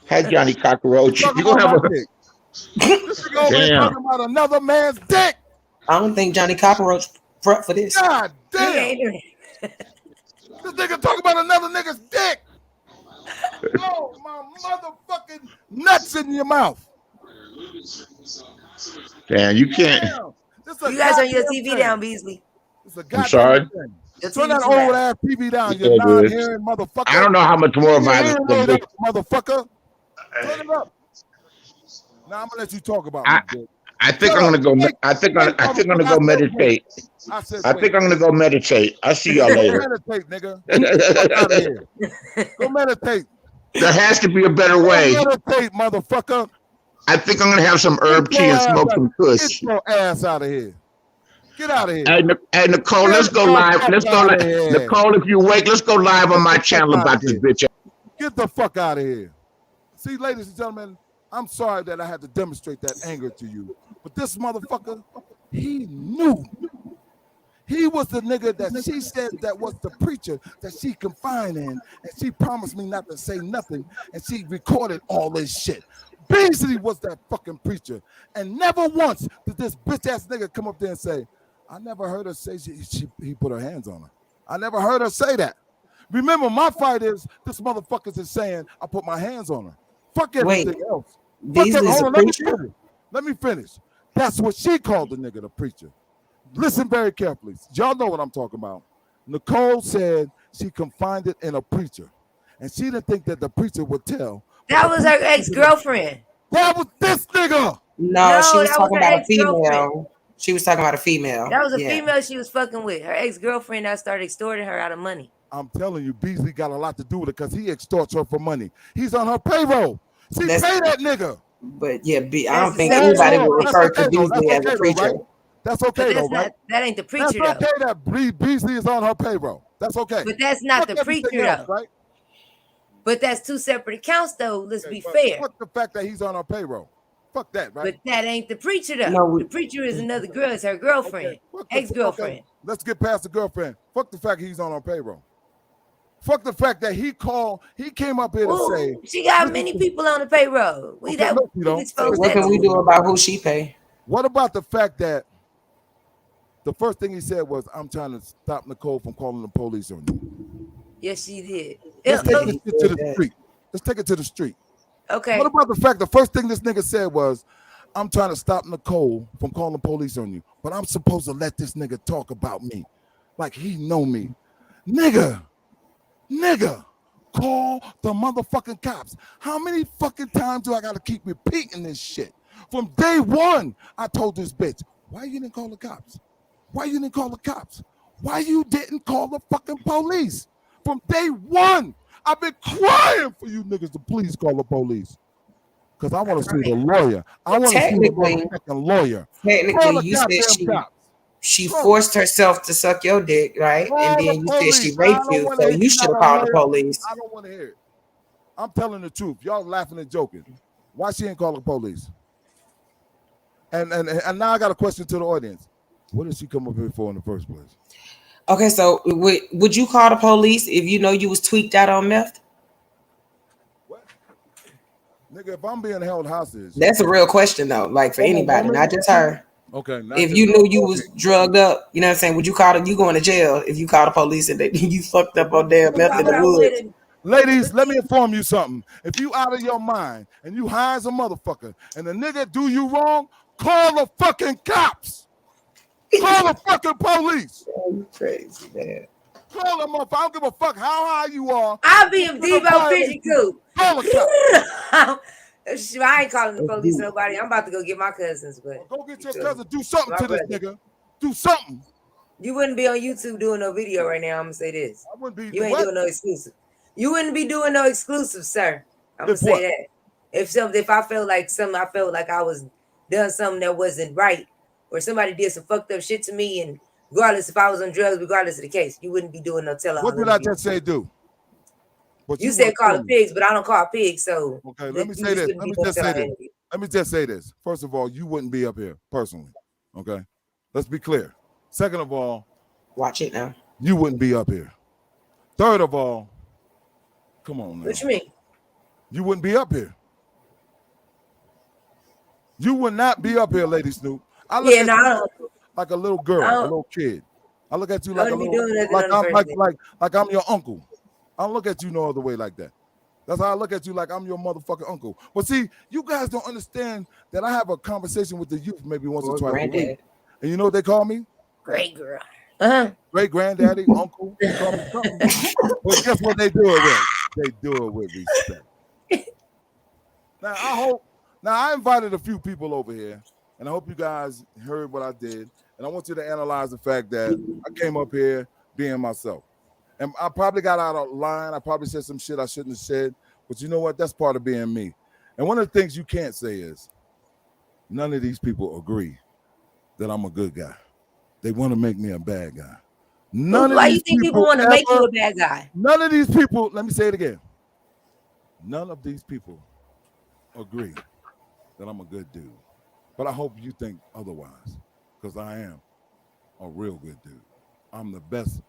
Hey, Johnny Cockroach. You're going to have a... This is talking about another man's dick. I don't think Johnny Cockroach prepped for this. God damn. This nigga talking about another nigga's dick. Oh, my motherfucking nuts in your mouth. Damn, you can't. Damn. This a You guys on your goddamn TV thing. down, Beasley. It's a I'm goddamn sorry. thing. Your Turn TV that too loud. old ass TV down, you Yeah, dude. non-hearing motherfucker. I don't know how much more Your violence hearing than aid this. up, motherfucker. Turn it up. Now I'm gonna let you talk about I- me, bitch. I think Shut I'm up. gonna go. Wait, I think I'm gonna motherfucker, go I said meditate. I said, I wait. think I'm gonna go meditate. I'll see y'all Go later. meditate, nigga. Get the fuck out of here. Go meditate. There has to be a better Go way. meditate, motherfucker. I think I'm gonna have some herb Get tea your and ass smoke out- some Get kush. your ass out of here. Get out of here. Hey, Nicole, let's go Get the live. fuck Let's go. outta here. Nicole, if you wake, let's go live on my Get the channel fuck about outta this here. bitch. Get the fuck out of here. See, ladies and gentlemen, I'm sorry that I had to demonstrate that anger to you. But this motherfucker, he knew. He was the nigga that she said that was the preacher that she confined in, and she promised me not to say nothing, and she recorded all this shit. Beasley was that fucking preacher, and never once did this bitch ass nigga come up there and say, I never heard her say he put her hands on her. I never heard her say that. Remember, my fight is this motherfucker is saying I put my hands on her. Fuck everything Wait, else. Fuck Beasley's hold a on, let me preacher? finish. Let me finish. That's what she called the nigga, the preacher. Listen very carefully. Y'all know what I'm talking about. Nicole said she confided in a preacher, and she didn't think that the preacher would tell. That was her ex-girlfriend. That was this nigga. No, she No, was that talking was her about a ex-girlfriend. female. She was talking about a female. That was a Yeah. female she was fucking with. Her ex-girlfriend that started extorting her out of money. I'm telling you, Beasley got a lot to do with it because he extorts her for money. He's on her payroll. She That's- paid that nigga. But yeah, I That's don't think the same anybody thing. would That's refer okay, to though. Beasley That's as a okay, though, preacher. right? That's But okay, that's though, right? not, that ain't the That's preacher though. okay that Beasley is on her payroll. That's okay. But that's not Fuck the everything preacher else, though. right? But that's two separate accounts though. Let's Okay, be but fair. Fuck the fact that he's on her payroll. Fuck that, right? But that ain't the preacher though. No, The preacher is another girl. It's her girlfriend, Okay, fuck the- ex-girlfriend. okay, let's get past the girlfriend. Fuck the fact he's on her payroll. Fuck the fact that he came up here to Ooh, say, she got listen many to- people on the payroll. We Okay, that look, you know, we exposed What that can we too. do about who she pay? what about the fact that the first thing he said was, I'm trying to stop Nicole from calling the police on you. Yes, she did. Let's Yeah, take this shit to the street. Let's take it to the street. okay. What about the fact the first thing this nigga said was, I'm trying to stop Nicole from calling the police on you, but I'm supposed to let this nigga talk about me like he know me. Nigga, call the motherfucking cops. How many fucking times do I gotta keep repeating this shit? From day one, I told this bitch, why you didn't call the cops? Why you didn't call the cops? Why you didn't call the fucking police? From day one, I've been crying for you niggas to please call the police. Because I want to see the lawyer. I want to see the Technically- motherfucking lawyer. Call Technically, the you said goddamn cops. she forced herself to suck your dick, right? Call And the then you said police. she I raped don't you, wanna so hear you you should have not called the a lawyer. police. I don't want to hear it. I'm telling the truth. Y'all laughing and joking. Why she ain't call the police? And now I got a question to the audience. What did she come up here for in the first place? Okay, so would you call the police if you know you was tweaked out on meth? What? Nigga, if I'm being held hostage. That's a real question though, like for Hold on, anybody, hold on. not just her. Okay. not If just- you knew you was okay. drugged up, you know what I'm saying? Would you call it? You going to jail if you call the police and they, you fucked up on damn meth in the woods? Ladies, let me inform you something. If you out of your mind and you high as a motherfucker and the nigga do you wrong, call the fucking cops. Call the fucking police. You crazy, man. Call them up. I don't give a fuck how high you are. I'll be a Debo Fishy too. Call the cops. Shoot, I ain't calling the police or nobody. I'm about to go get my cousins, but Go get your cousin. Do something to this nigga. Do something. you wouldn't be on YouTube doing no video right now. I'm gonna say this. I wouldn't be. You ain't what? doing no exclusive. You wouldn't be doing no exclusive, sir. I'm gonna If say what? that. If I felt like I was done something that wasn't right, or somebody did some fucked up shit to me, and regardless if I was on drugs, regardless of the case, you wouldn't be doing no tell. What did I just say do? What You said want call to the do? pigs, but I don't call pigs. So Okay, let me you say this. shouldn't Let be me doing just say tell-all this. interview. Let me just say this. First of all, you wouldn't be up here personally. Okay, let's be clear. Second of all, Watch it now. you wouldn't be up here. Third of all, come on now. What you mean? You wouldn't be up here. You would not be up here, Lady Snoop. I look Yeah, at no, I you don't. like a little girl, I a don't- little kid. I look at you I like a wouldn't be little, doing nothing like on the I'm first date. like I'm your uncle. I don't look at you no other way like that. That's how I look at you, like I'm your motherfucking uncle. But see, you guys don't understand that I have a conversation with the youth maybe once or Or twice a week. granddad. And you know what they call me? Great girl. Uh-huh. Great granddaddy, uncle. They call me something. But guess what they do it with? They do it with respect. Now I invited a few people over here, and I hope you guys heard what I did. And I want you to analyze the fact that I came up here being myself. And I probably got out of line. I probably said some shit I shouldn't have said. But you know what? That's part of being me. And one of the things you can't say is none of these people agree that I'm a good guy. They want to make me a bad guy. Why you think people want to make you a bad guy? None of these people, let me say it again. None of these people agree that I'm a good dude. But I hope you think otherwise, because I am a real good dude. I'm the best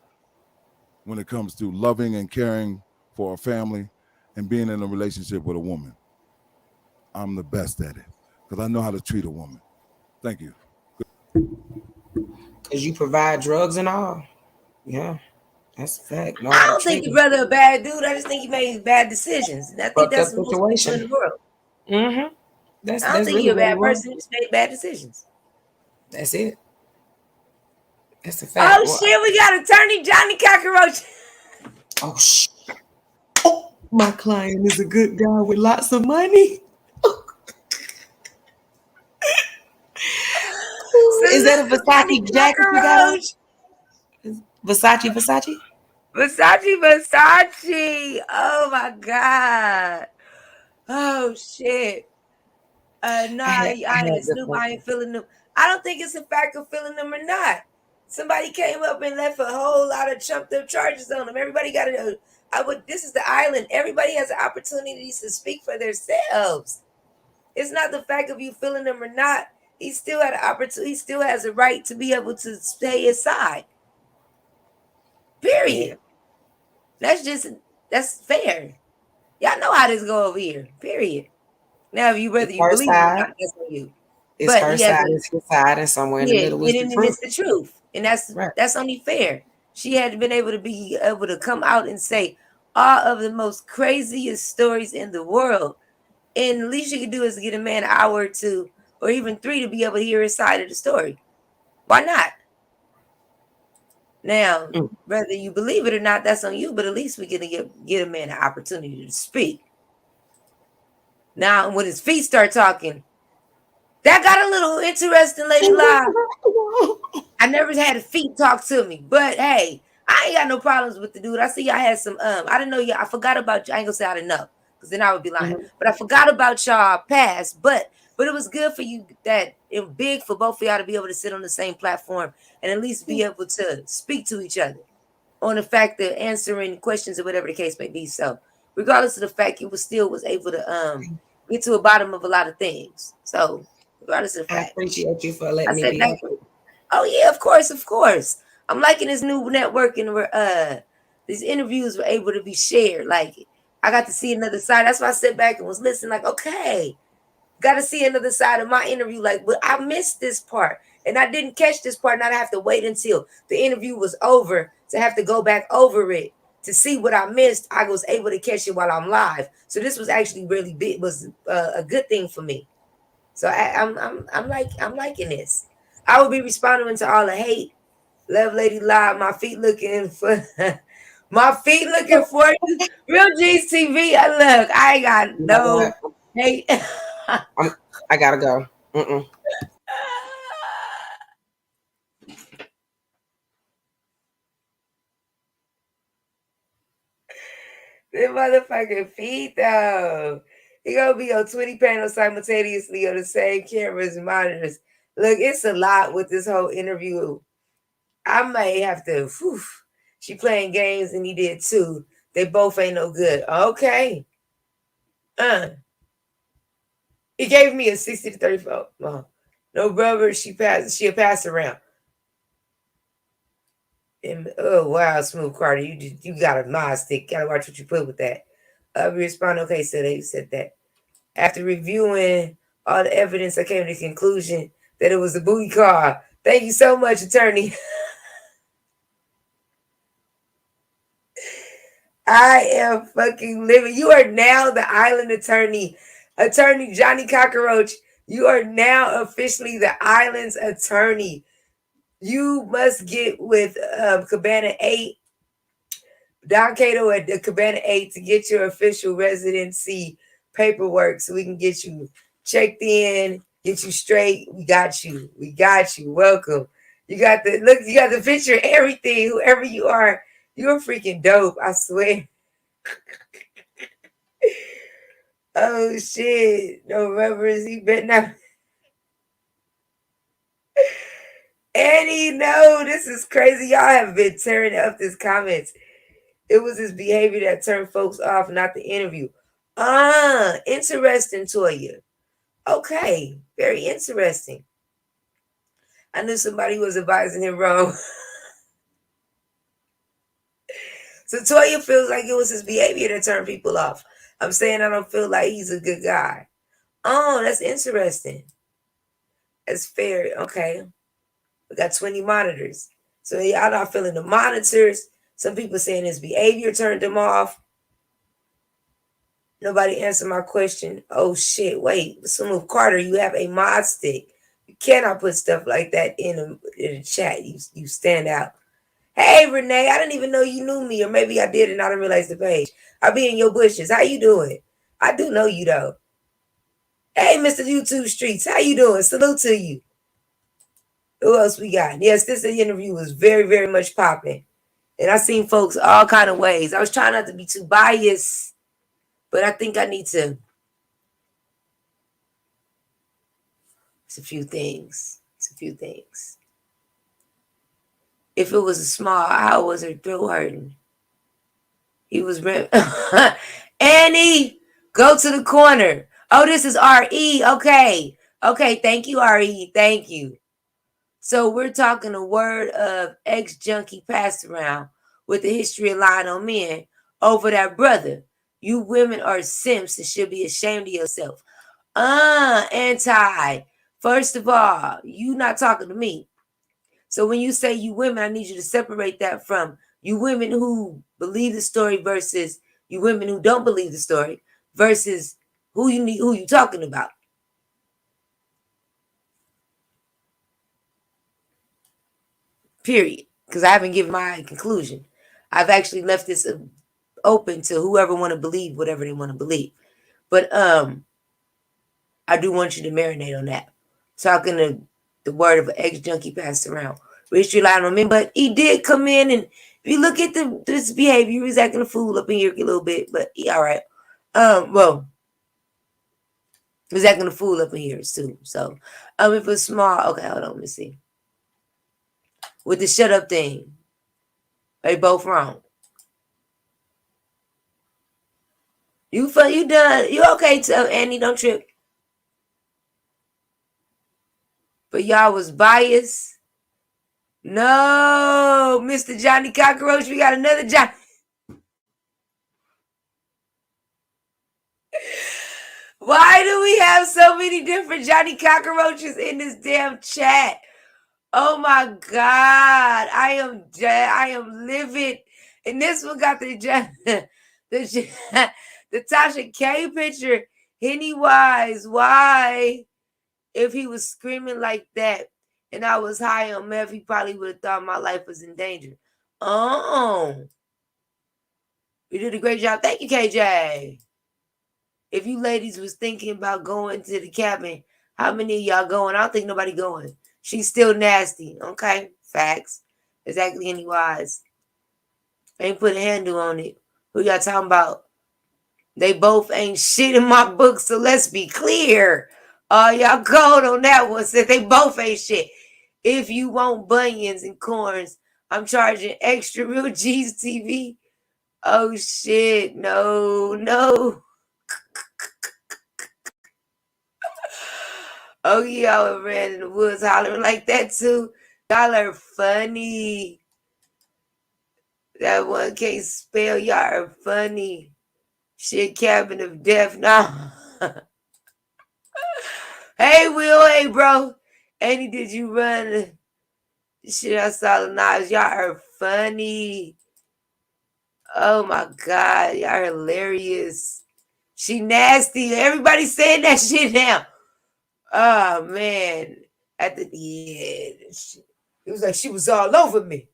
when it comes to loving and caring for a family and being in a relationship with a woman. I'm the best at it because I know how to treat a woman. Thank you. Because you provide drugs and all. Yeah, that's a fact. No, I don't think your brother a bad dude. I just think he made bad decisions. And I think Fucked that's up the most people situation. in the world. Mm-hmm. I don't think you're a bad person. He just made bad decisions. That's it. That's a fact. Oh shit, we got attorney Johnny Cockroach. Oh shit. Oh, my client is a good guy with lots of money. Is that a Versace jacket you got on? Versace? Versace. Oh my God. Oh shit. I ain't Snoop. I ain't feeling them. I don't think it's a fact of feeling them or not. Somebody came up and left a whole lot of chumped up charges on them. Everybody got to. This is the island. Everybody has an opportunity to speak for themselves. It's not the fact of you feeling them or not. He still had an opportunity. He still has a right to be able to stay aside. Period. That's fair. Y'all know how this go over here. Period. Now, whether you believe it or not, that's on you. It's her side, it's his side, and somewhere in the middle is the truth. It's the truth, and that's only fair. She had been able to come out and say all of the most craziest stories in the world, and the least you can do is get a man an hour or two, or even 3 to be able to hear his side of the story. Why not? Now, whether you believe it or not, that's on you. But at least we can get a man an opportunity to speak. Now, when his feet start talking, that got a little interesting, Lady Live. I never had a feet talk to me, but hey, I ain't got no problems with the dude. I see y'all had some. I didn't know y'all. I forgot about you. I ain't gonna say I didn't know, because then I would be lying. But I forgot about y'all past. But it was good for you that it was big for both of y'all to be able to sit on the same platform and at least be able to speak to each other on the fact that answering questions or whatever the case may be. So regardless of the fact, you was able to get to the bottom of a lot of things. So regardless of the fact, I appreciate you for letting me be. Oh yeah, of course. I'm liking this new networking where these interviews were able to be shared. Like I got to see another side. That's why I sat back and was listening. Like, okay, got to see another side of my interview. Like, but I missed this part, and I didn't catch this part, and I'd have to wait until the interview was over to have to go back over it to see what I missed. I was able to catch it while I'm live. So this was actually really big. Was a good thing for me. So I'm liking this. I will be responding to all the hate. Love Lady Live. My feet looking for you. Real G's TV. I ain't got no hate. I gotta go. The motherfucking feet though. He gonna be on 20 panels simultaneously on the same cameras and monitors. Look, it's a lot with this whole interview. I may have to. She playing games and he did too. They both ain't no good. Okay. He gave me a 60 to 34. No rubber. She a pass around. And, oh wow, Smooth Carter, you got a mod stick. Gotta watch what you put with that. Respond. Okay, so they said that after reviewing all the evidence, I came to the conclusion that it was a booty call. Thank you so much, attorney. I am fucking living. You are now the island attorney. Attorney Johnny Cockroach. You are now officially the island's attorney. You must get with Cabana 8, Don Cato at the Cabana 8 to get your official residency paperwork so we can get you checked in, get you straight. We got you. We got you. Welcome. You got the look, you got the picture, everything, whoever you are. You're freaking dope, I swear. Oh shit. November is he bet now. Annie, no, this is crazy. Y'all have been tearing up these comments. It was his behavior that turned folks off, not the interview. Interesting, Toya. Okay, very interesting. I knew somebody was advising him wrong. So Toya feels like it was his behavior that turned people off. I'm saying I don't feel like he's a good guy. Oh, that's interesting. That's fair. Okay. We got 20 monitors. So y'all not feeling the monitors. Some people saying his behavior turned him off. Nobody answered my question. Oh shit, wait. Smooth Carter, you have a mod stick. You cannot put stuff like that in a chat. You stand out. Hey Renee, I didn't even know you knew me, or maybe I did and I didn't realize the page. I'll be in your bushes. How you doing? I do know you though. Hey, Mr. YouTube Streets, how you doing? Salute to you. Who else we got? Yes, this interview was very, very much popping. And I seen folks all kind of ways. I was trying not to be too biased, but I think I need to. It's a few things. If it was a small, how was her throat hurting? He was Annie, go to the corner. Oh, this is RE. Okay. Okay, thank you, RE. Thank you. So we're talking a word of ex-junkie passed around with the history of lying on men over that brother. You women are simps and should be ashamed of yourself. Anti. First of all, you not talking to me. So when you say you women, I need you to separate that from you women who believe the story versus you women who don't believe the story versus who you talking about. Period. Because I haven't given my conclusion. I've actually left this open to whoever want to believe whatever they want to believe. But I do want you to marinate on that. Talking to the word of an ex-junkie passed around. Rich relied on me, but he did come in, and if you look at this behavior, he was acting a fool up in here a little bit, but he all right. Well, he was acting a fool up in here too. So if it's small, okay, hold on, let me see. With the shut up thing, they both wrong. You done? You okay? Annie, don't trip. But y'all was biased. No, Mr. Johnny Cockroach, we got another Johnny. Why do we have so many different Johnny Cockroaches in this damn chat? Oh my God, I am livid. And this one got the Tasha K picture. Henny Wise, why? If he was screaming like that and I was high on meth, he probably would have thought my life was in danger. Oh, you did a great job. Thank you, KJ. If you ladies was thinking about going to the cabin, how many of y'all going? I don't think nobody going. She's still nasty. Okay, facts. Exactly, Henny Wise. Ain't put a handle on it. Who y'all talking about? They both ain't shit in my book, so let's be clear. Y'all cold on that one. Said they both ain't shit. If you want bunions and corns, I'm charging extra real G's TV. Oh shit, no. Oh, y'all ran in the woods hollering like that too. Y'all are funny. That one can't spell. Y'all are funny. Shit, cabin of death. Nah. Hey, Will. Hey, bro. Annie, did you run? Shit, I saw the knives. Y'all are funny. Oh my God, y'all hilarious. She nasty. Everybody's saying that shit now. Oh man. At the end, it was like she was all over me.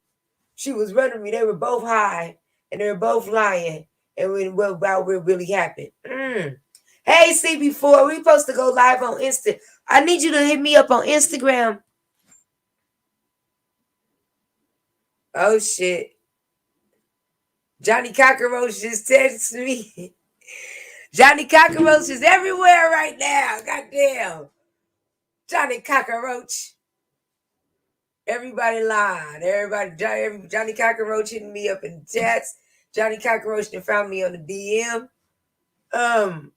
She was running me. They were both high and they were both lying. And what about what really happened? Hey, CB4, we supposed to go live on Insta. I need you to hit me up on Instagram. Oh shit. Johnny Cockroach just texted me. Johnny Cockroach is everywhere right now. Goddamn. Johnny Cockroach. Everybody lying. Johnny Cockroach hitting me up in the chats. Johnny Cockroach that found me on the DM.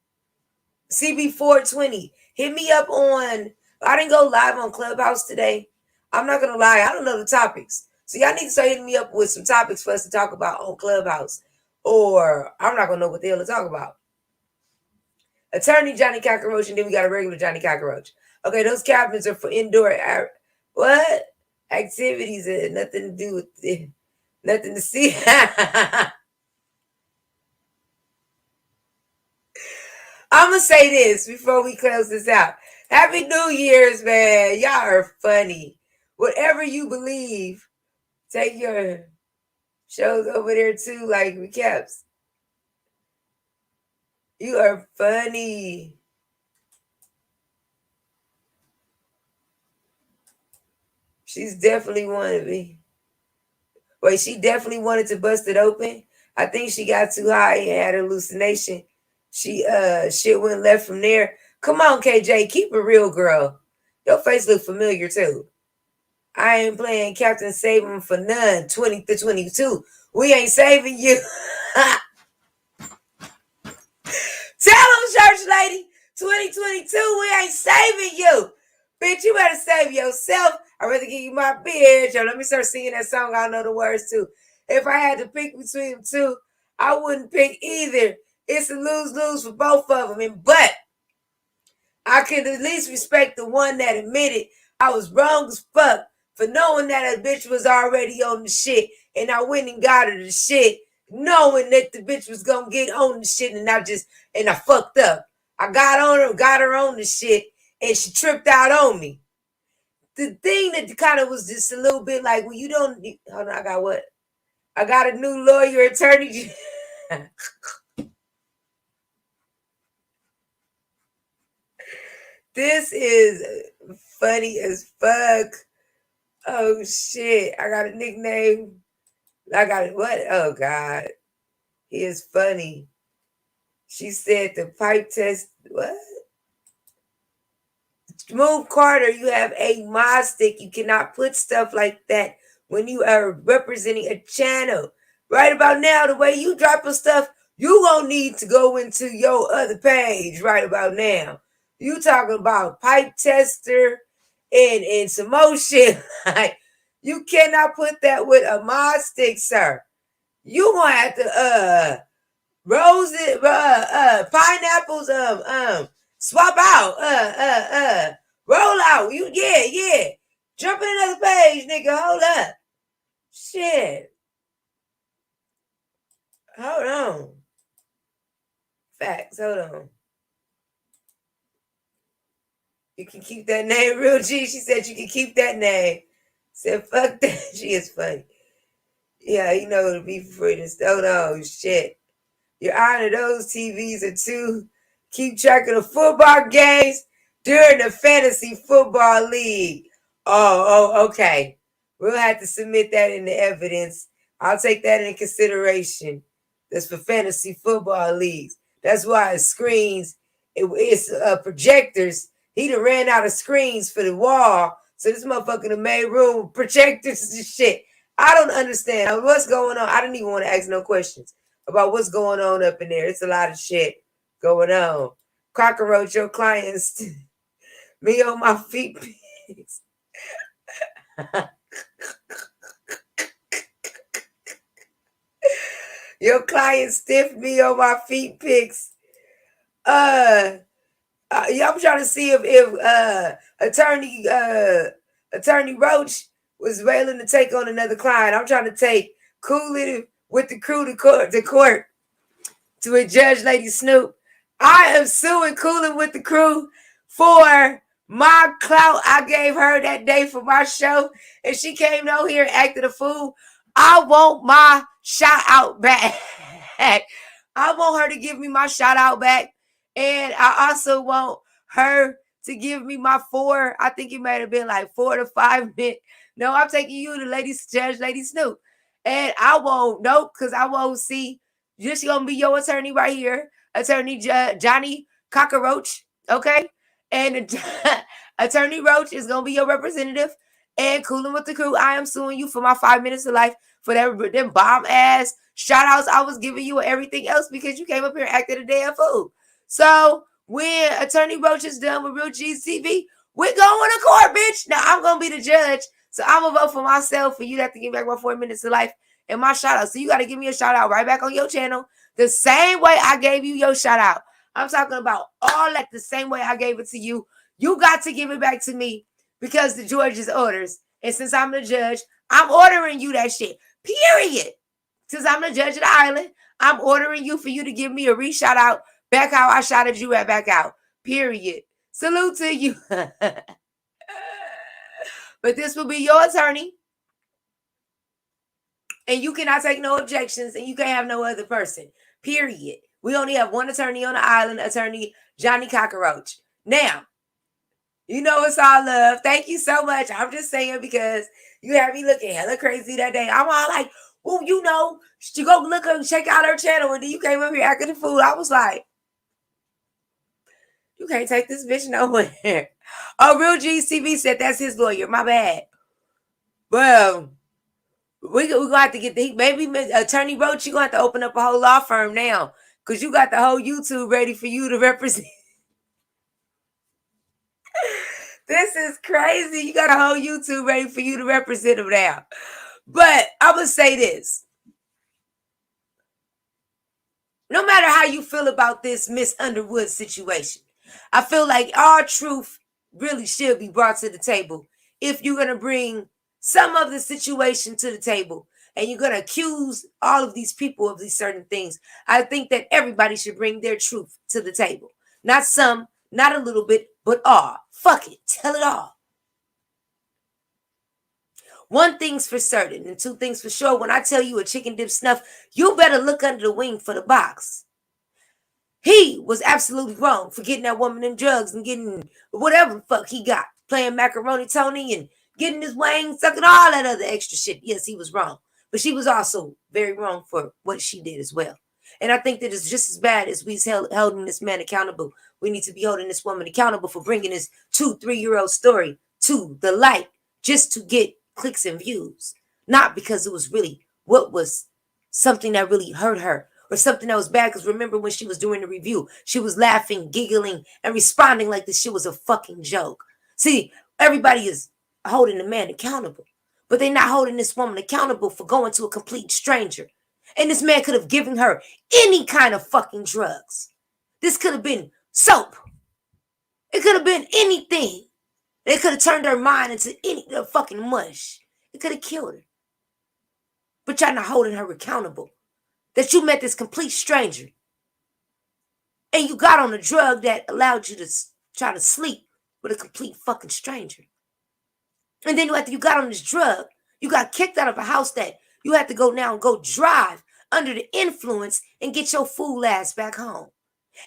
CB420. Hit me up on. I didn't go live on Clubhouse today. I'm not gonna lie, I don't know the topics. So y'all need to start hitting me up with some topics for us to talk about on Clubhouse. Or I'm not gonna know what the hell to talk about. Attorney Johnny Cockroach, and then we got a regular Johnny Cockroach. Okay, those cabins are for indoor what? Activities that nothing to do with it. Nothing to see. I'm going to say this before we close this out. Happy New Year's, man. Y'all are funny. Whatever you believe, take your shows over there too, like recaps. You are funny. She's definitely wanted me. Wait, she definitely wanted to bust it open. I think she got too high and had a hallucination. Shit went left from there. Come on, KJ, keep it real, girl. Your face look familiar too. I ain't playing Captain Saving for none. 20 to 22. We ain't saving you. Tell them, church lady. 2022, we ain't saving you. Bitch, you better save yourself. I'd rather give you my beard. Yo, let me start singing that song. I know the words too. If I had to pick between them two, I wouldn't pick either. It's a lose-lose for both of them. But I could at least respect the one that admitted I was wrong as fuck for knowing that a bitch was already on the shit. And I went and got her the shit, knowing that the bitch was going to get on the shit. And I fucked up. I got her on the shit, and she tripped out on me. The thing that kind of was just a little bit like, well, you don't, hold on, I got what? I got a new lawyer, attorney. This is funny as fuck. Oh, shit. I got a nickname. I got it. What? Oh, God. He is funny. She said the pipe test. What? Smooth Carter, you have a mod stick. You cannot put stuff like that when you are representing a channel. Right about now, the way you dropping stuff, you gonna need to go into your other page right about now. You talking about pipe tester and some more shit. Like, you cannot put that with a mod stick, sir. You gonna have to roses, pineapples, swap out, roll out. Yeah. Jump in another page, nigga. Hold up. Shit. Hold on. Facts. Hold on. You can keep that name, Real G. She said you can keep that name. Said fuck that. She is funny. Yeah, you know to be free to hold on. Shit. Your Honor, those TVs are too. Keep track of the football games during the fantasy football league. Oh, okay. We'll have to submit that in the evidence. I'll take that into consideration. That's for fantasy football leagues. That's why it's screens. It's projectors. He done ran out of screens for the wall. So this motherfucker done made room with projectors and shit. I don't understand what's going on. I didn't even want to ask no questions about what's going on up in there. It's a lot of shit going on. Cockroach, your clients, me on my feet pics. Your client stiffed me on my feet pics. I'm trying to see if Attorney Roach was willing to take on another client. I'm trying to take Coolidge with the crew to court to a judge, Lady Snoop. I am suing Cooling with the Crew for my clout I gave her that day for my show, and she came out here and acted a fool. I want my shout out back. I want her to give me my shout out back, and I also want her to give me my I think it might have been like 4 to 5 minutes. No, I'm taking you to Judge Lady Snoop, and I won't, nope, because I won't see. Just gonna be your attorney right here, Attorney Johnny Cockroach, okay? And Attorney Roach is gonna be your representative. And Cooling with the Crew, I am suing you for my 5 minutes of life for them bomb ass shout outs I was giving you and everything else because you came up here and acted a damn fool. So when Attorney Roach is done with Real G's TV, we're going to court, bitch. Now I'm gonna be the judge, so I'm gonna vote for myself, for you to have to give back my 4 minutes of life and my shout out. So you got to give me a shout out right back on your channel the same way I gave you your shout out. I'm talking about all that the same way I gave it to you. You got to give it back to me because the judge's orders. And since I'm the judge, I'm ordering you that shit. Period. Since I'm the judge of the island, I'm ordering you for you to give me a re-shout out back how I shouted you at back out. Period. Salute to you. But this will be your attorney. And you cannot take no objections, and you can't have no other person. Period. We only have one attorney on the island, Attorney Johnny Cockroach. Now, you know it's all love. Thank you so much. I'm just saying because you had me looking hella crazy that day. I'm all like, well, you know, you go look her, check out her channel, and then you came up here acting a fool. I was like, you can't take this bitch nowhere. Oh, Real GCB said that's his lawyer. My bad. Well, we're going to have to get maybe Attorney Roach, you're going to have to open up a whole law firm now because you got the whole YouTube ready for you to represent. This is crazy. You got a whole YouTube ready for you to represent him now. But I'm going to say this. No matter how you feel about this Miss Underwood situation, I feel like our truth really should be brought to the table if you're going to bring some of the situation to the table and you're going to accuse all of these people of these certain things. I think that everybody should bring their truth to the table. Not some, not a little bit, but all. Fuck it. Tell it all. One thing's for certain and two things for sure. When I tell you a chicken dip snuff, you better look under the wing for the box. He was absolutely wrong for getting that woman in drugs and getting whatever the fuck he got. Playing macaroni Tony and getting his wang, sucking all that other extra shit. Yes, he was wrong. But she was also very wrong for what she did as well. And I think that it's just as bad as we holding this man accountable. We need to be holding this woman accountable for bringing this 2-3-year-old story to the light just to get clicks and views. Not because it was really what was something that really hurt her or something that was bad. Because remember when she was doing the review, she was laughing, giggling, and responding like this shit was a fucking joke. See, everybody is holding the man accountable, but they're not holding this woman accountable for going to a complete stranger. And this man could have given her any kind of fucking drugs. This could have been soap. It could have been anything. They could have turned her mind into any fucking mush. It could have killed her. But y'all not holding her accountable. That you met this complete stranger. And you got on a drug that allowed you to try to sleep with a complete fucking stranger. And then after you got on this drug, you got kicked out of a house that you had to go now and go drive under the influence and get your fool ass back home.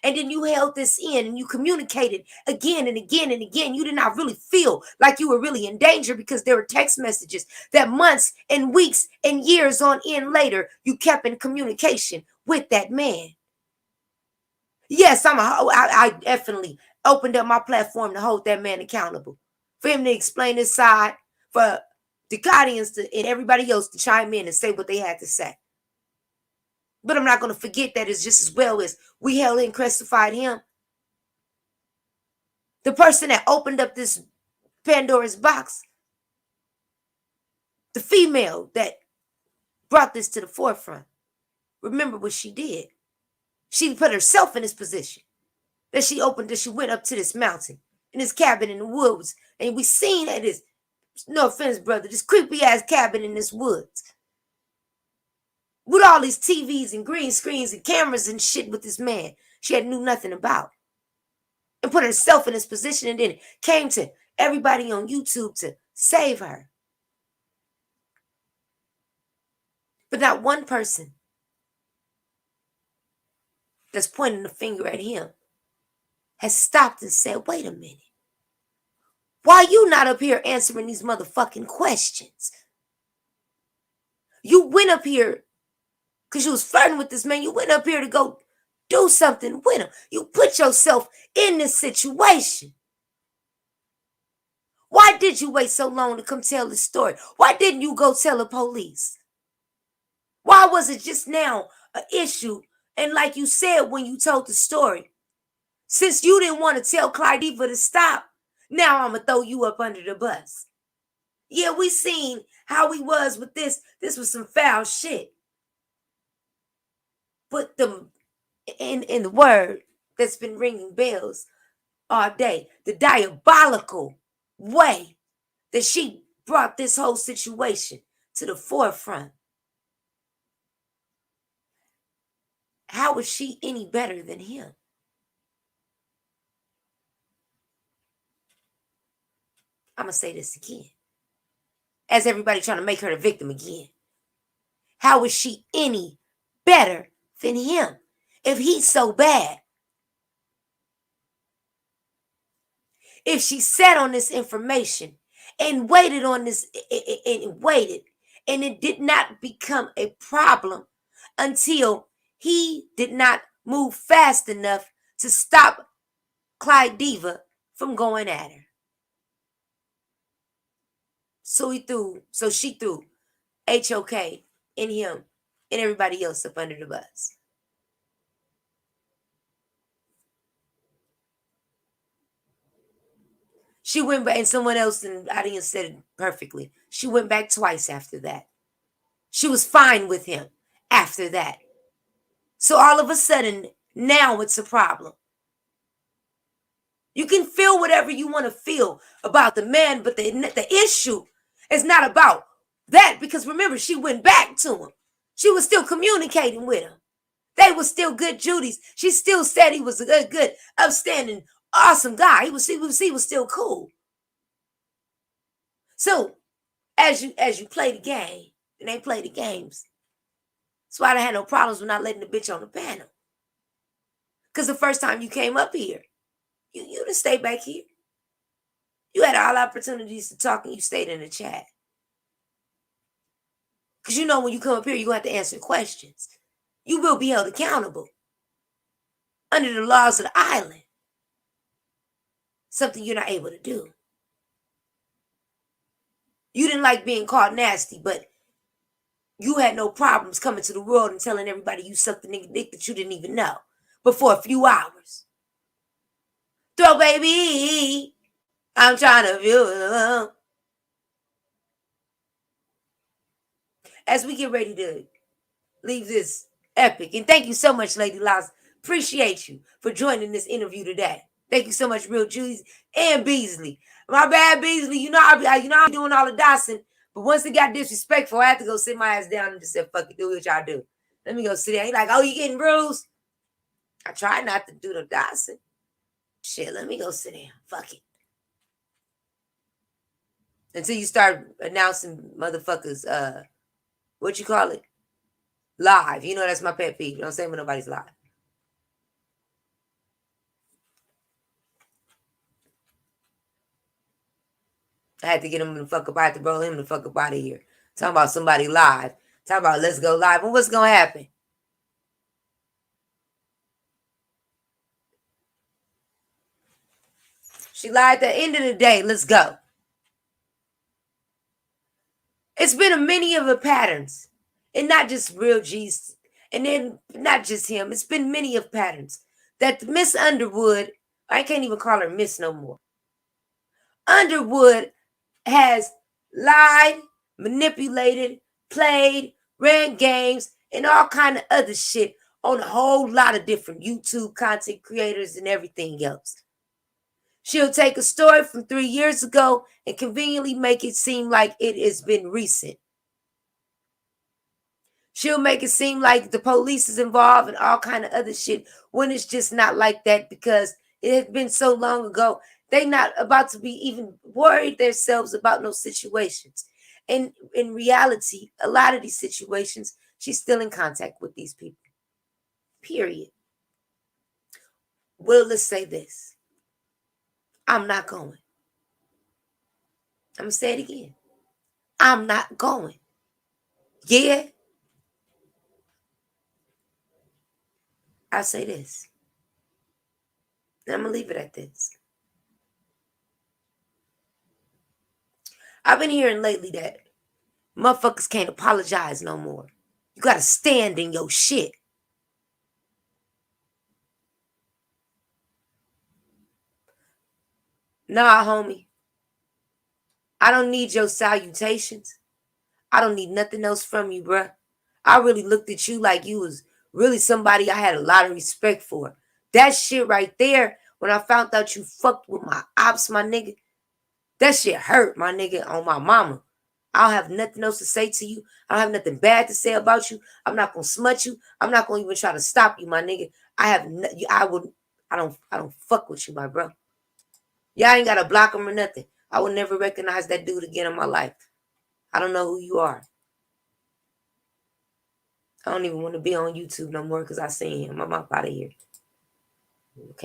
And then you held this in and you communicated again and again and again. You did not really feel like you were really in danger because there were text messages that months and weeks and years on in later, you kept in communication with that man. Yes, I definitely opened up my platform to hold that man accountable. For him to explain his side, for the guardians and everybody else to chime in and say what they had to say. But I'm not going to forget that it's just as well as we held and crucified him. The person that opened up this Pandora's box, the female that brought this to the forefront, remember what she did. She put herself in this position. That she went up to this mountain, in this cabin in the woods. And we seen that this, no offense, brother, this creepy ass cabin in this woods. with all these TVs and green screens and cameras and shit with this man she had knew nothing about, and put herself in this position, and then came to everybody on YouTube to save her. But not one person that's pointing the finger at him has stopped and said, wait a minute. Why you not up here answering these motherfucking questions? You went up here because you was flirting with this man. You went up here to go do something with him. You put yourself in this situation. Why did you wait so long to come tell the story? Why didn't you go tell the police? Why was it just now an issue? And like you said when you told the story, since you didn't want to tell Clyde Diva to stop, now I'm going to throw you up under the bus. Yeah, we seen how he was with this. This was some foul shit. But in the word that's been ringing bells all day, the diabolical way that she brought this whole situation to the forefront. How was she any better than him? I'm going to say this again. As everybody trying to make her the victim again. How was she any better than him if he's so bad? If she sat on this information and waited on this and waited, and it did not become a problem until he did not move fast enough to stop Clyde Diva from going at her. So she threw HOK in him and everybody else up under the bus. She went back, and someone else in the audience said it perfectly. She went back twice after that. She was fine with him after that. So all of a sudden, now it's a problem. You can feel whatever you want to feel about the man, but the issue is not about that, because remember, she went back to him. She was still communicating with him. They were still good Judies. She still said he was a good, upstanding, awesome guy. He was still cool. So as you play the game, and they play the games, that's why I had no problems with not letting the bitch on the panel. Because the first time you came up here, you didn't stay back here. You had all opportunities to talk, and you stayed in the chat. Because you know when you come up here, you're going to have to answer questions. You will be held accountable under the laws of the island. Something you're not able to do. You didn't like being called nasty, but you had no problems coming to the world and telling everybody you sucked a nigga dick that you didn't even know. But for a few hours. Throw baby, I'm trying to feel. As we get ready to leave this epic, and thank you so much, Lady Laws. Appreciate you for joining this interview today. Thank you so much, Real Julies and Beasley. My bad, Beasley. You know I'm doing all the dossing, but once it got disrespectful, I had to go sit my ass down and just say, "Fuck it, do what y'all do." Let me go sit down. He's like, "Oh, you getting bruised?" I try not to do the dossing. Shit, let me go sit down. Fuck it. Until you start announcing motherfuckers, what you call it? Live. You know that's my pet peeve. You don't say when nobody's live. I had to get him the fuck up. I had to roll him the fuck up out of here. Talking about somebody live. Talking about let's go live. And what's going to happen? She lied at the end of the day. Let's go. It's been a many of the patterns. And not just Real G's. And then not just him. It's been many of patterns. That Miss Underwood, I can't even call her Miss no more. Underwood has lied, manipulated, played, ran games, and all kind of other shit on a whole lot of different YouTube content creators and everything else. She'll take a story from 3 years ago and conveniently make it seem like it has been recent. She'll make it seem like the police is involved and all kind of other shit when it's just not like that because it had been so long ago. They not about to be even worried themselves about no situations. And in reality, a lot of these situations, she's still in contact with these people. Period. Well, let's say this. I'm not going. I'm going to say it again. I'm not going. Yeah. I'll say this. And I'm going to leave it at this. I've been hearing lately that motherfuckers can't apologize no more. You got to stand in your shit. Nah, homie. I don't need your salutations. I don't need nothing else from you, bruh. I really looked at you like you was really somebody I had a lot of respect for. That shit right there, when I found out you fucked with my ops, my nigga, that shit hurt, my nigga, on my mama. I don't have nothing else to say to you. I don't have nothing bad to say about you. I'm not gonna smut you. I'm not gonna even try to stop you, my nigga. I don't fuck with you, my bro. Y'all ain't gotta block him or nothing. I would never recognize that dude again in my life. I don't know who you are. I don't even want to be on YouTube no more because I seen him. I'm up out of here. Okay.